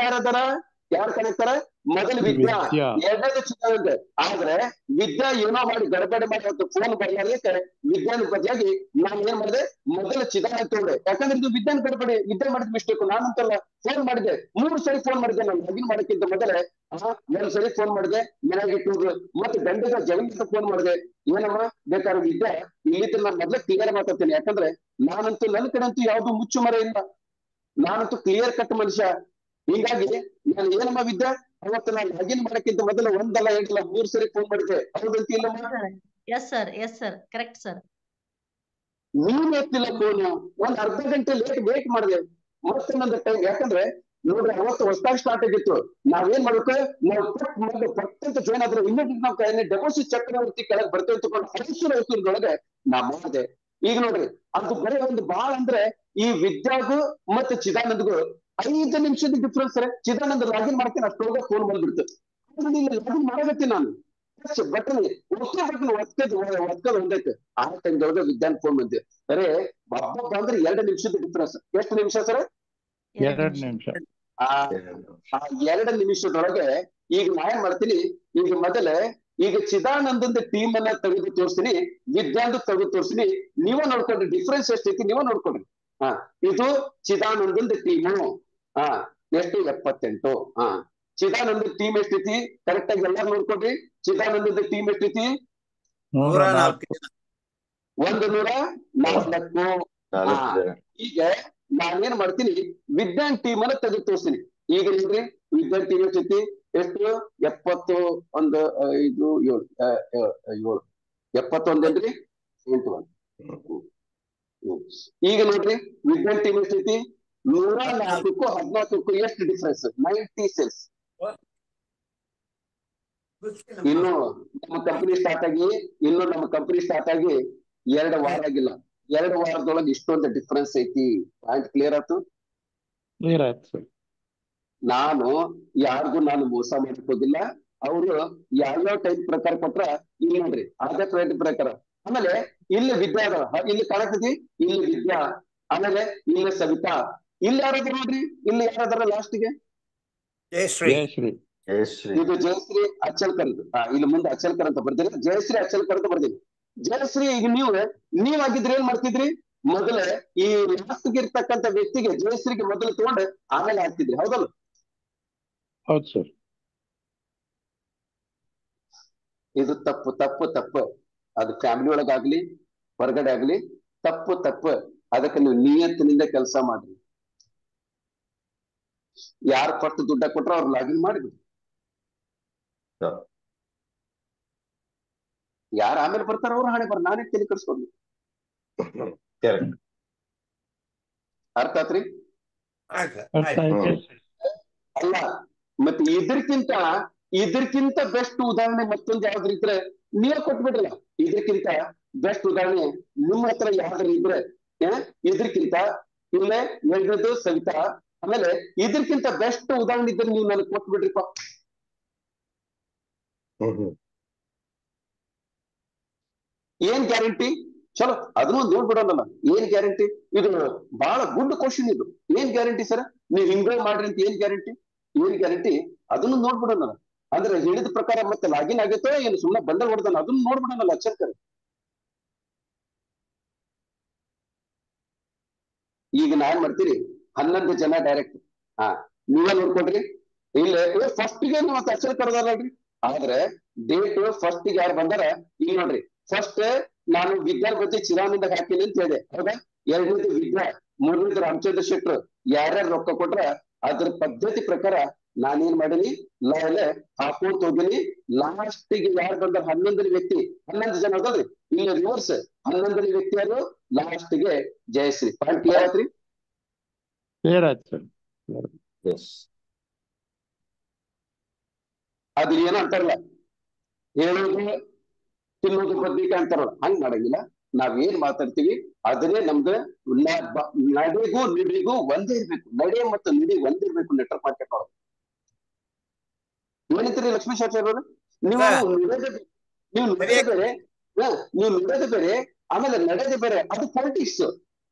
ಯಾರು ಕನೆಕ್ತಾರ? ಮೊದಲು ವಿದ್ಯಾ, ಎರಡನೇದು ಚಿಕ್ಕ. ಆದ್ರೆ ವಿದ್ಯಾ ಏನೋ ಮಾಡಿ ಗಡಬಡಿ ಮಾಡಿ ಫೋನ್ ಬರ್ಲಾರ್ದಕ್ಕೆ ವಿದ್ಯಾನ ಬದಲಾಗಿ ನಾನು ಏನ್ ಮಾಡಿದೆ, ಮೊದಲು ಚಿದಾನ ತಗೊಂಡೆ. ಯಾಕಂದ್ರೆ ಇದು ವಿದ್ಯಾನ ಗಡಬಡಿ, ವಿದ್ಯಾ ಮಾಡಿದ ಮಿಸ್ಟೇಕ್. ನಾನಂತಲ್ಲ, ಫೋನ್ ಮಾಡಿದೆ 3 ಸರಿ ಫೋನ್ ಮಾಡಿದೆ. ನಾನು ಲಾಗಿನ್ ಮಾಡಕ್ಕಿಂತ ಮೊದಲೇ 1 ಸರಿ ಫೋನ್ ಮಾಡಿದೆ, ಮನೆಯಾಗಿ ಇಟ್ಟು ಮತ್ತೆ ಗಂಡಗ ಜಗನ್ಗೆ ಫೋನ್ ಮಾಡಿದೆ. ಏನಮ್ಮ ಬೇಕಾದ್ರೆ ವಿದ್ಯಾ ಇಲ್ಲಿದ್ರೆ ನಾನು ಮೊದಲೇ ಕ್ಲಿಯರ್ ಮಾತಾಡ್ತೀನಿ. ಯಾಕಂದ್ರೆ ನಾನಂತೂ ನನ್ನ ಕಡೆ ಅಂತೂ ಯಾವ್ದು ಮುಚ್ಚು ಮರ ಇಲ್ಲ, ನಾನಂತೂ ಕ್ಲಿಯರ್ ಕಟ್ ಮನುಷ್ಯ. ಹೀಗಾಗಿ ನಾನು ಏನಮ್ಮ ವಿದ್ಯಾ ಅವತ್ತು ನಾನು ಲಾಗಿನ್ ಮಾಡಕ್ಕಿಂತ ಮೊದಲ 1 ಅಲ್ಲ 2 ಅಲ್ಲ 3 ಸರಿ ಫೋನ್ ಮಾಡಿದ್ದೆ. ಹೌದಂತ ಇಲ್ಲಮ್ಮ? Yes sir correct sir. ನೀನ್ ಎತ್ತಿಲ್ಲ ಫೋನು, ಒಂದ್ ಅರ್ಧ ಗಂಟೆ ವೇಟ್ ಮಾಡಿದೆ ಮತ್ತೆ ನಂದು ಟೈಮ್. ಯಾಕಂದ್ರೆ ನೋಡ್ರಿ, ಅವತ್ತು ಹೊಸದಾಗಿ ಸ್ಟಾರ್ಟ್ ಆಗಿತ್ತು. ನಾವೇನ್ ಮಾಡ್ಬೇಕು, ನಾವು ಪಟ್ಟಂತ ಜಾಯ್ನ್ ಆದ್ರೆ ಇಮಿಡಿಯೇಟ್ ನಾವು ಡೆಪಾಸಿಟ್ ಚಕ್ರವರ್ತಿ ಕೆಳಗೆ ಬರ್ತೇವೆ ತಗೊಂಡು ಹೈಸೂರೊಳಗೆ ನಾ ಮಾಡಿದೆ. ಈಗ ನೋಡ್ರಿ, ಅದು ಬರೀ ಒಂದು ಬಾಳ ಅಂದ್ರೆ ಈ ವಿದ್ಯಾಗೂ ಮತ್ತೆ ಚಿದಾನಂದ್ಗೂ 5 ನಿಮಿಷದ ಡಿಫ್ರೆನ್ಸ್. ಚಿದಾನಂದ್ ಲಾಗಿನ್ ಮಾಡ್ತೀನಿ, ಅಷ್ಟೊಳಗೆ ಫೋನ್ ಬಂದ್ಬಿಡ್ತು. ಲಾಗಿನ್ ಮಾಡಕತ್ತೀನಿ ನಾನು, ಬಟನ್ ಒತ್ಕದ್ ಒಂದೈತೆ. ಆ ಟೈಮ್ದೊಳಗೆ ವಿದ್ಯಾನ್ ಫೋನ್ ಬಂದೆ. ಅರೆ ಹಬ್ಬ ಅಂದ್ರೆ 2 ನಿಮಿಷದ ಡಿಫ್ರೆನ್ಸ್. ಎಷ್ಟು ನಿಮಿಷ ಸರ್? 2 ನಿಮಿಷ. ಆ 2 ನಿಮಿಷದೊಳಗೆ ಈಗ ನಾ ಏನ್ ಮಾಡ್ತೀನಿ, ಈಗ ಮೊದಲೇ ಈಗ ಚಿದಾನಂದಂದ ಟೀಮ್ ಅನ್ನ ತೆಗೆದು ತೋರಿಸ್ತೀನಿ, ವಿದ್ಯಾಂದು ತೆಗೆದು ತೋರಿಸ್ತೀನಿ. ನೀವೇ ನೋಡ್ಕೊಂಡ್ರಿ ಡಿಫ್ರೆನ್ಸ್ ಎಷ್ಟೈತಿ, ನೀವೇ ನೋಡ್ಕೊಂಡ್ರಿ. ಇದು ಚಿದಾನಂದಂದ ಟೀಮು. ಎಷ್ಟು? 78. ಚಿದಾನಂದ ಟೀಮ್ ಎಷ್ಟೈತಿ ಕರೆಕ್ಟ್ ಆಗಿ ಎಲ್ಲಾರು ನೋಡ್ಕೊಡ್ರಿ. ಚಿದಾನಂದದ ಟೀಮ್ ಎಷ್ಟೈತಿ? 104. 104. ಈಗ ನಾನೇನ್ ಮಾಡ್ತೀನಿ, ವಿದ್ಯಾನ್ ಟೀಮ್ ಅನ್ನ ತೆಗೆದು ತೋರಿಸ್ತೀನಿ. ಈಗ ನೋಡ್ರಿ, ವಿದ್ಯಾನ್ ಟೀಮ್ ಎಷ್ಟೈತಿ? ಎಷ್ಟು? 70, 1, 5, 7, 71 ಏನ್ರಿ? 71. ಈಗ ನೋಡ್ರಿ, ವಿದ್ಯಾನ್ ಟೀಮ್ ಎಷ್ಟೈತಿ? 104ಕ್ಕೂ 14ಕ್ಕೂ ಎಷ್ಟು ಡಿಫ್ರೆನ್ಸ್? 90 ಸೆಲ್ಸ್. ಇನ್ನು ನಮ್ಮ ಕಂಪನಿ ಸ್ಟಾರ್ಟ್ ಆಗಿ 2 ವಾರ ಆಗಿಲ್ಲ. 2 ವಾರದೊಳಗೆ ಇಷ್ಟೊಂದು ಡಿಫ್ರೆನ್ಸ್ ಐತಿ. ಪಾಯಿಂಟ್ ಕ್ಲಿಯರ್ ಆಯ್ತು? ಕ್ಲಿಯರ್ ಆಯ್ತು ಸರ್. ನಾನು ಯಾರಿಗೂ ನಾನು ಮೋಸ ಮಾಡಕ್ ಹೋಗಿಲ್ಲ. ಅವರು ಯಾವ್ಯಾವ ಟೈಪ್ ಪ್ರಕಾರ ಕೊಟ್ರ ಇಲ್ಲಿ ನೋಡ್ರಿ, ಅದೇ ಟೈಪ್ ಪ್ರಕಾರ. ಆಮೇಲೆ ಇಲ್ಲಿ ವಿದ್ಯಾ, ಇಲ್ಲಿ ಕಾಣಕತಿ, ಇಲ್ಲಿ ವಿದ್ಯಾ, ಆಮೇಲೆ ಇಲ್ಲಿ ಸವಿತಾ, ಇಲ್ಲಿ ಯಾರಾದ್ರೂ ನೋಡ್ರಿ, ಇಲ್ಲಿ ಯಾರಾದ್ರ ಲಾಸ್ಟ್ಗೆ ಜಯಶ್ರೀ. ಇದು ಜಯಶ್ರೀ ಅಚಲ್ಕರ್. ಇಲ್ಲಿ ಮುಂದೆ ಅಚಲ್ಕರ್ ಅಂತ ಬರ್ತೀರಿ, ಜಯಶ್ರೀ ಅಚಲ್ಕರ್ ಅಂತ ಬರ್ತೀರಿ. ಜಯಶ್ರೀ ಈಗ ನೀವಾಗಿದ್ರೆ ಏನ್ ಮಾಡ್ತಿದ್ರಿ? ಮೊದಲೇ ಈ ಲಾಸ್ಟ್ಗೆ ಇರ್ತಕ್ಕಂಥ ವ್ಯಕ್ತಿಗೆ ಜಯಶ್ರೀಗೆ ಮೊದಲು ತಗೊಂಡು ಆಮೇಲೆ ಹಾಕ್ತಿದ್ರಿ, ಹೌದಲ್ಲ? ಹೌದು ಸರ್. ಇದು ತಪ್ಪು ತಪ್ಪು ತಪ್ಪು. ಅದು ಫ್ಯಾಮಿಲಿ ಒಳಗಾಗ್ಲಿ ಹೊರಗಡೆ ಆಗ್ಲಿ ತಪ್ಪು ತಪ್ಪು. ಅದಕ್ಕೆ ನೀವು ನಿಯತ್ತಿನಿಂದ ಕೆಲಸ ಮಾಡ್ರಿ. ಯಾರು ಕೊಟ್ಟು ದುಡ್ಡ ಕೊಟ್ರ ಅವ್ರು ಲಾಗಿನ್ ಮಾಡಿದ್ರು. ಯಾರು ಆಮೇಲೆ ಬರ್ತಾರ ಅವ್ರು ಹಣೆ ಬರ್, ನಾನೇ ತಲೆ ಕೆಡಿಸ್ಕೊಂಡ್ಲಿ. ಅರ್ಥ ಆತ್ರಿ? ಅರ್ಥ ಆಯ್ತು. ಅಲ್ಲ ಮತ್ತೆ ಇದಕ್ಕಿಂತ ಬೆಸ್ಟ್ ಉದಾಹರಣೆ ಮತ್ತೊಂದು ಯಾವ್ದು ಇದ್ರೆ ನೀವೇ ಕೊಟ್ಬಿಡ್ರಲ್ಲ. ಇದಕ್ಕಿಂತ ಬೆಸ್ಟ್ ಉದಾಹರಣೆ ನಿಮ್ಮ ಹತ್ರ ಯಾವ್ದಾರು ಇದ್ರೆ ಇದಕ್ಕಿಂತ ಇಲ್ಲೇ ಹೇಳಿದ್ದು ಸವಿತಾ, ಆಮೇಲೆ ಇದಕ್ಕಿಂತ ಬೆಸ್ಟ್ ಉದಾಹರಣೆ ಇದ್ರೆ ನೀವು ನನಗೆ ಕೊಟ್ಬಿಡ್ರಿಪ್ಪ. ಏನ್ ಗ್ಯಾರಂಟಿ? ಚಲೋ ಅದನ್ನು ನೋಡ್ಬಿಡೋಣಲ್ಲ. ಏನ್ ಗ್ಯಾರಂಟಿ? ಇದು ಬಹಳ ಗುಡ್ ಕ್ವಶನ್. ಇದು ಏನ್ ಗ್ಯಾರಂಟಿ ಸರ್? ನೀವ್ ಹಿಂಗ ಮಾಡ್ರಿ ಅಂತ ಏನ್ ಗ್ಯಾರಂಟಿ? ಏನ್ ಗ್ಯಾರಂಟಿ ಅದನ್ನು ನೋಡ್ಬಿಡೋಣ. ಅಂದ್ರೆ ಹೇಳಿದ ಪ್ರಕಾರ ಮತ್ತೆ ಲಾಗಿನ್ ಆಗತ್ತೋ ಏನು ಸುಮ್ಮನೆ ಬಂಡಲ್ ಹೊಡೆದಾನ ಅದನ್ನು ನೋಡ್ಬಿಡೋಣಲ್ಲ. ಅಚ್ಚರ್ಕರ್ ಈಗ ನಾನ್ ಮಾಡ್ತೀರಿ 11 ಜನ ಡೈರೆಕ್ಟ್ ನೀವೇ ನೋಡ್ಕೊಡ್ರಿ. ಇಲ್ಲ ಫಸ್ಟ್ ಗೆ ನಾವು ಅಚ್ಚರ್ ಕರ್ದಾರಲ್ರಿ. ಆದ್ರೆ ಡೇಟ್ ಫಸ್ಟ್ ಗೆ ಯಾರು ಬಂದಾರ ಈಗ ನೋಡ್ರಿ. ಫಸ್ಟ್ ನಾನು ವಿದ್ಯಾ ಬಗ್ಗೆ ಚಿರಾನಂದ ಹಾಕಿನಿ ಅಂತ ಹೇಳಿದೆ, ಹೌದಾ? ಎರಡನೇದು ವಿದ್ಯಾ, ಮೂರನೇದು ರಾಮಚಂದ್ರ ಶೆಟ್ರು. ಯಾರ್ಯಾರು ರೊಕ್ಕ ಕೊಟ್ರ ಅದ್ರ ಪದ್ಧತಿ ಪ್ರಕಾರ ನಾನೇನ್ ಮಾಡೀನಿ ಲೈಲೆ ಹಾಕೊಂತ ಹೋಗಿನಿ. ಲಾಸ್ಟ್ ಗೆ ಯಾರು ಬಂದಾರ 11ನೇ ವ್ಯಕ್ತಿ, 11 ಜನ ಅದಲ್ರಿ. ಇಲ್ಲ ರಿವರ್ಸ್ 11ನೇ ವ್ಯಕ್ತಿ ಯಾರು ಲಾಸ್ಟ್ ಗೆ ಜಯಶ್ರೀ. ಪಾಯಿಂಟ್ ಕ್ಲಿಯರ್ ಆತ್ರಿ? ಕ್ಲಿಯರ್ ಆಯ್ತು ಸರ್. ಅದು ಏನೋ ಅಂತಾರಲ್ಲ, ಹೇಳೋದು ತಿನ್ನೋದು ಬದ್ನಿಕಾಯಿ ಅಂತಾರಲ್ಲ, ಹಂಗ್ ಮಾಡಂಗಿಲ್ಲ. ನಾವೇನ್ ಮಾತಾಡ್ತೀವಿ ಅದನ್ನೇ ನಮ್ದು. ನಡೆಗೂ ನುಡಿಗೂ ಒಂದೇ ಇರ್ಬೇಕು. ನಡೆ ಮತ್ತು ನುಡಿ ಒಂದೇ ಇರ್ಬೇಕು. ನೆಟ್ವರ್ಕ್ ಮಾರ್ಕೆಟ್ ಒಳಗೆ ಏನಂತೀರಿ ಲಕ್ಷ್ಮೀಶ್ ಆಚಾರ್ಯ? ನೀವು ನುಡಿಯೋದು ಬೇರೆ, ನೀವು ನುಡಿಯೋದು ಬೇರೆ, ಆಮೇಲೆ ನಡೆಯೋದು ಬೇರೆ. ಅದು ಪಾಲಿಟಿಕ್ಸ್.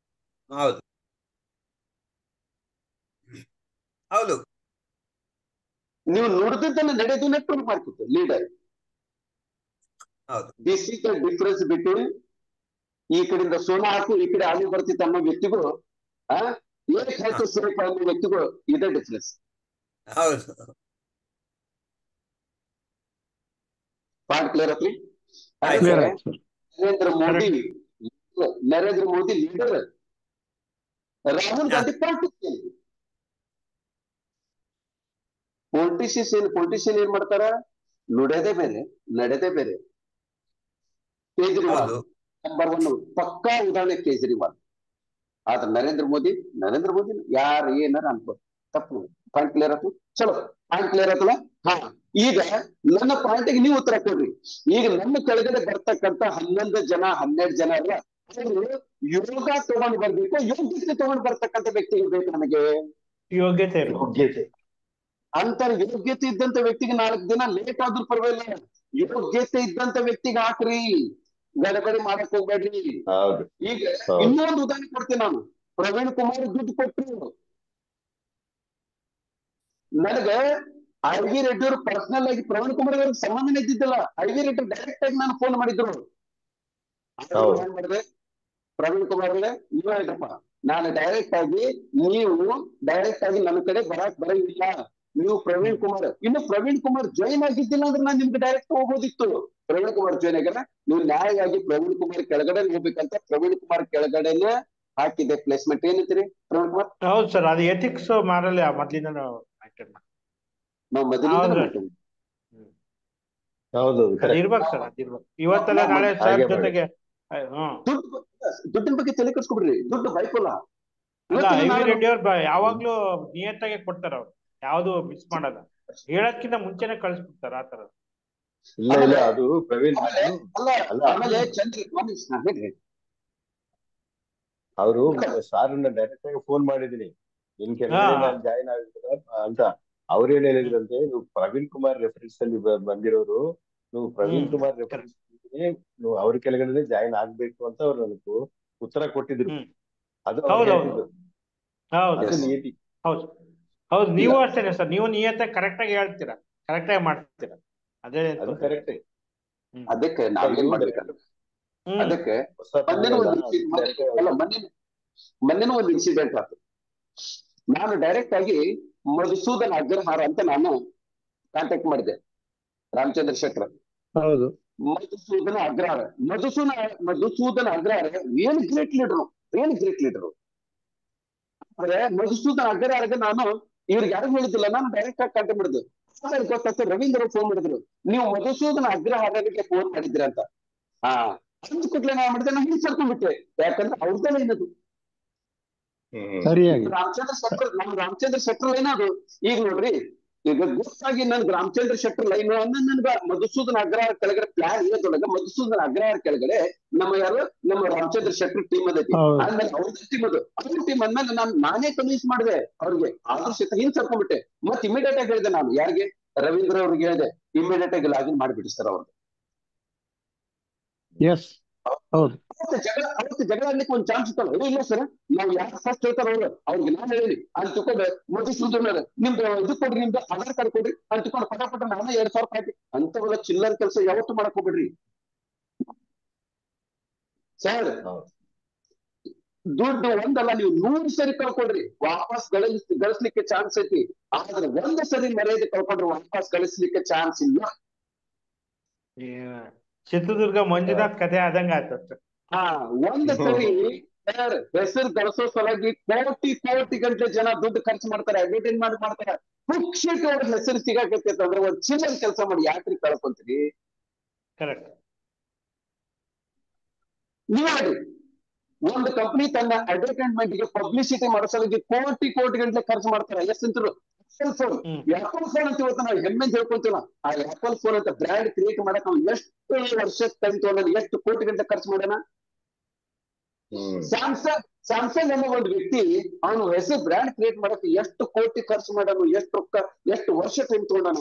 ಹೌದು ಹೌದು. ನೀವು ನುಡಿದನ್ನ ನಡೆಯೋದು network market leader. This is the difference between ಈ ಕಡೆಯಿಂದ ಸೋನಾ ಹಾಕು ಈ ಕಡೆ ಆಲಿ ಬರ್ತಿತ್ತು ಅನ್ನೋ ವ್ಯಕ್ತಿಗೂ ಏಕ್ ಹಾಕು ಸುರೇಖ ಅನ್ನೋ ವ್ಯಕ್ತಿಗೂ ಇದೇ ಡಿಫರೆನ್ಸ್. ಹೌದು. ಪಾಯಿಂಟ್ ಕ್ಲಿಯರ್ ಆತ್ರಿ? ಕ್ಲಿಯರ್ ಆಯ್ತು sir. Narendra Modi leader, Rahul Gandhi politician. Politician ಏನ್ ಮಾಡ್ತಾರ? ನುಡಿಯೋದೇ ಬೇರೆ, ನಡೆದೇ ಬೇರೆ. ಕೇಜ್ರಿವಾಲ್ ನಂಬರ್ 1 ಪಕ್ಕಾ ಉದಾಹರಣೆ ಕೇಜ್ರಿವಾಲ್. ಆದ್ರೆ ನರೇಂದ್ರ ಮೋದಿ ಯಾರು ಏನಾರ ಅನ್ಕೋ ತಪ್ಪು. ಪಾಯಿಂಟ್ ಕ್ಲಿಯರ್ ಆಯ್ತು? ಚಲೋ, ಪಾಯಿಂಟ್ ಕ್ಲಿಯರ್ ಆಯ್ತಲ್ಲ? ಈಗ ನನ್ನ ಪಾಯಿಂಟ್ಗೆ ನೀವು ಉತ್ತರ ಕೊಡ್ರಿ. ಈಗ ನಮ್ಮ ಕೆಳಗಡೆ ಬರ್ತಕ್ಕಂತ 11 ಜನ 12 ಜನ ಅಲ್ಲ, ಯೋಗ ತಗೊಂಡ್ ಬರ್ಬೇಕು. ಯೋಗ್ಯತೆ ತಗೊಂಡ್ ಬರ್ತಕ್ಕಂಥ ವ್ಯಕ್ತಿ ಬೇಕು ನಮಗೆ. ಯೋಗ್ಯತೆ ಅಂತ ಯೋಗ್ಯತೆ ಇದ್ದಂತ ವ್ಯಕ್ತಿಗೆ 4 ದಿನ ಲೇಟ್ ಆದ್ರೂ ಪರವಾಗಿಲ್ಲ. ಯೋಗ್ಯತೆ ಇದ್ದಂತ ವ್ಯಕ್ತಿಗೆ ಹಾಕ್ರಿ, ಗಡಬಡಿ ಮಾಡಕ್ ಹೋಗ್ಬೇಡ್ರಿ. ಈಗ ಇನ್ನೊಂದು ಉದಾಹರಣೆ ಕೊಡ್ತೀನಿ ನಾನು. ಪ್ರವೀಣ್ ಕುಮಾರ್ ದುಡ್ಡು ಕೊಟ್ಟರು. ನನಗೆ ಐ ವಿ ರೆಡ್ಡಿ ಅವರು ಪರ್ಸನಲ್ ಆಗಿ ಪ್ರವೀಣ್ ಕುಮಾರ್ ಅವ್ರಿಗೆ ಸಂಬಂಧನೇ ಇದ್ದಿದ್ದಲ್ಲ. ಐ ವಿ ರೆಡ್ಡಿ ಡೈರೆಕ್ಟ್ ಆಗಿ ನಾನು ಫೋನ್ ಮಾಡಿದ್ರು. ಏನ್ ಮಾಡಿದೆ? ಪ್ರವೀಣ್ ಕುಮಾರ್ ಅವರೇ ನೀವ್ ಹೇಳ್ರಪ್ಪ, ನಾನು ಡೈರೆಕ್ಟ್ ಆಗಿ ನನ್ನ ಕಡೆ ಬರಂಗಿಲ್ಲ. ನೀವು ಪ್ರವೀಣ್ ಕುಮಾರ್, ಇನ್ನು ಪ್ರವೀಣ್ ಕುಮಾರ್ ಜಾಯಿನ್ ಆಗಿದ್ದಿಲ್ಲ ಅಂದ್ರೆ ನಾನು ನಿಮ್ಗೆ ಡೈರೆಕ್ಟ್ ಹೋಗೋದಿತ್ತು. ಪ್ರವೀಣ್ ಕುಮಾರ್ ಜಾಯಿನ್ ಆಗ್ಯಾರ, ನೀವು ನ್ಯಾಯವಾಗಿ ಪ್ರವೀಣ್ ಕುಮಾರ್ ಕೆಳಗಡೆ ಹೋಗ್ಬೇಕಂತ ಪ್ರವೀಣ್ ಕುಮಾರ್ ಕೆಳಗಡೆನೆ ಹಾಕಿದೆ ಪ್ಲೇಸ್ಮೆಂಟ್. ಏನಂತೀರಿ ಪ್ರವೀಣ್ ಕುಮಾರ್? ಹೌದು ಸರ್, ಅದು ಎಥಿಕ್ಸ್ ಮಾಡಲ್ಲ ಮೊದ್ಲಿಂದ ನಾವು ಮೊದಲಿಂದ ಇರ್ಬೇಕು ಸರ್. ಅದಿರ್ಬೇಕು. ಇವತ್ತಲ್ಲ ನಾಳೆ ಸರ್ ಜೊತೆಗೆ ದುಡ್ಡಿನ ಬಗ್ಗೆ ತಲೆ ಕೆಡಿಸ್ಕೊಬಿಡ್ರಿ. ದುಡ್ಡು ಬೈಕೋಲ್ಲ. ಐ ವಿ ರೆಡ್ಡಿ ಅವ್ರು ಯಾವಾಗ್ಲೂ ನಿಯತ್ತಾಗಿ ಕೊಡ್ತಾರ. ಅವ್ರು ಯಾವ್ದು ಮಿಸ್ ಮಾಡಲ್ಲ. ಹೇಳಕ್ಕಿಂತ ಮುಂಚೆನೆ ಕಳ್ಸ್ಬಿಡ್ತಾರ ಆತರ. ಅದು ಪ್ರವೀಣ್ ಅವರು ಸಾರನ್ನ ಡೈರೆಕ್ಟ್ ಆಗಿ ಫೋನ್ ಮಾಡಿದೀನಿ, ನಿನ್ ಕೆಳಗಡೆ ನಾನು ಜಾಯಿನ್ ಆಗಿದ್ದೀರ ಅಂತ. ಅವ್ರೇನ್ ಹೇಳಿದ್ರಂತೆ, ನೀವು ಪ್ರವೀಣ್ ಕುಮಾರ್ ರೆಫರೆನ್ಸ್ ಅಲ್ಲಿ ಬಂದಿರೋರು, ನೀವು ಪ್ರವೀಣ್ ಕುಮಾರ್ ರೆಫರೆನ್ಸ್ ನೀವು ಅವ್ರ ಕೆಳಗಡೆ ಜಾಯಿನ್ ಆಗ್ಬೇಕು ಅಂತ ಅವ್ರು ನನಗೂ ಉತ್ತರ ಕೊಟ್ಟಿದ್ರು. ಅದು ನಿಯತಿ. ಹೌದು, ನೀವು ಅಷ್ಟೇನೆ ಸರ್. ನೀವು ನಿಯತ್ತಾಗಿ ಕರೆಕ್ಟ್ ಆಗಿ ಹೇಳ್ತೀರಾ, ಕರೆಕ್ಟ್ ಆಗಿ ಮಾಡ್ತೀರಾ. ಅದೇ ಕರೆಕ್ಟ್. ಅದಕ್ಕೆ ನಾವೇನ್ ಮಾಡ್ಬೇಕಂದ್ರೆ, ಅದಕ್ಕೆ ಮೊನ್ನೆನೂ ಒಂದು ಇನ್ಸಿಡೆಂಟ್ ಆಯ್ತು. ನಾನು ಡೈರೆಕ್ಟ್ ಆಗಿ ಮಧುಸೂದನ್ ಅಗ್ರಹಾರ ಅಂತ ನಾನು ಕಾಂಟ್ಯಾಕ್ಟ್ ಮಾಡಿದೆ. ರಾಮಚಂದ್ರ ಶೆಟ್ಟರ್, ಹೌದು. ಮಧುಸೂದನ್ ಅಗ್ರಹಾರ ಏನ್ ಗ್ರೇಟ್ ಲೀಡರ್, ಆದ್ರೆ ಮಧುಸೂದನ್ ಅಗ್ರಹಾರಗೆ ನಾನು ಇವ್ರಿಗೆ ಯಾರು ಹೇಳಿದ್ದಿಲ್ಲ, ನಾನು ಡೈರೆಕ್ಟ್ ಆಗಿ ಕಾಂಟ್ಯಾಕ್ಟ್ ಮಾಡಿದೆ. ಗೊತ್ತಾಗ್ತದೆ, ರವೀಂದ್ರ ಫೋನ್ ಮಾಡಿದ್ರು, ನೀವು ಮಧುಸೂದನ್ ಅಗ್ರಹಾರರಿಗೆ ಫೋನ್ ಮಾಡಿದ್ರಿ ಅಂತ. ಅಂದ ಕೂಡಲೇ ನಾನು ಮಾಡಿದೆ, ನಾನು ಹಿಂದೆ ಸರ್ಕೊಂಡ್ಬಿಟ್ಟೆ, ಯಾಕಂದ್ರೆ ಅವ್ರದ್ದೆಲ್ಲ ಏನದು ಸರಿಯಾಗಿ ರಾಮಚಂದ್ರ ಶೆಟ್ಟರ್ ಲೈನ್ ಅದು. ಈಗ ನೋಡ್ರಿ, ಈಗ ಗೊತ್ತಾಗಿ ನನ್ಗೆ ರಾಮಚಂದ್ರ ಶೆಟ್ಟರ್ ಲೈನ್ ನನ್ಗ ಮಧುಸೂದನ್ ಅಗ್ರಹಾರ ಕೆಳಗಡೆ ಪ್ಲಾನ್ ಇರೋದೊಳಗ ಮಧುಸೂದನ್ ಅಗ್ರಹಾರ ಕೆಳಗಡೆ ನಮ್ಮ ರಾಮಚಂದ್ರ ಶೆಟ್ಟರ್ ಟೀಮ್ ಅದೈತಿ. ಆದ್ಮೇಲೆ ಅವ್ರ ಟೀಮ್ ಅವ್ರ ಟೀಮ್ ಅಂದ್ಮೇಲೆ ನಾನೇ ಕನ್ವಿನ್ಸ್ ಮಾಡಿದೆ ಅವ್ರಿಗೆ, ಆದ್ರೂ ಸಹಿತ ಹಿಂದ್ ಸರ್ಕೊಂಡ್ಬಿಟ್ಟೆ. ಮತ್ತೆ ಇಮಿಡಿಯೇಟ್ ಆಗಿ ಹೇಳಿದೆ ನಾನು ಯಾರಿಗೆ, ರವೀಂದ್ರ ಅವ್ರಿಗೆ ಹೇಳಿದೆ, ಇಮಿಡಿಯೇಟ್ ಆಗಿ ಲಾಗಿನ್ ಮಾಡಿಬಿಡಿ ಸರ್ ಅವ್ರಿಗೆ. ಅವತ್ತು ಜಗಳ ಆಡ್ಲಿಕ್ಕೆ ಒಂದು ಚಾನ್ಸ್ ಇತ್ತಲ್ಲ, ಇಲ್ಲ ಸರ್ ನಾವು ಯಾರು ಫಸ್ಟ್ ಹೇಳ್ತಾರ ಅವ್ರಿಗೆ ನಾನು ಹೇಳಿ ಅಂತ ತಿಳ್ಕೊಂಡೆ. ಮಧುಸೂದನ್ ನಿಮ್ದು ಇದು ಕೊಡ್ರಿ, ನಿಮ್ದು ಆಧಾರ್ ಕಾರ್ಡ್ ಕೊಡ್ರಿ ಅಂತ ತಿಳ್ಕೊಂಡು ಪಟ ನಾನೇ 2,000 ರೂಪಾಯಿ ಹಾಕಿ ಅಂತವೆಲ್ಲ ಚಿಲ್ಲರ್ ಕೆಲಸ ಯಾವತ್ತು ಮಾಡಕ್ ಹೋಗ್ಬಿಡ್ರಿ ಸರ್. ದುಡ್ಡು ಒಂದಲ್ಲ, ನೀವು 100 ಸರಿ ಕಳ್ಕೊಡ್ರಿ, ವಾಪಸ್ ಗಳಿಸ್ಲಿಕ್ಕೆ ಚಾನ್ಸ್ ಐತಿ. ಆದ್ರೆ 1 ಸರಿ ಮರ್ಯಾದೆ ಕಳ್ಕೊಂಡ್ರೆ ವಾಪಸ್ ಗಳಿಸ್ಲಿಕ್ಕೆ ಚಾನ್ಸ್ ಇಲ್ಲ. ಚಿತ್ರದುರ್ಗ ಮಂಜುನಾಥ್ ಕಥೆ ಆದಂಗ ಆಯ್ತು. 1 ಸರಿ ಸರ್ ಹೆಸರು ಗಳಿಸೋ ಸಲುವಾಗಿ ಕೋಟಿ ಗಂಟೆ ಜನ ದುಡ್ಡು ಖರ್ಚು ಮಾಡ್ತಾರೆ, ಅಡ್ವರ್ಟೈಸ್ ಮಾಡ್ತಾರೆ. ಪುಕ್ಷಕ್ಕೆ ಅವ್ರ ಹೆಸರು ಸಿಗಾಕೈತಿ ಅಂದ್ರೆ ಒಂದ್ ಚಿಲ್ಲರ್ ಕೆಲಸ ಮಾಡಿ ಯಾಕ್ರಿ ಕಳ್ಕೊಂತೀರಿ? ಕರೆಕ್ಟ್. ನೀವ್ರಿ ಒಂದು ಕಂಪನಿ ತನ್ನ ಅಡ್ವರ್ಟೈಸ್ಮೆಂಟ್ ಗೆ ಪಬ್ಲಿಸಿಟಿ ಮಾಡೋ ಸಲುವಾಗಿ ಕೋಟಿ ಗಂಟೆ ಖರ್ಚು ಮಾಡ್ತಾರೆ. ಎಷ್ಟಂತರು ಆಪಲ್ ಫೋನ್ ಅಂತ ಇವತ್ತು ನಾವು ಹೆಮ್ಮೆ ಹೇಳ್ಕೊಂತೀವ. ಆ ಆಪಲ್ ಫೋನ್ ಅಂತ ಬ್ರ್ಯಾಂಡ್ ಕ್ರಿಯೇಟ್ ಮಾಡಕ್ ನಾವು ಎಷ್ಟು ವರ್ಷ ತಂದು ಎಷ್ಟು ಕೋಟಿ ಗಂಟೆ ಖರ್ಚು ಮಾಡೋಣ. ಸ್ಯಾಮ್ಸಂಗ್ ಅನ್ನೋ ಒಂದು ವ್ಯಕ್ತಿ ಅವನು ಹೆಸರು ಬ್ರ್ಯಾಂಡ್ ಕ್ರಿಯೇಟ್ ಮಾಡಕ್ ಎಷ್ಟು ಕೋಟಿ ಖರ್ಚು ಮಾಡೋಣ, ಎಷ್ಟು ವರ್ಷ ಟೈಮ್ ತಗೊಂಡಾನ.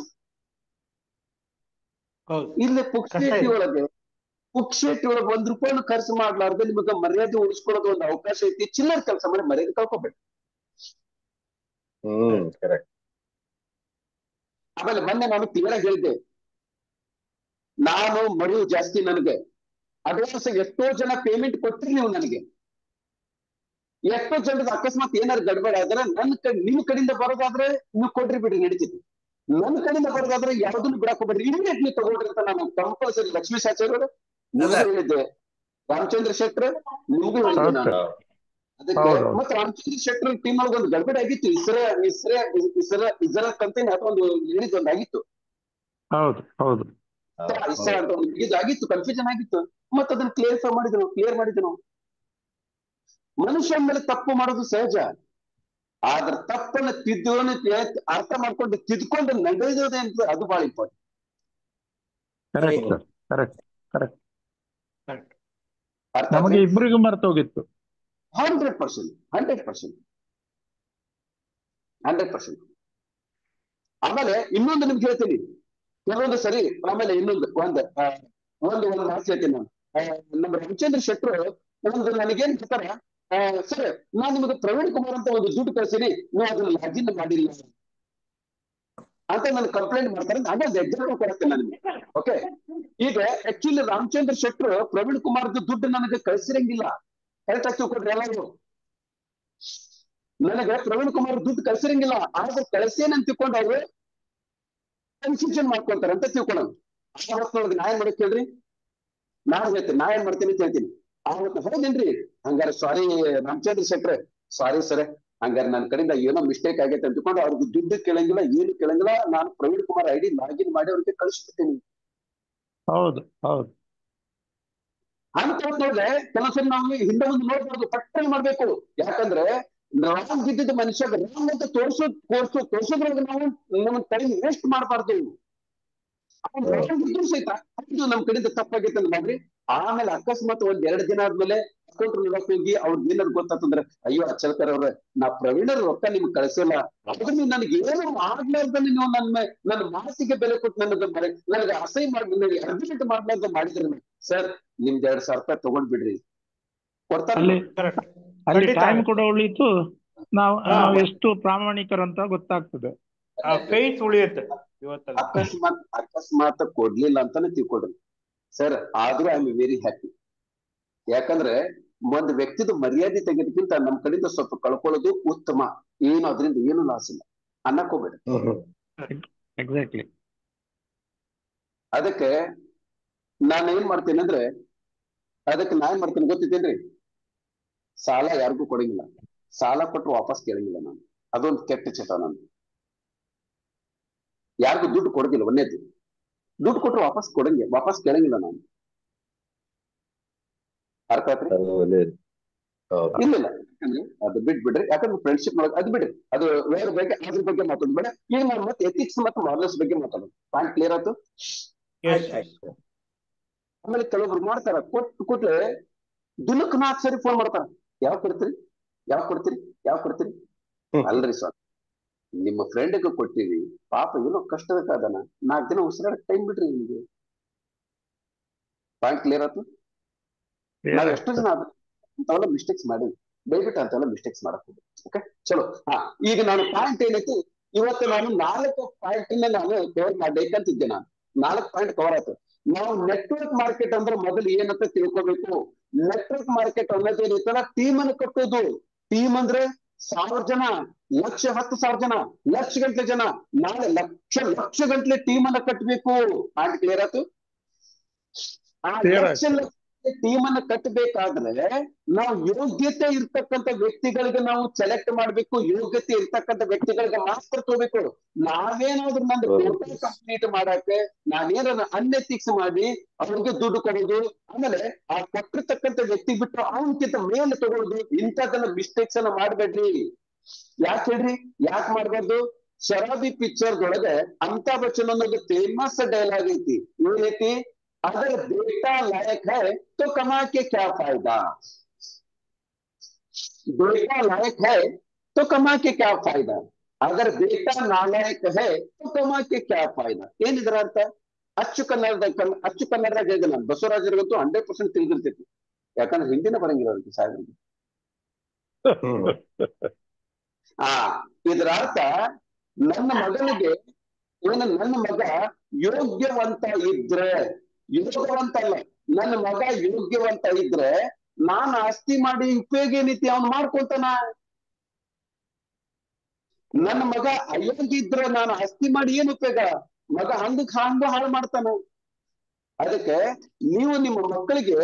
ಇಲ್ಲಿ ಪುಕ್ಷೇಟಿ ಒಳಗೆ 1 ರೂಪಾಯಿನೂ ಖರ್ಚು ಮಾಡ್ಲಾರ್ದೆ ನಿಮಗೆ ಮರ್ಯಾದೆ ಉಳಿಸ್ಕೊಳ್ಳೋದು ಒಂದು ಅವಕಾಶ ಐತಿ. ಚಿಲ್ಲರ್ ಕೆಲಸ ಮಾಡಿ ಮರ್ಯಾದೆ ಕಳ್ಕೊಬೇಡಿ. ಆಮೇಲೆ ಮೊನ್ನೆ ನಾನು ತಿಂಗಳಾಗ ಹೇಳಿದ್ದೆ, ನಾನು ಮರುವು ಜಾಸ್ತಿ, ನನಗೆ ಅಡ್ವಾನ್ಸ್ ಎಷ್ಟೋ ಜನ ಪೇಮೆಂಟ್ ಕೊಟ್ರಿ ನೀವು ನನಗೆ. ಎಷ್ಟೋ ಜನದ ಅಕಸ್ಮಾತ್ ಏನಾದ್ರು ಗಡ್ಬಡ ಆದ್ರೆ ನಿಮ್ ಕಡೆಯಿಂದ ಬರೋದಾದ್ರೆ ನೀವು ಕೊಡ್ರಿ ಬಿಡ್ರಿ, ನಡೀತಿತ್ತು. ನನ್ನ ಕಡೆಯಿಂದ ಬರೋದಾದ್ರೆ ಯಾವ್ದನ್ನು ಬಿಡಾಕ್ ಹೋಗ್ಬೇಡ್ರಿ, ಇಮಿಡಿಯೇಟ್ಲಿ ತಗೊಳ್ರಿ ಅಂತ ನಾನು ಕಂಪಲ್ಸರಿ ಲಕ್ಷ್ಮೀ ಶಾಚಾರ್ಯರು ನಿಮಗೂ ಹೇಳಿದ್ದೆ, ರಾಮಚಂದ್ರ ಶೆಟ್ಟರ್ ನಿಮಗೂ ಹೇಳಿದ್ದೆ ನಾನು. ಅದಕ್ಕೆ ಮತ್ತೆ ರಾಮಚಂದ್ರ ಶೆಟ್ಟರ್ ಟೀಮ್ ಒಳಗೆ ಒಂದು ಗಡ್ಬಡಿ ಆಗಿತ್ತು. ಇಸ್ರಾ ಕಂಪನಿ ಅಥವಾ ಒಂದು ಲೇಡೀಸ್ ಒಂದು ಆಗಿತ್ತು, ಆಗಿತ್ತು, ಕನ್ಫ್ಯೂಷನ್ ಆಗಿತ್ತು. ಮತ್ತೆ ಅದನ್ನ ಕ್ಲಿಯರ್ ಮಾಡಿದ್ರು. ಮನುಷ್ಯ ಮೇಲೆ ತಪ್ಪು ಮಾಡೋದು ಸಹಜ, ಆದ್ರೆ ತಪ್ಪನ್ನ ಅರ್ಥ ಮಾಡ್ಕೊಂಡು ತಿದ್ಕೊಂಡು ನಡೆಯೋದೇ ಅಂತ ಅದು ಬಹಳ ಇಂಪಾರ್ಟೆಂಟ್. ನಮಗೆ ಇಬ್ಬರಿಗೂ ಮರ್ತೋಗಿತ್ತು. 100%. ಆಮೇಲೆ ಇನ್ನೊಂದು ನಿಮ್ಗೆ ಹೇಳ್ತೀನಿ, ಕೆಲವೊಂದು ಸರಿ ಆಮೇಲೆ ಇನ್ನೊಂದು ಒಂದು ಮಾತು ಹೇಳ್ತೀನಿ ನಾನು. ನಮ್ಮ ರಾಮಚಂದ್ರ ಶೆಟ್ಟರ್ ಒಂದು ನನಗೇನ್ ಹೇಳ್ತಾರ, ಸರ್ ನಾನ್ ನಿಮಗೆ ಪ್ರವೀಣ್ ಕುಮಾರ್ ಅಂತ ಒಂದು ದುಡ್ಡು ಕಳ್ಸಿನಿ, ನೀವು ಅದನ್ನ ಲಾಗಿನ್ ಮಾಡಿಲ್ಲ ಅಂತ ನಾನು ಕಂಪ್ಲೇಂಟ್ ಮಾಡ್ತಾರೆ. ನಾನು ಎಕ್ಸಾಂಪಲ್ ಕೊಡ್ತೇನೆ ನನಗೆ. ಓಕೆ, ಈಗ ಆಕ್ಚುಲಿ ರಾಮಚಂದ್ರ ಶೆಟ್ಟರ್ ಪ್ರವೀಣ್ ಕುಮಾರ್ದು ದುಡ್ಡು ನನಗೆ ಕಳ್ಸಿರಂಗಿಲ್ಲ. ಕರೆಕ್ಟ್ ಆಗಿ ತಿಳ್ಕೊಡ್ರಿ ಎಲ್ಲರೂ. ನನಗೆ ಪ್ರವೀಣ್ ಕುಮಾರ್ ದುಡ್ಡು ಕಳ್ಸಿರಂಗಿಲ್ಲ, ಆದ್ರೆ ಕಳ್ಸೇನಂತ ತಿಳ್ಕೊಂಡು ಅವ್ರು ಕನ್ಫ್ಯೂಷನ್ ಮಾಡ್ಕೊಳ್ತಾರೆ ಅಂತ ತಿಳ್ಕೊಳ್ಳೋದು. ಆ ಹೊತ್ತಿನೊಳಗೆ ನಾ ಏನ್ ಮಾಡಕ್ ಹೇಳ್ರಿ, ನಾ ಏನ್ ಮಾಡ್ತೀನಿ ಅಂತ ಹೇಳ್ತೀನಿ. ಆವತ್ತು ಹೌದೇನ್ರಿ, ಹಂಗಾರೆ ಸಾರಿ ರಾಮಚಂದ್ರ ಶೆಟ್ಟರ್, ಸಾರಿ ಸರ್, ಹಂಗಾರೆ ನನ್ನ ಕಡೆಯಿಂದ ಏನೋ ಮಿಸ್ಟೇಕ್ ಆಗೈತೆ ಅಂತ ತಿಳ್ಕೊಂಡು ಅವ್ರಿಗೆ ದುಡ್ಡು ಕೇಳಂಗಿಲ್ಲ, ಏನು ಕೇಳಂಗಿಲ್ಲ, ನಾನು ಪ್ರವೀಣ್ ಕುಮಾರ್ ID ಲಾಗಿನ್ ಮಾಡಿ ಅವ್ರಿಗೆ ಕಳಿಸ್ಬಿಡ್ತೀನಿ. ಅಂತ ನೋಡ್ರೆ ಕೆಲವೊಂದ್ಸರಿ ನಾವು ಹಿಂದೆ ಮುಂದೆ ನೋಡ್ಬಾರ್ದು, ಪಟ್ಟಣ ಮಾಡ್ಬೇಕು. ಯಾಕಂದ್ರೆ ರಾಂಗ್ ಇದ್ದಿದ್ದ ಮನುಷ್ಯ ರಾಂಗ್ ಅಂತ ತೋರ್ಸೋದ್ರೊಳಗೆ ನಾವು ನಮ್ಮ ಟೈಮ್ ವೇಸ್ಟ್ ಮಾಡಬಾರ್ದು. ಇದ್ರು ಸಹಿತ ನಮ್ ಕಡೆಯಿಂದ ತಪ್ಪಾಗೈತೆ ಅಂತ ಮಾಡ್ರಿ. ಆಮೇಲೆ ಅಕಸ್ಮಾತ್ 1-2 ದಿನ ಆದ್ಮೇಲೆ ಅಕೌಂಟ್ ನೋಡಕ್ ಹೋಗಿ ಅವ್ರಿಗೆ ಏನಾದ್ರು ಗೊತ್ತಾತಂದ್ರೆ, ಅಯ್ಯೋ ಅಚ್ಚಲ್ಕರ್ ಅವ್ರೆ, ನಾ ಪ್ರವೀಣರ್ ರೊಕ್ಕ ನಿಮ್ಗೆ ಕಳಿಸಿಲ್ಲ, ಆದ್ರೆ ನೀವು ನನಗೆ ಏನು ಆಗ್ಲಾರ್ದಲ್ಲಿ ನೀವು ನನ್ನ ಮಾತಿಗೆ ಬೆಲೆ ಕೊಟ್ಟು ನನಗೆ ಅಸಹ್ಯ ಮಾಡಿ ನನಗೆ ಅರ್ಜೆಂಟ್ ಮಾಡ್ಲಾರ್ದ ಮಾಡಿದ್ರೆ ಸರ್ ನಿಮ್ದು 2,000 ರೂಪಾಯಿ ತಗೊಂಡ್ ಬಿಡ್ರಿ, ಕೊಡ್ತಾರೆ. ಟೈಮ್ ಕೂಡ ಉಳಿತು, ನಾವು ಎಷ್ಟು ಪ್ರಾಮಾಣಿಕರು ಅಂತ ಗೊತ್ತಾಗ್ತದೆ. ಅಕಸ್ಮಾತ್ ಕೊಡ್ಲಿಲ್ಲ ಅಂತಾನೆ ತಿಳ್ಕೊಡ್ರಿ ಸರ್, ಆದ್ರೂ ಐ ಆಮ್ ವೆರಿ ಹ್ಯಾಪಿ. ಯಾಕಂದ್ರೆ ಒಂದು ವ್ಯಕ್ತಿದು ಮರ್ಯಾದೆ ತೆಗೆದಕ್ಕಿಂತ ನಮ್ ಕಡೆಯಿಂದ ಸ್ವಲ್ಪ ಕಳ್ಕೊಳ್ಳೋದು ಉತ್ತಮ. ಏನು ಅದರಿಂದ ಏನು ಲಾಸ್ ಇಲ್ಲ. ಅನ್ನಕ್ ಹೋಗ್ಬೇಡಿ. ಎಕ್ಸಾಕ್ಟ್ಲಿ. ಅದಕ್ಕೆ ನಾನು ಏನ್ ಮಾಡ್ತೀನಿ ಅಂದ್ರೆ, ಅದಕ್ಕೆ ನಾ ಏನ್ ಮಾಡ್ತೀನಿ ಗೊತ್ತಿದ್ದೇನ್ರಿ, ಸಾಲ ಯಾರಿಗೂ ಕೊಡಂಗಿಲ್ಲ, ಸಾಲ ಕೊಟ್ಟರು ವಾಪಸ್ ಕೇಳಂಗಿಲ್ಲ ನಾನು. ಅದೊಂದು ಕೆಟ್ಟ ಚಟ ನಾನು. ಯಾರಿಗೂ ದುಡ್ಡು ಕೊಡೋದಿಲ್ಲ, ಒಂದೇದು ದುಡ್ಡು ಕೊಟ್ಟರು ವಾಪಸ್ ಕೇಳಂಗಿಲ್ಲ ನಾನು. ಅರ್ಥ ಆತ್ರಿ? ಇಲ್ಲ ಯಾಕಂದ್ರೆ ಅದು ಬಿಡ್ರಿ, ಯಾಕಂದ್ರೆ ಫ್ರೆಂಡ್ಶಿಪ್ ಒಳಗೆ ಅದು ಬಿಡ್ರಿ, ಅದು ಬೇರೆ ಬಗ್ಗೆ ಅದ್ರ ಬಗ್ಗೆ ಮಾತಾಡ್ಬೇಡ. ಈಗ ನಾನು ಮತ್ತೆ ಎಥಿಕ್ಸ್ ಮತ್ತು ಮಾರಲ್ಸ್ ಬಗ್ಗೆ ಮಾತಾಡೋದು. ಪಾಯಿಂಟ್ ಕ್ಲಿಯರ್ ಆಯ್ತು? ಆಮೇಲೆ ಕೆಲವೊಬ್ರು ಮಾಡ್ತಾರ, ಕೂಡ್ಲೆ ದಿನಕ್ಕೆ 4 ಸರಿ ಫೋನ್ ಮಾಡ್ತಾರ, ಯಾವ ಕೊಡ್ತೀರಿ. ಅಲ್ರಿ ಸರ್, ನಿಮ್ಮ ಫ್ರೆಂಡ್ಗೆ ಕೊಟ್ಟಿವಿ, ಪಾಪ ಏನೋ ಕಷ್ಟದ ಕಾದನ, 4 ದಿನ ಉಸಿರಾಡಕ್ ಟೈಮ್ ಬಿಡ್ರಿ ನಿಮ್ಗೆ. ಪಾಯಿಂಟ್ ಕ್ಲಿಯರ್ ಆಯ್ತು? ನಾವ್ ಎಷ್ಟು ಜನ ಅಂತೆಲ್ಲ ಮಿಸ್ಟೇಕ್ಸ್ ಮಾಡಿ, ದಯವಿಟ್ಟು ಅಂತೆಲ್ಲ ಮಿಸ್ಟೇಕ್ಸ್ ಮಾಡಕ್ ಹೋಗ್ಬೇಕು. ಓಕೆ, ಚಲೋ. ಈಗ ನಾನು ಪಾಯಿಂಟ್ ಏನೈತಿ, ಇವತ್ತು ನಾನು 4 ಪಾಯಿಂಟ್ ನಾನು ಕವರ್ ಮಾಡ್ಬೇಕಂತಿದ್ದೆ. ನಾನು 4 ಪಾಯಿಂಟ್ ಕವರ್ ಆಯ್ತು. ನಾವು ನೆಟ್ವರ್ಕ್ ಮಾರ್ಕೆಟ್ ಅಂದ್ರೆ ಮೊದಲು ಏನಂತ ತಿಳ್ಕೊಬೇಕು. ನೆಟ್ವರ್ಕ್ ಮಾರ್ಕೆಟ್ ಅನ್ನೋದು ಏನೈತಲ್ಲ, ಟೀಮ್ ಅನ್ನು ಕಟ್ಟೋದು. ಟೀಮ್ ಅಂದ್ರೆ 1000 ಜನ, 1,00,000, 10,000 ಜನ, ಲಕ್ಷ ಗಂಟ್ಲೆ ಜನ, ನಾಳೆ ಲಕ್ಷ ಗಂಟ್ಲೆ ಟೀಮ್ ಅನ್ನ ಕಟ್ಟಬೇಕು. ಪಾಯಿಂಟ್ ಕ್ಲಿಯರ್ ಆಯ್ತು? ಆ ಲಕ್ಷ ಟೀಮ್ ಅನ್ನ ಕಟ್ಟಬೇಕಾದ್ರೆ ನಾವು ಯೋಗ್ಯತೆ ಇರ್ತಕ್ಕಂಥ ವ್ಯಕ್ತಿಗಳಿಗೆ ನಾವು ಸೆಲೆಕ್ಟ್ ಮಾಡ್ಬೇಕು. ಯೋಗ್ಯತೆ ಇರ್ತಕ್ಕಂಥ ವ್ಯಕ್ತಿಗಳಿಗೆ ಮಾತ್ರ ತಗೋಬೇಕು. ನಾವೇನಾದ್ರೂ ನಂದು ಟೋಟಲ್ ಕಂಪ್ಲೀಟ್ ಮಾಡಕ್ಕೆ ನಾನೇನಾದ್ರು ಅನ್ಎಥಿಕ್ಸ್ ಮಾಡಿ ಅವ್ರಿಗೆ ದುಡ್ಡು ಕೊಡೋದು, ಆಮೇಲೆ ಆ ಕೊಟ್ಟಿರ್ತಕ್ಕಂಥ ವ್ಯಕ್ತಿ ಬಿಟ್ಟು ಅವನಕ್ಕಿಂತ ಮೇಲೆ ತಗೊಳ್ಳೋದು, ಇಂಥದ್ದನ್ನ ಮಿಸ್ಟೇಕ್ಸ್ ಅನ್ನ ಮಾಡ್ಬೇಡ್ರಿ. ಯಾಕೆ ಹೇಳ್ರಿ, ಯಾಕೆ ಮಾಡ್ಬಾರ್ದು? ಶರಾಬಿ ಪಿಕ್ಚರ್ ಒಳಗೆ ಅಮಿತಾಬ್ ಬಚ್ಚನ್ ಅನ್ನೋದು ಫೇಮಸ್ ಡೈಲಾಗ್ ಐತಿ. ಏನೈತಿ? अगर बेटा लायक है तो कमा के क्या फायदा, बेटा लायक है तो कमा के क्या फायदा, अगर बेटा नालायक है तो कमा के क्या फायदा. ಏನಿದ್ರ ಅರ್ಥ? ಅಚ್ಚು ಕನ್ನಡದಾಗ ಹೇಳಿದೆ ನಾನು. ಬಸವರಾಜರಿಗಂತೂ 100% ತಿಳಿದಿರ್ತೈತಿ, ಯಾಕಂದ್ರೆ ಹಿಂದಿನ ಬರಂಗಿಲ್ಲ ಅವ್ರಿಗೆ ಸಾಹೇಬ್ರಿಗೆ. ಇದರ ಅರ್ಥ, ನನ್ನ ಮಗನಿಗೆ ನನ್ನ ಮಗ ಯೋಗ್ಯವಂತ ಇದ್ರೆ, ಯೋಗ್ಯವಂತ ಅಲ್ಲ, ನನ್ನ ಮಗ ಯೋಗ್ಯವಂತ ಇದ್ರೆ ನಾನು ಆಸ್ತಿ ಮಾಡಿ ಉಪಯೋಗ ಏನೈತಿ? ಅವ್ನು ಮಾಡ್ಕೊಂತಾನ. ನನ್ನ ಮಗ ಅಯೋಗ್ಯ ಇದ್ರೆ ನಾನು ಆಸ್ತಿ ಮಾಡಿ ಏನ್ ಉಪಯೋಗ? ಮಗ ಹಂಗ ಹಾಳು ಮಾಡ್ತಾನ. ಅದಕ್ಕೆ ನೀವು ನಿಮ್ಮ ಮಕ್ಕಳಿಗೆ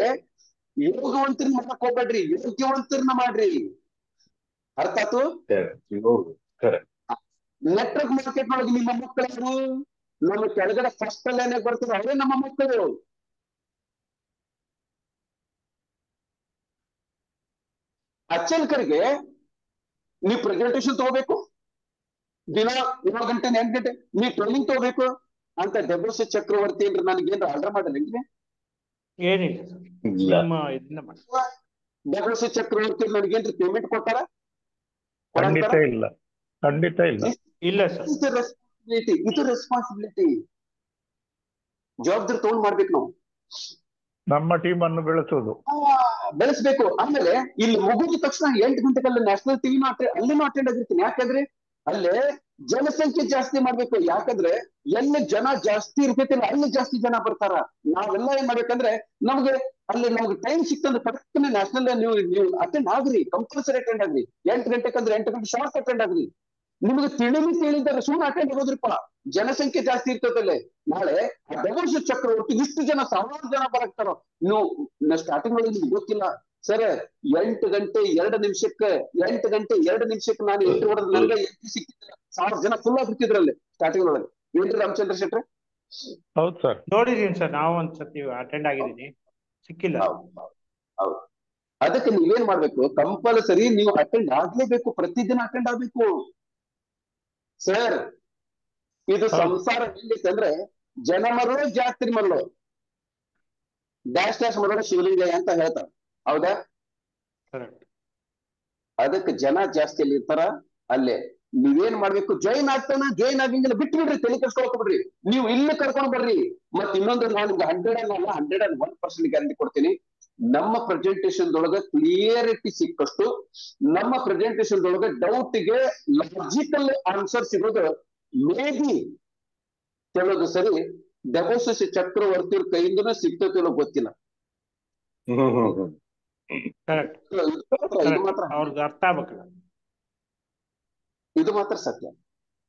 ಯೋಗವಂತರನ್ನ ಮಾಡಕ್ ಹೋಗ್ಬೇಡ್ರಿ, ಯೋಗ್ಯವಂತರನ್ನ ಮಾಡ್ರಿ. ಅರ್ಥ ಆಯ್ತು? ನೆಟ್ವರ್ಕ್ ಮಾರ್ಕೆಟ್ ಒಳಗೆ ನಿಮ್ಮ ಮಕ್ಕಳು ನಮ್ಮ ಕೆಳಗಡೆ ಫಸ್ಟ್ ಲೈನ್ ಬರ್ತಾರೆ, ಅವರೇ ನಮ್ಮ ಮಕ್ಕಳು. ಅಚ್ಚಲ್ಕರಿಗೆ ನೀವು ಪ್ರೆಸೆಂಟೇಶನ್ ತಗೋಬೇಕು, ದಿನ 7 ಗಂಟೆ 8 ಗಂಟೆ ನೀವು ಟ್ರೈನಿಂಗ್ ತಗೋಬೇಕು ಅಂತ ಡಬ್ಲ್ಯೂಸಿ ಚಕ್ರವರ್ತಿ ಅಂದ್ರೆ ನನಗೇನು ಆರ್ಡರ್ ಮಾಡಲ್ಲ. ಏನಿಲ್ಲ, ಡಬ್ಲ್ಯೂಸಿ ಚಕ್ರವರ್ತಿ ನನಗೇನ್ರಿ ಪೇಮೆಂಟ್ ಕೊಟ್ಟಾರ? ಖಂಡಿತ ಇಲ್ಲ, ಖಂಡಿತ ಇಲ್ಲ. ಇಲ್ಲ ಸರ್, ಇದು ರೆಸ್ಪಾನ್ಸಿಬಿಲಿಟಿ. ಜವಾಬ್ದಾರಿ ತಗೊಂಡ್ ಮಾಡ್ಬೇಕು ನಾವು. ನಮ್ಮ ಟೀಮ್ ಅನ್ನು ಬೆಳೆಸ್ಬೇಕು. ಆಮೇಲೆ ಇಲ್ಲಿ ಮುಗಿದ ತಕ್ಷಣ 8 ಗಂಟೆಗಲ್ಲ ನ್ಯಾಷನಲ್ ಟಿವಿನೂ ಅಲ್ಲಿನೂ ಅಟೆಂಡ್ ಆಗಿರ್ತೀನಿ. ಯಾಕಂದ್ರೆ ಅಲ್ಲೇ ಜನಸಂಖ್ಯೆ ಜಾಸ್ತಿ ಮಾಡ್ಬೇಕು. ಯಾಕಂದ್ರೆ ಎಲ್ಲಿ ಜನ ಜಾಸ್ತಿ ಇರ್ತೈತಿಲ್ಲ ಅಲ್ಲಿ ಜಾಸ್ತಿ ಜನ ಬರ್ತಾರ. ನಾವೆಲ್ಲ ಏನ್ ಮಾಡ್ಬೇಕಂದ್ರೆ ನಮ್ಗೆ ಟೈಮ್ ಸಿಕ್ತಂದ್ರೆ ಪಕ್ಕನೆ ನ್ಯಾಷನಲ್ ನೀವು ಅಟೆಂಡ್ ಆಗ್ರಿ, ಕಂಪಲ್ಸರಿ ಅಟೆಂಡ್ ಆಗ್ರಿ. 8 ಗಂಟೆಕಂದ್ರೆ 8 ಗಂಟೆ ಶಾರ್ಟ್ ಅಟೆಂಡ್ ಆಗ್ರಿ. ನಿಮ್ಗೆ ತಿಳಿದಾರೆ ಸುಮ್ಮನೆ ಅಟೆಂಡ್ ಆಗೋದ್ರಿಪ್ಪ. ಜನಸಂಖ್ಯೆ ಜಾಸ್ತಿ ಇರ್ತದಲ್ಲೇ. ನಾಳೆ ಡಬಲ್ಸ್ ಚಕ್ರವರ್ತಿ ಇಷ್ಟು ಜನ 1000 ಜನ ಬರಕ್ತಾರ. ನೀವು ಸ್ಟಾರ್ಟಿಂಗ್ ಒಳಗೆ ನಿಮ್ಗೆ ಗೊತ್ತಿಲ್ಲ ಸರ್, 8 ಗಂಟೆ 2 ನಿಮಿಷಕ್ಕೆ ನಾನು ಎಂಟ್ರಿ ಹೊಡೆದ್ ನನಗೆ ಎಂಟ್ರಿ ಸಿಕ್ಕಿಲ್ಲ. 1000 ಜನ ಫುಲ್ ಆಗ್ಬಿಟ್ಟಿದ್ರಲ್ಲಿ ಸ್ಟಾರ್ಟಿಂಗ್ ಒಳಗೆ. ಏನ್ರಿ ರಾಮಚಂದ್ರ ಶೆಟ್ರೆ? ಹೌದು ಸರ್, ನೋಡಿದೀನಿ ಸರ್, ನಾವು ಒಂದ್ಸತಿ ಅಟೆಂಡ್ ಆಗಿದ್ದೀನಿ, ಸಿಕ್ಕಿಲ್ಲ. ಹೌದು. ಅದಕ್ಕೆ ನೀವೇನ್ ಮಾಡ್ಬೇಕು, ಕಂಪಲ್ಸರಿ ನೀವು ಅಟೆಂಡ್ ಆಗ್ಲೇಬೇಕು, ಪ್ರತಿದಿನ ಅಟೆಂಡ್ ಆಗ್ಬೇಕು ಸರ್. ಇದು ಸಂಸಾರ ಹೆಂಗೈತೆ ಅಂದ್ರೆ ಜನ ಮರಳು ಜಾತ್ರೆ ಮರಳು ಡ್ಯಾಶ್ ಡ್ಯಾಶ್ ಮರಳು ಶಿವಲಿಂಗಯ್ಯ ಅಂತ ಹೇಳ್ತಾರೆ. ಹೌದಾ? ಅದಕ್ಕೆ ಜನ ಜಾಸ್ತಿ ಅಲ್ಲಿ ಇರ್ತಾರ. ಅಲ್ಲೇ ನೀವೇನ್ ಮಾಡ್ಬೇಕು, ಜಾಯಿನ್ ಆಗಂಗಿಲ್ಲ ಬಿಟ್ಟು ಬಿಡ್ರಿ, ತಲೆ ಕೆಡ್ಸ್ಕೊಳ್ಕೊಬಿಡ್ರಿ. ನೀವು ಇಲ್ಲಿ ಕರ್ಕೊಂಡ್ ಬರ್ರಿ. ಮತ್ ಇನ್ನೊಂದು ನಾನು 101% ಗ್ಯಾರಂಟಿ ಕೊಡ್ತೀನಿ. ನಮ್ಮ ಪ್ರೆಸೆಂಟೇಶನ್ ದೊಳಗ ಕ್ಲಿಯರಿಟಿ ಸಿಕ್ಕಷ್ಟು, ನಮ್ಮ ಪ್ರೆಸೆಂಟೇಶನ್ ದೊಳಗ ಡೌಟ್ ಗೆ ಲಾಜಿಕಲ್ ಆನ್ಸರ್ ಸಿಗೋದು ಮೇ ಬಿ ಕೆಲವೊಂದು ಸರಿ ಡಬಲ್ಸ್ ಚಕ್ರವರ್ತಿ ಕೈಯಿಂದನೂ ಸಿಗ್ತೈತಿಲ್ಲ ಗೊತ್ತಿಲ್ಲ. ಅವ್ರಿಗೆ ಅರ್ಥ ಆಗ್ಬೇಕಲ್ಲ, ಇದು ಮಾತ್ರ ಸತ್ಯ.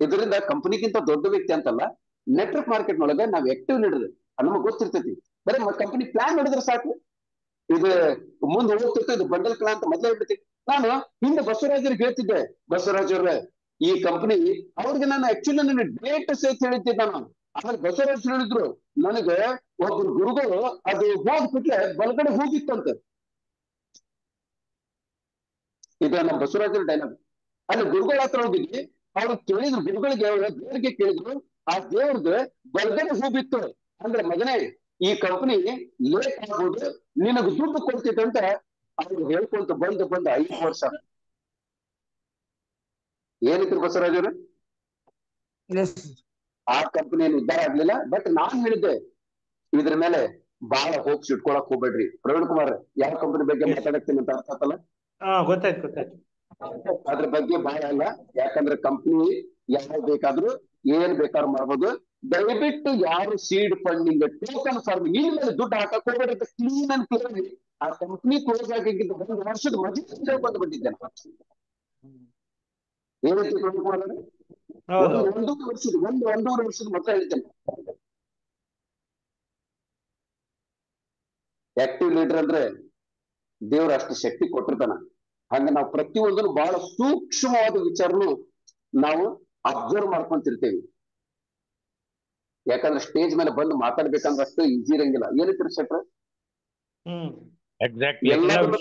ಇದರಿಂದ ಕಂಪನಿಗಿಂತ ದೊಡ್ಡ ವ್ಯಕ್ತಿ ಅಂತಲ್ಲ, ನೆಟ್ವರ್ಕ್ ಮಾರ್ಕೆಟ್ ನೊಳಗೆ ನಾವ್ ಆಕ್ಟಿವ್ ಲೀಡರ್ ನಮಗ್ ಗೊತ್ತಿರ್ತೈತಿ. ಬರೀ ಕಂಪನಿ ಪ್ಲಾನ್ ಮಾಡಿದ್ರೆ ಸಾಕು, ಇದು ಮುಂದೆ ಹೋಗ್ತಿತ್ತು, ಇದು ಬಂಡಲ್ ಪ್ಲಾನ್ ಅಂತ ಮೊದಲೇ ಹೇಳ್ಬಿಡ್ತೀವಿ. ನಾನು ಹಿಂದೆ ಬಸವರಾಜರಿಗೆ ಹೇಳ್ತಿದ್ದೆ, ಬಸವರಾಜ್ ಅವ್ರ ಈ ಕಂಪನಿ ಅವ್ರಿಗೆ ನಾನು ಆಕ್ಚುಲಿ ನನ್ನ ಡೇಟ್ ಸಹಿತ ಹೇಳಿದ್ದೆ ನಾನು. ಆಮೇಲೆ ಬಸವರಾಜ್ ಹೇಳಿದ್ರು ನನಗೆ ಒಬ್ರು ಗುರುಗಳು ಅದು ಹೋಗ್ಬಿಟ್ರೆ ಬಲಗಡೆ ಹೋಗಿತ್ತಂತೆ. ಇದು ನಮ್ಮ ಬಸವರಾಜರ ಡೈಲಾಗ್. ಅಲ್ಲಿ ಗುರುಗಳ ಹತ್ರ ಹೋಗಿದ್ವಿ, ಅವ್ರು ಕೇಳಿದ್ರು, ಗುರುಗಳಿಗೆ ದೇವರಿಗೆ ಕೇಳಿದ್ರು, ಆ ದೇವ್ರದ್ದು ಬಲಗಡೆ ಹೋಗಿತ್ತು. ಅಂದ್ರೆ ಮಗನೇ ಈ ಕಂಪನಿ ಲೇಟ್ ಆಗ್ಬೋದು, ನಿನಗೆ ದುಡ್ಡು ಕೊಡ್ತಿದ್ದಂತ ಅವ್ರು ಹೇಳ್ಕೊಂತ ಬಂದು 5 ವರ್ಷ. ಏನಿದ್ರು ಬಸವರಾಜ್ ಅವ್ರೆ, ಆ ಕಂಪನಿಯನ್ನು ಉದ್ಧಾರ ಆಗ್ಲಿಲ್ಲ. ಬಟ್ ನಾನ್ ಹೇಳಿದ್ದೆ ಇದ್ರ ಮೇಲೆ ಬಹಳ ಹೋಪ್ಸ್ ಇಟ್ಕೊಳಕ್ ಹೋಗ್ಬೇಡ್ರಿ. ಪ್ರವೀಣ್ ಕುಮಾರ್ ಯಾವ ಕಂಪನಿ ಬಗ್ಗೆ ಮಾತಾಡಕ್ತೀನಿ ಅಂತ ಅರ್ಥ ಆತಲ್ಲ? ಗೊತ್ತಾಯ್ತು. ಅದ್ರ ಬಗ್ಗೆ ಬಹಳ ಅಲ್ಲ, ಯಾಕಂದ್ರೆ ಕಂಪನಿ ಯಾರು ಬೇಕಾದ್ರೂ ಏನ್ ಬೇಕಾದ್ರೂ ಮಾಡ್ಬೋದು. ದಯವಿಟ್ಟು ಯಾರು ಸೀಡ್ ಫಂಡಿಂಗ್ ಟೋಕನ್ ಫಾರ್ಮಿಂಗ್ ಈ ಮೇಲೆ ದುಡ್ಡು ಹಾಕಕ್ ಹೋಗ್ಬೇಡ್ರಿ. ಕ್ಲೀನ್ ಅಂಡ್ ಕ್ಲಿಯರ್ ಆ ಕಂಪನಿ ಕ್ಲೋಸ್ ಆಗಿದ್ದ 1 ವರ್ಷದ ಮಧ್ಯೆ ಬಂದ್ಬಿಟ್ಟಿದ್ದೆ ನಾನು. ಏನಂತ ಪ್ರವೀಣ್ ಕುಮಾರ್ ಅವರೇ, ಒಂದೂವರೆ ವರ್ಷದ ಮೊತ್ತ ಹೇಳ್ತೇನೆ. ಆಕ್ಟಿವ್ ಲೀಡರ್ ಅಂದ್ರೆ ದೇವ್ರ ಅಷ್ಟು ಶಕ್ತಿ ಕೊಟ್ಟಿರ್ತಾನ. ಹಂಗ ನಾವು ಪ್ರತಿಯೊಂದನ್ನು ಬಹಳ ಸೂಕ್ಷ್ಮವಾದ ವಿಚಾರನು ನಾವು ಅಬ್ಸರ್ವ್ ಮಾಡ್ಕೊಂತಿರ್ತೇವಿ. ಯಾಕಂದ್ರೆ ಸ್ಟೇಜ್ ಮೇಲೆ ಬಂದು ಮಾತಾಡ್ಬೇಕಂದ್ರೆ ಅಷ್ಟು ಈಜಿ ಇರಂಗಿಲ್ಲ. ಏನೈತ್ರಿ ಶೆಟ್ರ? ಎಲ್ಲದನ್ನು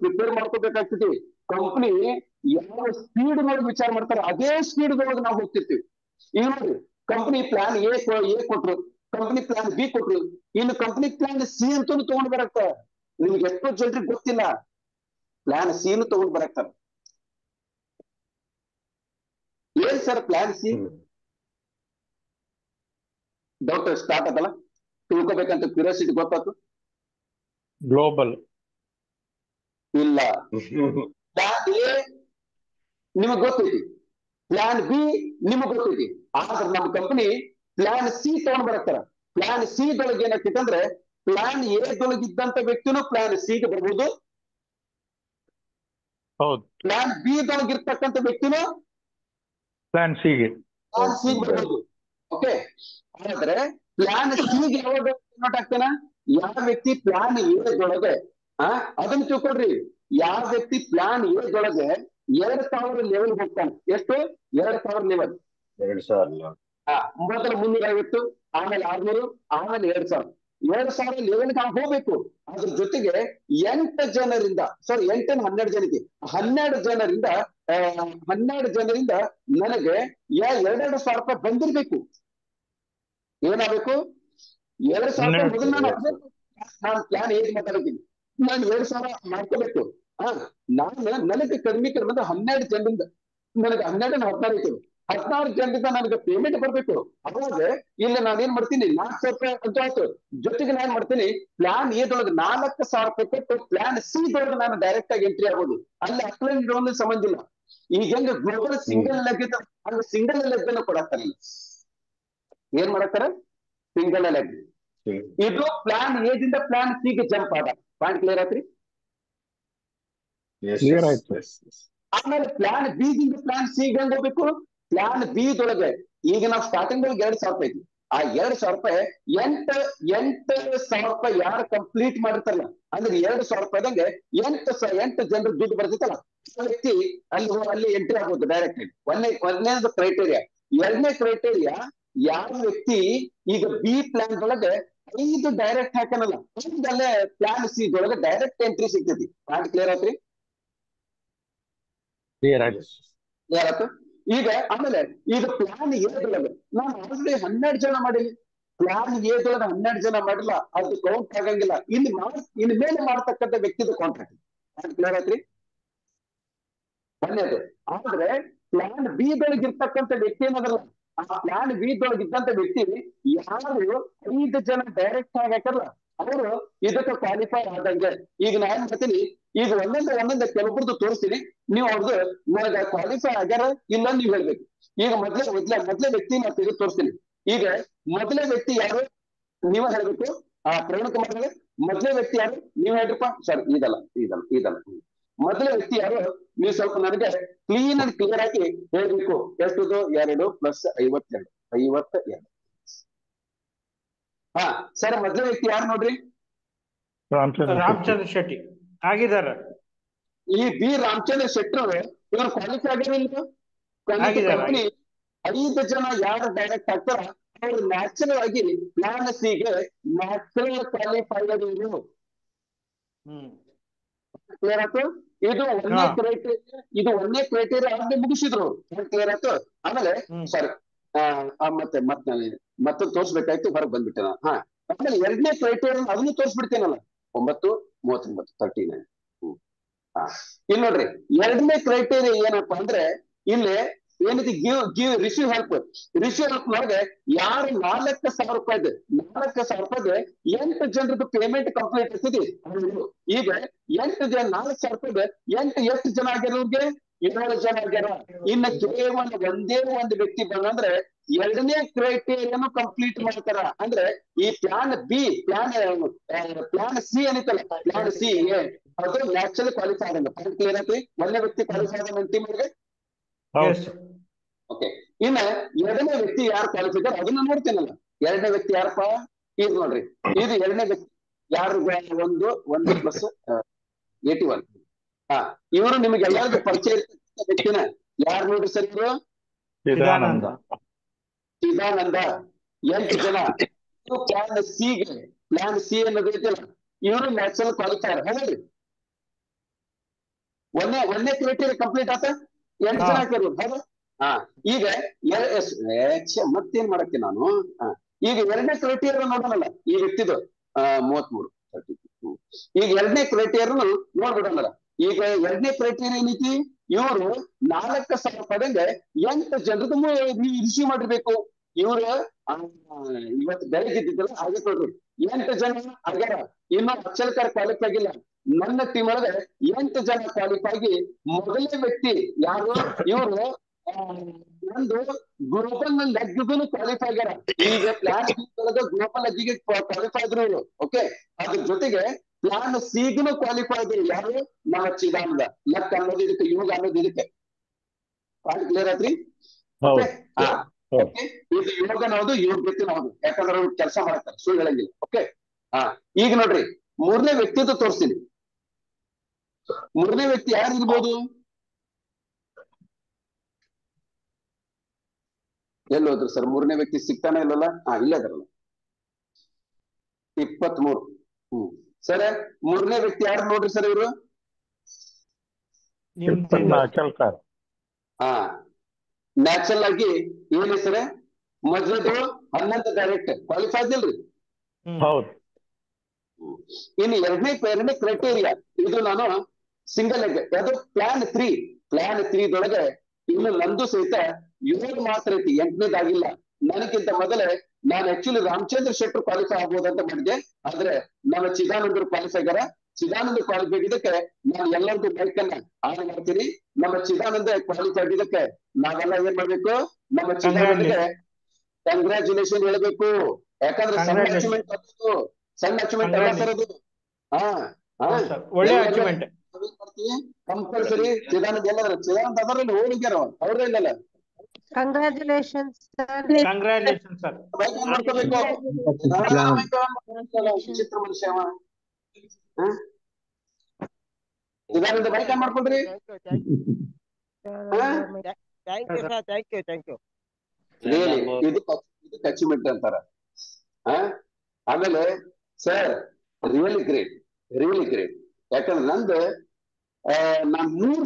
ಪ್ರಿಪೇರ್ ಮಾಡ್ಕೋಬೇಕಾಗ್ತದೆ. ಕಂಪನಿ ಯಾವ ಸ್ಪೀಡ್ ನೋಡಿ ವಿಚಾರ ಮಾಡ್ತಾರೆ ಅದೇ ಸ್ಪೀಡ್ ಒಳಗೆ ನಾವು ಹೋಗ್ತಿರ್ತೀವಿ. ಈಗ ನೋಡಿ, ಕಂಪನಿ ಪ್ಲಾನ್ ಎ ಕೊಟ್ರು, ಕಂಪನಿ ಪ್ಲಾನ್ ಬಿ ಕೊಟ್ರು, ಇನ್ನು ಕಂಪನಿ ಪ್ಲಾನ್ ಸಿ ಅಂತೂ ತಗೊಂಡ್ ಬರತ್ತ. ನಿಮ್ಗೆ ಎಷ್ಟೋ ಜನರಿಗೆ ಗೊತ್ತಿಲ್ಲ, ಪ್ಲಾನ್ ಸಿ ನು ತಗೊಂಡ್ ಬರಕ್ತಾರ. ಏನ್ sir plan C? Doubt start ಆತಲ್ಲ, ತಿಳ್ಕೊಬೇಕಂತ ಕ್ಯೂರಿಯಾಸಿಟಿ ಗೊತ್ತಾಯ್ತು. ಗ್ಲೋಬಲ್ ಇಲ್ಲ, ಪ್ಲಾನ್ ಎ ನಿಮಗ್ ಗೊತ್ತೈತಿ, ಪ್ಲಾನ್ ಬಿ ನಿಮಗ್ ಗೊತ್ತೈತಿ. ಆದ್ರೆ ನಮ್ಮ ಕಂಪನಿ ಪ್ಲಾನ್ ಸಿ ತಗೊಂಡ್ ಬರಕ್ತಾರ. ಪ್ಲಾನ್ ಸಿ ದೊಳಗೆ ಏನಾಗ್ತೈತೆ ಅಂದ್ರೆ, ಪ್ಲಾನ್ ಎ ದೊಳಗಿದ್ದಂತ ವ್ಯಕ್ತಿನೂ ಪ್ಲಾನ್ ಸಿ ಗೆ ಬರ್ಬೋದು, ಹೌದು, ಪ್ಲಾನ್ ಬಿ ದೊಳಗಿರ್ತಕ್ಕಂಥ ವ್ಯಕ್ತಿನೂ ಪ್ಲಾನ್ ಸಿ ಗೆ ಬರ್ಬೋದು. ಓಕೆ, ಆದ್ರೆ ಪ್ಲಾನ್ ಸಿ ಗೆ ಯಾವಾಗ ಕನ್ವರ್ಟ್ ಆಗ್ತಾನ? ಯಾವ ವ್ಯಕ್ತಿ ಪ್ಲಾನ್ ಎ ದೊಳಗೆ ಅದನ್ನ ತಿಳ್ಕೊಡ್ರಿ, ಯಾವ ವ್ಯಕ್ತಿ ಪ್ಲಾನ್ ಎ ದೊಳಗೆ 2000 ಲೆವೆಲ್ ಹೋಗ್ತಾನೆ. ಎಷ್ಟು? 2000 ಲೆವೆಲ್. 2000 ಮೊದಲು 350, ಆಮೇಲೆ 600, ಆಮೇಲೆ 2000. 2000 ಲೆವೆಲ್ಗೆ ನಾವು ಹೋಗ್ಬೇಕು. ಅದ್ರ ಜೊತೆಗೆ 8 ಜನರಿಂದ 12 ಜನಕ್ಕೆ 12 ಜನರಿಂದ 12 ಜನರಿಂದ ನನಗೆ 2,000 ರೂಪಾಯಿ ಬಂದಿರ್ಬೇಕು. ಏನಾಗಬೇಕು? 2,000 ಮೊದಲು ನಾನು ಪ್ಲಾನ್ ಹೇಗೆ ಮಾತಾಡ್ತೀನಿ, ನಾನು 2,000 ಮಾಡ್ಕೋಬೇಕು. ನನಗೆ ಕಡಿಮೆ 12 ಜನರಿಂದ ನನಗೆ 12 16 ಜನರಿಂದ ನನಗೆ ಪೇಮೆಂಟ್ ಬರ್ಬೇಕು. ಅವಾಗ ಇಲ್ಲ ನಾನೇನ್ ಮಾಡ್ತೀನಿ, 4,000 ರೂಪಾಯಿ ಅಂತ ಆಯ್ತು. ಜೊತೆಗೆ ನಾನು ಮಾಡ್ತೀನಿ, ಪ್ಲಾನ್ ಎದೊಳಗೆ 4,000 ರೂಪಾಯಿ ಕೊಟ್ಟು ಪ್ಲಾನ್ ಸಿ ದೊಳಗೆ ನಾನು ಡೈರೆಕ್ಟ್ ಆಗಿ ಎಂಟ್ರಿ ಆಗೋದು. ಅಲ್ಲಿ ಅಪ್ಲೈ ಇಡೋದು ಸಂಬಂಧ ಇಲ್ಲ. ಈಗ ಹೆಂಗ ಗ್ಲೋಬಲ್ ಸಿಂಗಲ್ ಲೆಗ್ ಹಂಗ ಸಿಂಗಲ್ ಲೆಗ್ ಅನ್ನು ಕೊಡಾಕ್ತಾರೆ. ಏನ್ ಮಾಡಾಕ್ತಾರ? Single leg. ಇದು ಪ್ಲಾನ್ ಎದಿಂದ ಪ್ಲಾನ್ ಸಿ ಗೆ ಜಂಪ್ ಆದ. ಪಾಯಿಂಟ್ ಕ್ಲಿಯರ್ ಆಯ್ತ್ರಿ? ಕ್ಲಿಯರ್ ಆಯ್ತು. ಆಮೇಲೆ ಪ್ಲಾನ್ ಬಿ ದಿಂದ ಪ್ಲಾನ್ ಸಿ ಗೆ ಹೆಂಗ್ ಹೋಗ್ಬೇಕು? ಪ್ಲಾನ್ ಬಿ ದೊಳಗೆ ಈಗ ನಾವು ಸ್ಟಾರ್ಟಿಂಗ್ ಒಳಗೆ 2,000 ರೂಪಾಯಿ ಐತಿ. ಆ 2,000 ರೂಪಾಯಿ 8,000 ರೂಪಾಯಿ ಯಾರು ಕಂಪ್ಲೀಟ್ ಮಾಡಿರ್ತಾರಲ್ಲ, ಅಂದ್ರೆ 2,000 ರೂಪಾಯಿದಂಗೆ 8 ಜನರು ದುಡ್ಡು ಬರ್ತೈತಲ್ಲ, ವ್ಯಕ್ತಿ ಅಲ್ಲಿ ಎಂಟ್ರಿ ಆಗೋದು ಡೈರೆಕ್ಟ್ ಆಗಿ. ಒಂದನೇದು ಕ್ರೈಟೇರಿಯಾ. 2ನೇ ಕ್ರೈಟೇರಿಯಾ, ಯಾವ ವ್ಯಕ್ತಿ ಈಗ ಬಿ ಪ್ಲಾನ್ ದೊಳಗೆ 5 ಡೈರೆಕ್ಟ್ ಹಾಕನಲ್ಲ, ಅಲ್ಲೇ ಪ್ಲಾನ್ ಸಿ ದೊಳಗೆ ಡೈರೆಕ್ಟ್ ಎಂಟ್ರಿ ಸಿಗ್ತೈತಿ. ಪಾಯಿಂಟ್ ಕ್ಲಿಯರ್ ಆಯ್ತ್ರಿ? ಕ್ಲಿಯರ್ ಆಯ್ತು. ಯಾರತ್ತು? ಈಗ ಆಮೇಲೆ ಈಗ ಪ್ಲಾನ್ ಎ ದೊಳಗೆ ನಾನು ಆಲ್ರೆಡಿ 12 ಜನ ಮಾಡಿನಿ. ಪ್ಲಾನ್ ಎ ದೊಳಗೆ 12 ಜನ ಮಾಡಿಲ್ಲ, ಅದು ಕೌಂಟ್ ಆಗಂಗಿಲ್ಲ. ಇನ್ನು ಮೇಲೆ ಮಾಡ್ತಕ್ಕಂಥ ವ್ಯಕ್ತಿದು ಕಾಂಟ್ರಾಕ್ಟ್. ಪಾಯಿಂಟ್ ಕ್ಲಿಯರ್ ಆಯ್ತ್ರಿ? ಒಂದೇದು. ಆದ್ರೆ ಪ್ಲಾನ್ ಬಿ ದೊಳಗೆ ಇರ್ತಕ್ಕಂಥ ವ್ಯಕ್ತಿ ಏನದಲ್ಲ, ಆ ಪ್ಲಾನ್ ಬಿ ದೊಳಗೆ ಇದ್ದಂತ ವ್ಯಕ್ತಿ ಯಾರು 5 ಜನ ಡೈರೆಕ್ಟ್ ಆಗಿ ಹಾಕಲ್ಲ, ಅವರು ಇದಕ್ಕೆ ಕ್ವಾಲಿಫೈ ಆದಂಗೆ. ಈಗ ನಾನು ಮಾಡ್ತೀನಿ, ಈಗ ಒಂದೊಂದೇ ಕೆಲವೊಬ್ರದ್ದು ತೋರಿಸ್ತೀನಿ, ನೀವು ಅವ್ರದ್ದು ನನಗೆ ಕ್ವಾಲಿಫೈ ಆಗ್ಯಾರ ಇಲ್ಲ ನೀವು ಹೇಳ್ಬೇಕು. ಈಗ ಮೊದಲೇ ವ್ಯಕ್ತಿ ನಾನು ತೆಗೆದು ತೋರಿಸ್ತೀನಿ. ಈಗ ಮೊದಲೇ ವ್ಯಕ್ತಿ ಯಾರು ನೀವ ಹೇಳ್ಬೇಕು. ಪ್ರವೀಣ್ ಕುಮಾರ್ ಮೊದಲೇ ವ್ಯಕ್ತಿ ಯಾರು ನೀವು ಹೇಳ್ರಪ್ಪ. ಸರ್ ಇದಲ್ಲ. ಮೊದಲ ವ್ಯಕ್ತಿ ಯಾರು ನೀವು ಸ್ವಲ್ಪ ನನಗೆ ಕ್ಲೀನ್ ಅಂಡ್ ಕ್ಲಿಯರ್ ಆಗಿ ಹೇಳ್ಬೇಕು. ಎಷ್ಟದು? 2 + 52 52. ಹಾ ಸರ್, ಮೊದಲ ವ್ಯಕ್ತಿ ಯಾರು ನೋಡ್ರಿ? ರಾಮಚಂದ್ರ ಶೆಟ್ಟಿ ಆಗಿದಾರ. ಈ ಬಿ ರಾಮಚಂದ್ರ ಶೆಟ್ಟರ್ ಇವರು ಕ್ವಾಲಿಫೈ ಆಗಿರಲಿಲ್ಲ. ಕಂಪನಿ 5 ಜನ ಯಾರು ಡೈರೆಕ್ಟ್ ಆಗ್ತಾರ ಅವ್ರು ನ್ಯಾಚುರಲ್ ಆಗಿ ಪ್ಲಾನ್ ಸಿಗೆ ನ್ಯಾಚುರಲ್ ಕ್ವಾಲಿಫೈಡ್ ಇವರು. ಕ್ಲಿಯರ್ ಆಯ್ತು? ಇದು ಒಂದೇ ಕ್ರೈಟೇರಿಯಾ, ಇದು ಒಂದೇ ಕ್ರೈಟೇರಿಯಾ ಆಗಿ ಮುಗಿಸಿದ್ರು. ಕ್ಲಿಯರ್ ಆಯ್ತು? ಆಮೇಲೆ ಸರ್ ಮತ್ತೆ ತೋರ್ಸ್ಬೇಕಾಯ್ತು, ಹೊರಗೆ ಬಂದ್ಬಿಟ್ಟೆ ನಾನು. ಆಮೇಲೆ 2ನೇ ಕ್ರೈಟೇರಿಯಾ ಅದನ್ನು ತೋರ್ಸ್ಬಿಡ್ತೇನಲ್ಲ, 9:39 39. ಇಲ್ಲಿ ನೋಡ್ರಿ, 2ನೇ ಕ್ರೈಟೇರಿಯಾ ಏನಪ್ಪಾ ಅಂದ್ರೆ ಇಲ್ಲಿ ಏನಿದೆ, ರಿಸೀವ್ ಹೆಲ್ಪ್. ರಿಸೀವ್ ಹೆಲ್ಪ್ ನೋಡಿದ್ರೆ ಯಾರು 4,000 ರೂಪಾಯಿದೆ 4,000 ರೂಪಾಯಿದೆ 8 ಜನರದ್ದು ಪೇಮೆಂಟ್ ಕಂಪ್ಲೀಟ್ ಇರ್ತದೆ. ಈಗ 8 ಜನ 4,000 ರೂಪಾಯಿದೆ 8 ಎಷ್ಟು ಜನ ಆಗ್ಯಾರ? ಅವ್ರಿಗೆ 7 ಜನ ಆಗ್ಯಾರ. ಇನ್ನು ಕೇವಲ ಒಂದೇ ಒಂದು ವ್ಯಕ್ತಿ ಬಂದ್ರೆ 2ನೇ ಕ್ರೈಟೇರಿಯಾನು ಕಂಪ್ಲೀಟ್ ಮಾಡ್ತಾರ. ಅಂದ್ರೆ ಈ ಪ್ಲಾನ್ ಬಿ, ಪ್ಲಾನ್ ಸಿ ಏನಿತ್ತಲ್ಲ, ಪ್ಲಾನ್ ಸಿ ಅದು ನ್ಯಾಚುರಲ್ ಕ್ವಾಲಿಫೈ ಆಗಲ್ಲ. ಕ್ಲಿಯರ್ ಆಯ್ತು? ಒಂದೇ ವ್ಯಕ್ತಿ ಕ್ವಾಲಿಫೈ ಆದ ಟೀಮ್ ಅವ್ರಿಗೆ. ಓಕೆ, ಇನ್ನ 2ನೇ ವ್ಯಕ್ತಿ ಯಾರು ಕ್ವಾಲಿಫೈ ಇದ್ದಾರೆ ಅದನ್ನ ನೋಡ್ತೇನಲ್ಲ. 2ನೇ ವ್ಯಕ್ತಿ ಯಾರಪ್ಪ? ಈಗ ನೋಡ್ರಿ, ಇದು 2ನೇ ವ್ಯಕ್ತಿ ಯಾರು? 1 + 81. ಇವರು ನಿಮಗೆ ಎಲ್ಲರಿಗೂ ಪರಿಚಯ ಇರ್ತಕ್ಕಂಥ ವ್ಯಕ್ತಿನ ಯಾರು ನೋಡ್ರಿ ಸರ್? ಇವರು ಚಿದಾನಂದ. 8 ಜನ ಪ್ಲಾನ್ ಸಿ ಅನ್ನೋದು ಐತಿಲ್ಲ, ಇವರು ನ್ಯಾಚುರಲ್ ಕ್ವಾಲಿಫೈರ್. ಹಾಗಾದ್ರಿ ಒಂದೇ ಕ್ರೈಟೇರಿಯಾ ಕಂಪ್ಲೀಟ್ ಆತ, 8 ಜನ ಹಾಕಿರೋದು. ಹೌದು. ಈಗ ಮತ್ತೇನ್ ಮಾಡಕ್ಕೆ ನಾನು ಈಗ 2ನೇ ಕ್ರೈಟೇರಿಯಾ ನೋಡೋಣಲ್ಲ ಈ ವ್ಯಕ್ತಿದು. 33 ಈಗ 2ನೇ ಕ್ರೈಟೇರಿಯಾ ನೋಡ್ಬಿಡೋಣಲ್ಲ. ಈಗ 2ನೇ ಕ್ರೈಟೇರಿಯಾ ಏನೈತಿ? ಇವರು 4,000 ರೂಪಾಯಿಗೆ 8 ಜನರದ್ದು ರಿಸೀವ್ ಮಾಡಿರ್ಬೇಕು. ಇವ್ರು ಇವತ್ತು ಬೆಳಗ್ಗೆ ಇದ್ದಿದ್ದಲ್ಲ, ಹಾಗೆ ನೋಡ್ರಿ 8 ಜನ ಆಗ್ಯಾರ. ಇನ್ನು ಅಕ್ಷರಕಾರ ಕ್ವಾಲಿಫೈ ಆಗಿಲ್ಲ. ನನ್ನ ಟೀಮ್ ಒಳಗೆ 8 ಜನ ಕ್ವಾಲಿಫೈ ಆಗಿ ಮೊದಲನೇ ವ್ಯಕ್ತಿ ಯಾರು? ಇವರು ಒಂದು ಗ್ಲೋಬಲ್ ಲೆಗ್ಗೂ ಕ್ವಾಲಿಫೈ ಆಗ್ಯಾರ. ಈಗ ಪ್ಲಾನ್ ಗ್ಲೋಬಲ್ ಲೆಗ್ಗಿಗೆ ಕ್ವಾಲಿಫೈ ಆದ್ರು ಇವರು. ಓಕೆ, ಅದ್ರ ಜೊತೆಗೆ ಪ್ಲಾನ್ ಸಿಗೂ ಕ್ವಾಲಿಫೈ ಆದ್ರು. ಯಾರು? ನಮ್ಮ ಚಿದಾನಂದ. ಲೆಕ್ ಅನ್ನೋದು ಇದಕ್ಕೆ, ಯೋಗ ಅನ್ನೋದು ಇದಕ್ಕೆ. ಕ್ಲಿಯರ್ ಆದ್ರಿ? ಇದು ಯೋಗ ಅನ್ನೋದು ಯೋಗ್ಯತೆ ಹೌದು, ಯಾಕಂದ್ರೆ ಅವ್ರು ಕೆಲಸ ಮಾಡ್ತಾರೆ, ಸುಳ್ಳು ಹೇಳಂಗಿಲ್ಲ. ಓಕೆ, ಈಗ ನೋಡ್ರಿ 3ನೇ ವ್ಯಕ್ತಿದು ತೋರಿಸ್ತೀನಿ. 3ನೇ ವ್ಯಕ್ತಿ ಯಾರು ಇರ್ಬೋದು? ಎಲ್ಲಿ ಹೋದ್ರು ಸರ್? 3ನೇ ವ್ಯಕ್ತಿ ಸಿಗ್ತಾನೆ ಇಲ್ಲಲ್ಲ? ಇಲ್ಲೇ ಅದರಲ್ಲ, 23. ಸರ್, 3ನೇ ವ್ಯಕ್ತಿ ಯಾರು ನೋಡ್ರಿ ಸರ್? ಇವರು ನ್ಯಾಚುರಲ್ ಆಗಿ ಏನ್ ಹೆಸರೇ? ಮೊದಲದು 11 ಡೈರೆಕ್ಟ್ ಕ್ವಾಲಿಫೈ ಆಗಿಲ್ರಿ. ಹೌದು. ಇನ್ನು 2ನೇ ಕ್ರೈಟೇರಿಯಾ ಇದು ನಾನು ಸಿಂಗಲ್ ಎಗ್, ಅದು ಪ್ಲಾನ್ 3 ದೊಳಗೆ ಇನ್ನು ನಂದು ಸಹಿತ 7 ಮಾತ್ರ ಐತಿ, 8ನೇದಾಗಿಲ್ಲ. ನನಗಿಂತ ಮೊದಲೇ ನಾನು ಆಕ್ಚುಲಿ ರಾಮಚಂದ್ರ ಶೆಟ್ಟರ್ ಕ್ವಾಲಿಫೈ ಆಗ್ಬೋದಂತ ಮಾಡಿದೆ, ಆದ್ರೆ ನಮ್ಮ ಚಿದಾನಂದರು ಕ್ವಾಲಿಫೈ ಆಗ್ಯಾರ. ಚಿದಾನಂದ ಕ್ವಾಲಿಫೈ ಆಗಿದ್ದಕ್ಕೆ ನಾನು ಎಲ್ಲರಿಗೂ ಬೈಕ್ ಅನ್ನ ಆನ್ ಮಾಡ್ತೀನಿ. ನಮ್ಮ ಚಿದಾನಂದ ಕ್ವಾಲಿಫೈ ಆಗಿದ್ದಕ್ಕೆ ನಾವೆಲ್ಲ ಏನ್ ಮಾಡ್ಬೇಕು? ನಮ್ಮ ಚಿದಾನಂದಗೆ ಕಂಗ್ರ್ಯಾಚುಲೇಷನ್ ಹೇಳ್ಬೇಕು. ಯಾಕಂದ್ರೆ ಸಣ್ಣ ಅಚೀವ್ಮೆಂಟ್ ಅಲ್ಲ ಸರ್ ಅದು. ಒಳ್ಳೆ ಅಚೀವ್ಮೆಂಟ್ ಕಂಪಲ್ಸರಿ. ಚಿದಾನಂದ ಎಲ್ಲಾದ್ರು ಚಿದಾನಂದ ಅದರಲ್ಲಿ ಹೋಗಿಗ್ಯಾರ, ಅವ್ರೇ ಇಲ್ಲಲ್ಲ. Congratulations sir. Congratulation sir. ಮಾಡ್ಕೋಬೇಕು. ವಿಚಿತ್ರ ಮನುಷ್ಯ ಅವ. ಚಿದಾನಂದ ಬೈಕ್ ಆನ್ ಮಾಡ್ಕೊಳ್ರಿ. ಇದಕ್ಕೆ ಅಚೀವ್ಮೆಂಟ್ ಅಂತಾರ. ಆಮೇಲೆ ಸರ್ ರಿಯಲಿ ಗ್ರೇಟ್. ಯಾಕಂದ್ರೆ ನಂದು ನಾನ್ 3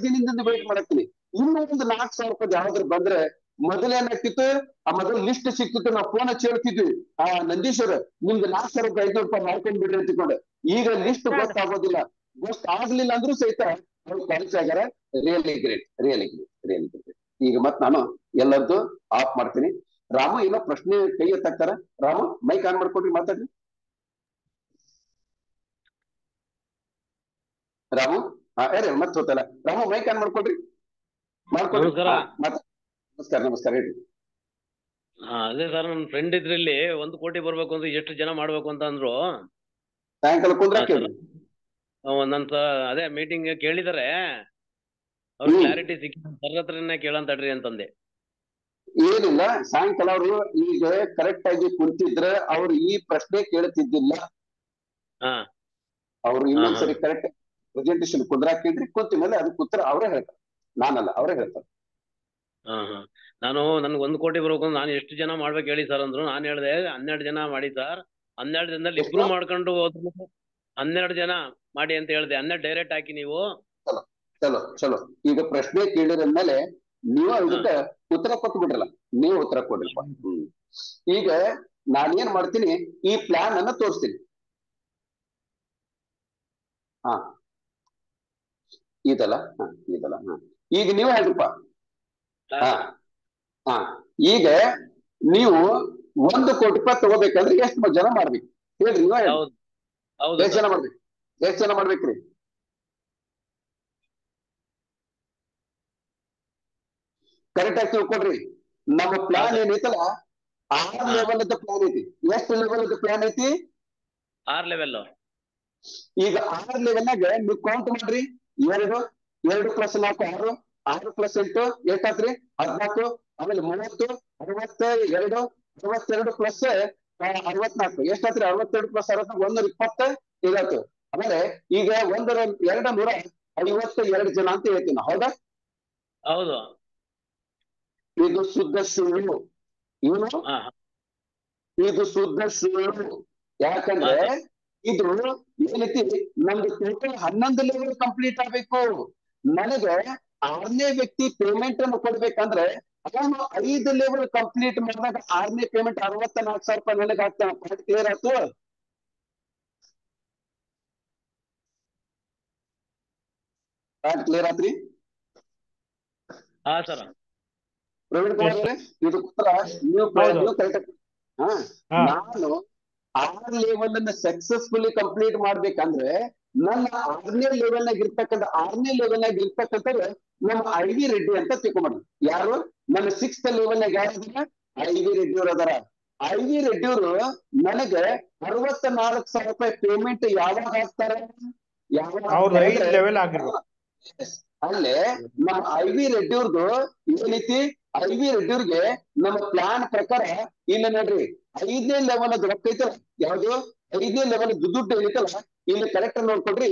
ದಿನದಿಂದ ವೇಟ್ ಮಾಡತ್ತೀನಿ. ಇನ್ನೂ ಒಂದು 4,000 ರೂಪಾಯಿ ಯಾವ್ದಾದ್ರು ಬಂದ್ರೆ ಮೊದಲೇನಾಗ್ತಿತ್ತು, ಮೊದಲು ಲಿಸ್ಟ್ ಸಿಕ್ತಿತ್ತು, ನಾವು ಫೋನ್ ಹಚ್ಚಿ ಹೇಳ್ತಿದ್ವಿ, ನಂದೀಶ್ವರ್ ನಿಮ್ಗೆ 4,500 ರೂಪಾಯಿ ಮಾಡ್ಕೊಂಡ್ ಬಿಡ್ರಿ ಅಂತಿಕೊಂಡು. ಈಗ ಲಿಸ್ಟ್ ಗೊತ್ತಾಗೋದಿಲ್ಲ, ಗೊತ್ತಾಗ್ಲಿಲ್ಲ ಅಂದ್ರೂ ಸಹಿತ ಅವ್ರು ಕ್ವಾಲಿಫೈ ಆಗ್ಯಾರ. Really great. ಈಗ ಮತ್ ನಾನು ಎಲ್ಲರದ್ದು ಆಫ್ ಮಾಡ್ತೀನಿ. ರಾಮು ಏನೋ ಪ್ರಶ್ನೆ ಕೈ ಎತ್ತಾಕ್ತಾರ. ರಾಮು ಮೈಕ್ ಆನ್ ಮಾಡ್ಕೊಡ್ರಿ, ಮಾತಾಡ್ರಿ. ರಾಮು ಮತ್ತೆ ಹೋತಲ್ಲ. ರಾಮು ಮೈಕ್ ಆನ್ ಮಾಡ್ಕೊಡ್ರಿ. ನಮಸ್ಕಾರ ಹೇಳ್ರಿ. ಅದೇ ಸರ್, ನನ್ನ ಫ್ರೆಂಡ್ ಇದ್ರಲ್ಲಿ 1 ಕೋಟಿ ಬರ್ಬೇಕು ಅಂದ್ರೆ ಎಷ್ಟು ಜನ ಮಾಡ್ಬೇಕು ಅಂತ ಅಂದ್ರು. ಸಾಯಂಕಾಲ ಕುಂದ್ರ ಕೇಳಿ. ಒಂದೊಂದ್ ಅದೇ ಮೀಟಿಂಗ್ ಕೇಳಿದಾರೆ, ಅವ್ರ ಕ್ಲಾರಿಟಿ ಸಿಕ್ಕಿ ಸರ್ ಹತ್ರನೇ ಕೇಳಂತಡ್ರಿ ಅಂತಂದೆ. ಏನಿಲ್ಲ, ಸಾಯಂಕಾಲ ಅವರು ಈಗ ಕರೆಕ್ಟ್ ಆಗಿ ಕುಂತಿದ್ರೆ ಅವ್ರು ಈ ಪ್ರಶ್ನೆ ಕೇಳ್ತಿದ್ದಿಲ್ಲ. ಹಾ ಅವ್ರು ಇನ್ನೊಂದ್ಸರಿ ಕರೆಕ್ಟ್ ಪ್ರೆಸೆಂಟೇಶನ್ ಕುಂದ್ರಾಕಿದ್ರಿ, ಕುಂತ ಮೇಲೆ ಅದಕ್ಕೆ ಉತ್ತರ ಅವರೇ ಹೇಳ್ತಾರೆ, ನಾನಲ್ಲ, ಅವರೇ ಹೇಳ್ತಾರೆ. ನಾನು ನನ್ಗೆ 1 ಕೋಟಿ ಬರ್ಬೇಕು, ನಾನು ಎಷ್ಟು ಜನ ಮಾಡ್ಬೇಕು ಹೇಳಿ ಸರ್ ಅಂದ್ರು. ನಾನು ಹೇಳ್ದೆ 12 ಜನ ಮಾಡಿ ಸರ್, 12 ಜನದಲ್ಲಿ ಇಬ್ರು ಮಾಡ್ಕೊಂಡು ಹೋದ್ರು 12 ಜನ ಮಾಡಿ ಅಂತ ಹೇಳ್ದೆ. 12 ಡೈರೆಕ್ಟ್ ಹಾಕಿ ನೀವು. ಚಲೋ ಚಲೋ, ಈಗ ಪ್ರಶ್ನೆ ಕೇಳಿದ್ಮೇಲೆ ನೀವು ಇದಕ್ಕೆ ಉತ್ತರ ಕೊಟ್ಟು ಬಿಡ್ರಲ್ಲ, ನೀವು ಉತ್ತರ ಕೊಡ್ರಿಪ್ಪ. ಈಗ ನಾನೇನ್ ಮಾಡ್ತೀನಿ, ಈ ಪ್ಲಾನ್ ಅನ್ನ ತೋರಿಸ್ತೀನಿ. ಹಾ ಇದಲ್ಲ, ಇದಲ್ಲ. ಈಗ ನೀವು ಹೇಳ್ರಿಪ್ಪ. ಈಗ ನೀವು 1 ಕೋಟಿ ರೂಪಾಯಿ ತಗೋಬೇಕಂದ್ರೆ ಎಷ್ಟು ಜನ ಮಾಡ್ಬೇಕು ಹೇಳ್ರಿ? ನೀವ ಹೇಳಿ, ಎಷ್ಟು ಜನ ಮಾಡ್ಬೇಕು? ಎಷ್ಟು ಜನ ಮಾಡ್ಬೇಕ್ರಿ? ಕರೆಕ್ಟ್ ಆಗಿ ತಿಳ್ಕೊಡ್ರಿ. ನಮ್ಮ ಪ್ಲಾನ್ ಏನೈತಲ್ಲ 6 ಲೆವೆಲ್ ಪ್ಲಾನ್ ಐತಿ. ಎಷ್ಟು ಲೆವೆಲ್ ಪ್ಲಾನ್ ಐತಿ? 6 ಲೆವೆಲ್. ಈಗ 6 ಲೆವೆಲ್ನಾಗ ನೀವು ಕೌಂಟ್ ಮಾಡ್ರಿ. 2 + 4 6, 6 + 8 ಎಷ್ಟಾತ್ರಿ? 14. ಆಮೇಲೆ 30, 62, 62 + 64 ಎಷ್ಟಾತ್ರಿ? 62 + 64 120 ಇದಾಯ್ತು. ಆಮೇಲೆ ಈಗ 252 ಜನ ಅಂತ ಹೇಳ್ತೀನಿ, ಹೌದಾ? ಹೌದು. ಇದು ಶುದ್ಧ ಸುಳ್ಳು. ಇವನು ಇದು ಶುದ್ಧ ಸುಳ್ಳು. ಯಾಕಂದ್ರೆ ಇದು ಏನೈತಿ, ನಮ್ದು ಟೋಟಲ್ 11 ಲೆವೆಲ್ ಕಂಪ್ಲೀಟ್ ಆಗ್ಬೇಕು. ನನಗೆ 6ನೇ ವ್ಯಕ್ತಿ ಪೇಮೆಂಟ್ ಅನ್ನು ಕೊಡ್ಬೇಕಂದ್ರೆ ಅವನು 5 ಲೆವೆಲ್ ಕಂಪ್ಲೀಟ್ ಮಾಡಿದಾಗ 6ನೇ ಪೇಮೆಂಟ್ 64,000 ರೂಪಾಯಿ ನನಗೆ ಹಾಕ್ತಾನ. ಪಾಯಿಂಟ್ ಕ್ಲಿಯರ್ ಆಯ್ತು? ಪಾಯಿಂಟ್ ಕ್ಲಿಯರ್ ಆತ್ರಿ? ಹಾ ಸರ್. ಪ್ರವೀಣ್ ಕುಮಾರ್ ಅವರೇ, ಇದು ಉತ್ತರ ನೀವು ಕರೆಕ್ಟ್. ನಾನು 6 ಲೆವೆಲ್ ಅನ್ನ ಸಕ್ಸಸ್ಫುಲಿ ಕಂಪ್ಲೀಟ್ ಮಾಡ್ಬೇಕಂದ್ರೆ ನನ್ನ 6ನೇ ಲೆವೆಲ್ನಾಗ ಇರ್ತಕ್ಕಂಥ ನಮ್ಮ ಐ.ವಿ. ರೆಡ್ಡಿ ಅಂತ ತಿಳ್ಕೊಂಡ್ರಿ. ಯಾರು? ನನ್ನ 6th ಲೆವೆಲ್ನಾಗ ಯಾರಿದಾರ? ಐ.ವಿ. ರೆಡ್ಡಿ ಅವ್ರು ಅದಾರ. ಐ.ವಿ. ರೆಡ್ಡಿ ಅವರು ನನಗೆ 64,000 ರೂಪಾಯಿ ಪೇಮೆಂಟ್ ಯಾವಾಗ ಹಾಕ್ತಾರೆ? ಅಲ್ಲೇ ನಮ್ಮ ಐ.ವಿ. ರೆಡ್ಡಿ ಅವ್ರದ್ದು ಏನೈತಿ? ಐ.ವಿ. ರೆಡ್ಡಿ ಅವ್ರಿಗೆ ನಮ್ಮ ಪ್ಲಾನ್ ಪ್ರಕಾರ ಇಲ್ಲ ನೋಡ್ರಿ, 5ನೇ ಲೆವೆಲ್ ಅದು ರೊಕ್ಕ ಐತಲ್ಲ, ಯಾವ್ದು 5ನೇ ಲೆವೆಲ್ ದುಡ್ಡು ಏನೈತಲ್ಲ, ಇಲ್ಲಿ ಕರೆಕ್ಟ್ ನೋಡ್ಕೊಡ್ರಿ.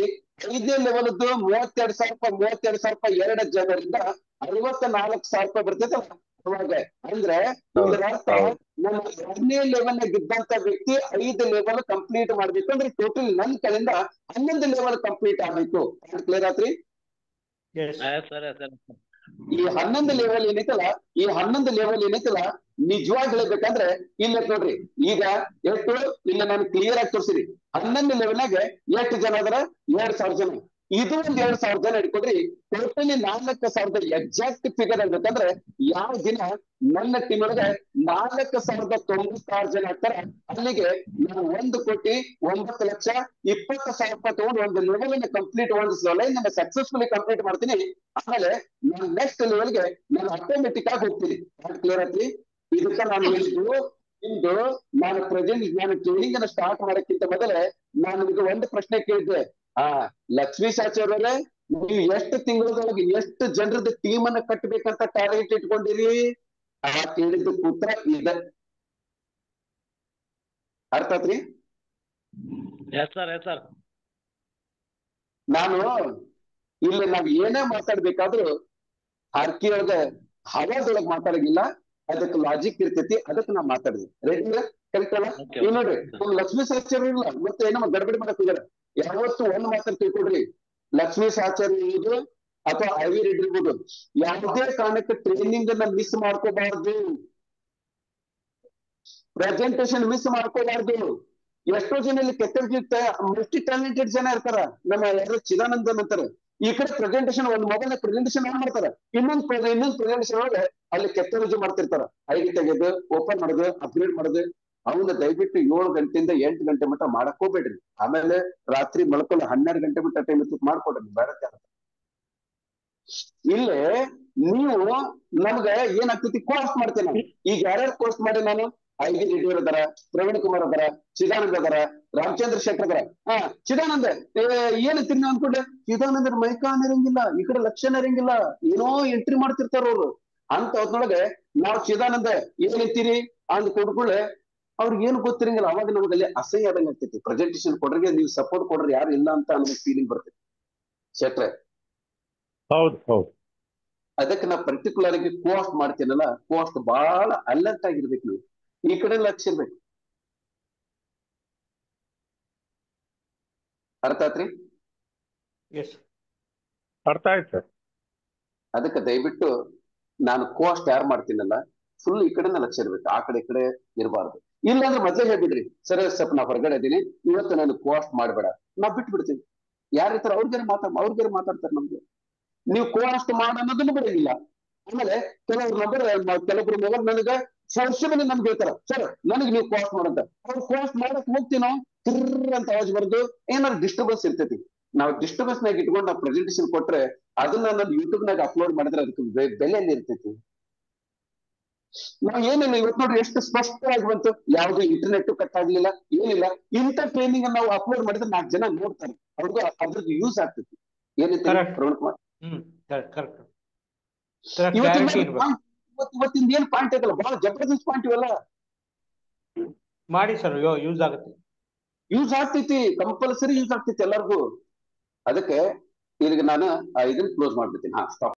5ನೇ ಲೆವೆಲ್ 32,000 ರೂಪಾಯಿ 2 ಜನರಿಂದ 64,000 ರೂಪಾಯಿ ಬರ್ತೈತಲ್ಲ ಅವಾಗ. ಅಂದ್ರೆ ಇದರ ಅರ್ಥ ನಮ್ಮ 2ನೇ ಲೆವೆಲ್ ಇದ್ದಂತ ವ್ಯಕ್ತಿ 5 ಲೆವೆಲ್ ಕಂಪ್ಲೀಟ್ ಮಾಡ್ಬೇಕು ಅಂದ್ರೆ ಟೋಟಲ್ ನನ್ನ ಕಡೆಯಿಂದ 11 ಲೆವೆಲ್ ಕಂಪ್ಲೀಟ್ ಆಗ್ಬೇಕು. ಕ್ಲಿಯರ್ ಆತ್ರಿ? ಈ 11 ಲೆವೆಲ್ ಏನೈತಲ್ಲ ನಿಜವಾಗಿ ಹೇಳ್ಬೇಕಂದ್ರೆ ಇಲ್ಲ ನೋಡ್ರಿ. ಈಗ ಎಷ್ಟು ಇಲ್ಲ ನಾನು ಕ್ಲಿಯರ್ ಆಗಿ ತೋರಿಸಿರಿ. 11 ಲೆವೆಲ್ನಾಗ ಎಷ್ಟು ಜನ ಅದರ? 2,000 ಜನ. ಇದು ಒಂದ್ 2,000 ಜನ ಇಟ್ಕೊಡ್ರಿ. ಟೋಟಲಿ 4,000 ಎಕ್ಸಾಕ್ಟ್ ಫಿಗರ್ ಆಗ್ಬೇಕಂದ್ರೆ ಯಾವ ದಿನ ನನ್ನ ಟೀಮ್ ಒಳಗೆ 4,096 ಜನ ಆಗ್ತಾರ. ಅಲ್ಲಿಗೆ ನಾನು 1,09,20,000 ರೂಪಾಯಿ ತಗೊಂಡು ಒಂದು ಲೆವೆಲ್ ಅನ್ನ ಕಂಪ್ಲೀಟ್, ಒಂದು ಲೈನ್ ಅನ್ನ ಸಕ್ಸಸ್ಫುಲಿ ಕಂಪ್ಲೀಟ್ ಮಾಡ್ತೀನಿ. ಆಮೇಲೆ ನಾನು ನೆಕ್ಸ್ಟ್ ಲೆವೆಲ್ಗೆ ನಾನು ಆಟೋಮೆಟಿಕ್ ಆಗಿ ಹೋಗ್ತೀನಿ. ಕ್ಲಿಯರ್ ಆಯ್ತು? ಇದಕ್ಕ ನಾನು ಹೇಳಿದ್ದು ಇಂದು ನಾನು ಟ್ರೈನಿಂಗ್ ಅನ್ನ ಸ್ಟಾರ್ಟ್ ಮಾಡೋಕ್ಕಿಂತ ಮೊದಲೇ ನಾನು ನಿಮಗೆ ಒಂದು ಪ್ರಶ್ನೆ ಕೇಳಿದ್ದೆ. ಲಕ್ಷ್ಮೀ ಆಚಾರ್ಯವರೇ, ನೀವು ಎಷ್ಟು ತಿಂಗಳೊಳಗೆ ಎಷ್ಟು ಜನರದ ಟೀಮ್ ಅನ್ನ ಕಟ್ಟಬೇಕಂತ ಟಾರ್ಗೆಟ್ ಇಟ್ಕೊಂಡಿರಿ? ಕೇಳಿದ್ದು ಉತ್ತರ ಇದೆ. ಅರ್ಥ ಆತ್ರಿ? ನಾನು ಇಲ್ಲಿ ನಾವ್ ಏನೇ ಮಾತಾಡ್ಬೇಕಾದ್ರೂ ಹಾರ್ಕಿಯೊಳಗ ಹವಾದೊಳಗ್ ಮಾತಾಡಂಗಿಲ್ಲ. ಅದಕ್ಕೆ ಲಾಜಿಕ್ ಇರ್ತೈತಿ, ಅದಕ್ಕೆ ನಾವ್ ಮಾತಾಡಿದ್ವಿ. ರೆಡಿ? ಕರೆಕ್ಟ್ ಅಲ್ಲ? ಈಗ ನೋಡ್ರಿ, ಲಕ್ಷ್ಮೀ ಆಚಾರ್ಯ ಇಲ್ಲ ಮತ್ತೆ ಏನೋ ಗಡ್ಬಡಿ ಮಾಡಕ್ ಹೋಗ್ಯಾರ. ಯಾವತ್ತು ಒಂದು ಮಾತನ್ನ ತಿಳ್ಕೊಡ್ರಿ, ಲಕ್ಷ್ಮೀ ಆಚಾರ್ಯ ಇರ್ಬೋದು ಅಥವಾ ಐ.ವಿ. ರೆಡ್ಡಿ ಇರ್ಬೋದು, ಯಾವುದೇ ಕಾರಣಕ್ಕೆ ಟ್ರೈನಿಂಗ್ ಅನ್ನ ಮಿಸ್ ಮಾಡ್ಕೋಬಾರ್ದು, ಪ್ರೆಸೆಂಟೇಶನ್ ಮಿಸ್ ಮಾಡ್ಕೋಬಾರ್ದು. ಎಷ್ಟೋ ಜನ ಇಲ್ಲಿ ಮಲ್ಟಿ ಟ್ಯಾಲೆಂಟೆಡ್ ಜನ ಇರ್ತಾರ. ನಮ್ಮ ಯಾರು ಚಿದಾನಂದನ್ ಅಂತಾರೆ, ಈ ಕಡೆ ಪ್ರೆಸೆಂಟೇಶನ್ ಒಂದು ಮೊಬೈಲ್ ಪ್ರೆಸೆಂಟೇಶನ್ ಆನ್ ಮಾಡ್ತಾರ, ಇನ್ನೊಂದು ಪ್ರೆಸೆಂಟೇಶನ್ ಒಳಗೆ ಅಲ್ಲಿ ಕೆಟ್ಟರ್ಜಿ ಮಾಡ್ತಿರ್ತಾರ. ಐಡಿ ತೆಗೆದು ಓಪನ್ ಮಾಡೋದು, ಅಪ್ಗ್ರೇಡ್ ಮಾಡೋದು. ಅವನ್ನ ದಯವಿಟ್ಟು 7 ಗಂಟೆಯಿಂದ 8 ಗಂಟೆ ಮಟ್ಟ ಮಾಡಕ್ ಹೋಗ್ಬೇಡ್ರಿ. ಆಮೇಲೆ ರಾತ್ರಿ ಮಲ್ಕೊಳ್ಳಿ 12 ಗಂಟೆ ಬಿಟ್ಟ ಟೈಮ್ ಮಾಡ್ಕೊಡ್ರಿ. ಬೇರೆ ಇಲ್ಲೇ ನೀವು ನಮ್ಗೆ ಏನಾಗ್ತೈತಿ, ಕೋರ್ಸ್ ಮಾಡ್ತೇನೆ. ಈಗ ಯಾರ್ಯಾರು ಕೋರ್ಸ್ ಮಾಡಿ ನಾನು ಐ ವಿ ರೆಡ್ಡಿ ಅದಾರ, ಪ್ರವೀಣ್ ಕುಮಾರ್ ಅದಾರ, ಚಿದಾನಂದ ಅದಾರ, ರಾಮಚಂದ್ರ ಶೆಟ್ಟರ್ ಅದಾರ. ಚಿದಾನಂದ ಏನ್ ತಿನ್ನ ಅನ್ಕೊಂಡೆ, ಚಿದಾನಂದ ಮೈಕಾನ್ ಇರಂಗಿಲ್ಲ, ಈ ಕಡೆ ಲಕ್ಷಣ ಇರಂಗಿಲ್ಲ, ಏನೋ ಎಂಟ್ರಿ ಮಾಡ್ತಿರ್ತಾರ ಅವ್ರು. ಅಂತ ಹೊತ್ನೊಳಗೆ ನಾವ್ ಚಿದಾನಂದ ಏನಂತೀರಿ ಅಂದ್ ಕೊಡ್ಕೊಳ್ಳೆ ಅವ್ರಿಗೆ ಏನು ಗೊತ್ತಿರಂಗಿಲ್ಲ. ಅವಾಗ ನಮ್ಗಲ್ಲಿ ಅಸಹ್ಯ ಆದಂಗ ಆಗ್ತೈತಿ. ಪ್ರೆಸೆಂಟೇಶನ್ ಕೊಡ್ರಿಗೆ ನೀವು ಸಪೋರ್ಟ್ ಕೊಡ್ರಿ ಯಾರು ಇಲ್ಲ ಅಂತ ಅನ್ನೋ ಫೀಲಿಂಗ್ ಬರ್ತೈತಿ ಶೆಟ್ರೆ. ಹೌದು ಹೌದು. ಅದಕ್ಕೆ ನಾ ಪರ್ಟಿಕ್ಯುಲರ್ ಆಗಿ ಕೋಸ್ಟ್ ಮಾಡ್ತೀನಲ್ಲ, ಕೋಸ್ಟ್ ಬಹಳ ಅಲರ್ಟ್ ಆಗಿರ್ಬೇಕು. ನೀವು ಈ ಕಡೆ ಲಕ್ಷ ಇರ್ಬೇಕು. ಅರ್ಥ ಆತ್ರಿ? ಎಸ್ ಅರ್ಥ ಆಯ್ತು ಸರ್. ಅದಕ್ಕೆ ದಯವಿಟ್ಟು ನಾನು ಕೋಸ್ಟ್ ಯಾರು ಮಾಡ್ತೀನಲ್ಲ ಫುಲ್ ಈ ಕಡೆನ ಲಕ್ಷ ಇರ್ಬೇಕು, ಆ ಕಡೆ ಈ ಕಡೆ ಇರಬಾರ್ದು. ಇಲ್ಲಾಂದ್ರೆ ಮೊದ್ಲೇ ಹೇಳ್ಬಿಡ್ರಿ, ಸರಿ ಸ್ವಲ್ಪ ನಾ ಹೊರಗಡೆ ಇದೀನಿ, ಇವತ್ತು ನಾನು ಕೋಸ್ಟ್ ಮಾಡಬೇಡ, ನಾ ಬಿಟ್ಟು ಬಿಡ್ತೀನಿ. ಯಾರಿರ್ತಾರ ಅವ್ರಿಗೇನೆ ಮಾತಾಡ್ತಾರೆ ನಮ್ಗೆ. ನೀವು ಕೋಸ್ಟ್ ಮಾಡ ಅನ್ನೋದನ್ನು ಬಿಡಂಗಿಲ್ಲ. ಆಮೇಲೆ ಕೆಲವ್ರು ಕೆಲವೊಬ್ರು ಮೊಬೈಲ್ ನನಗೆ ಫೋರ್ಸಿಬಲಿ ನಮ್ಗೆ ಹೇಳ್ತಾರ, ಸರ್ ನನಗೆ ನೀವು ಕೋಸ್ಟ್ ಮಾಡಂತ. ಅವ್ರು ಕೋಸ್ಟ್ ಮಾಡಕ್ ಹೋಗ್ತೀನೋ ತಿರ್ರ ಅಂತ ಆವಾಜ್ ಬರೋದು, ಏನಾದ್ರು ಡಿಸ್ಟರ್ಬೆನ್ಸ್ ಇರ್ತೈತಿ. ನಾವು ಡಿಸ್ಟರ್ಬೆನ್ಸ್ ನಾಗ ಇಟ್ಕೊಂಡು ನಾವು ಪ್ರೆಸೆಂಟೇಶನ್ ಕೊಟ್ರೆ ಅದನ್ನ ನಾನು ಯೂಟ್ಯೂಬ್ ನಾಗ ಅಪ್ಲೋಡ್ ಮಾಡಿದ್ರೆ ಅದಕ್ಕೆ ಬೆಲೆಯಲ್ಲಿ ಇರ್ತೈತಿ. ನಾವು ಏನಿಲ್ಲ, ಇವತ್ತು ನೋಡ್ರಿ ಎಷ್ಟು ಸ್ಪಷ್ಟವಾಗಿ ಬಂತು, ಯಾವ್ದು ಇಂಟರ್ನೆಟ್ ಕಟ್ ಆಗ್ಲಿಲ್ಲ, ಏನಿಲ್ಲ. ಇಂಥ ಟ್ರೈನಿಂಗ್ ನಾವು ಅಪ್ಲೋಡ್ ಮಾಡಿದ್ರೆ 4 ಜನ ನೋಡ್ತಾರೆ, ಅವ್ರಿಗೂ ಅದ್ರದ್ದು ಯೂಸ್ ಆಗ್ತೈತಿ. ಏನೈತಿ ಪ್ರವೀಣ್ ಕುಮಾರ್? ಇವತ್ತಿಂದ ಏನ್ ಪಾಯಿಂಟ್ ಐತಲ್ಲ, ಬಹಳ ಜಬರ್ದಸ್ತ್ ಪಾಯಿಂಟ್ ಇವೆಲ್ಲ. ಮಾಡಿ ಸರ್, ಯೂಸ್ ಆಗುತ್ತೆ, ಯೂಸ್ ಆಗ್ತೈತಿ, ಕಂಪಲ್ಸರಿ ಯೂಸ್ ಆಗ್ತೈತಿ ಎಲ್ಲರಿಗೂ. ಅದಕ್ಕೆ ಈಗ ನಾನು ಇದನ್ನ ಕ್ಲೋಸ್ ಮಾಡ್ಬಿಡ್ತೀನಿ. ಸ್ಟಾಪ್.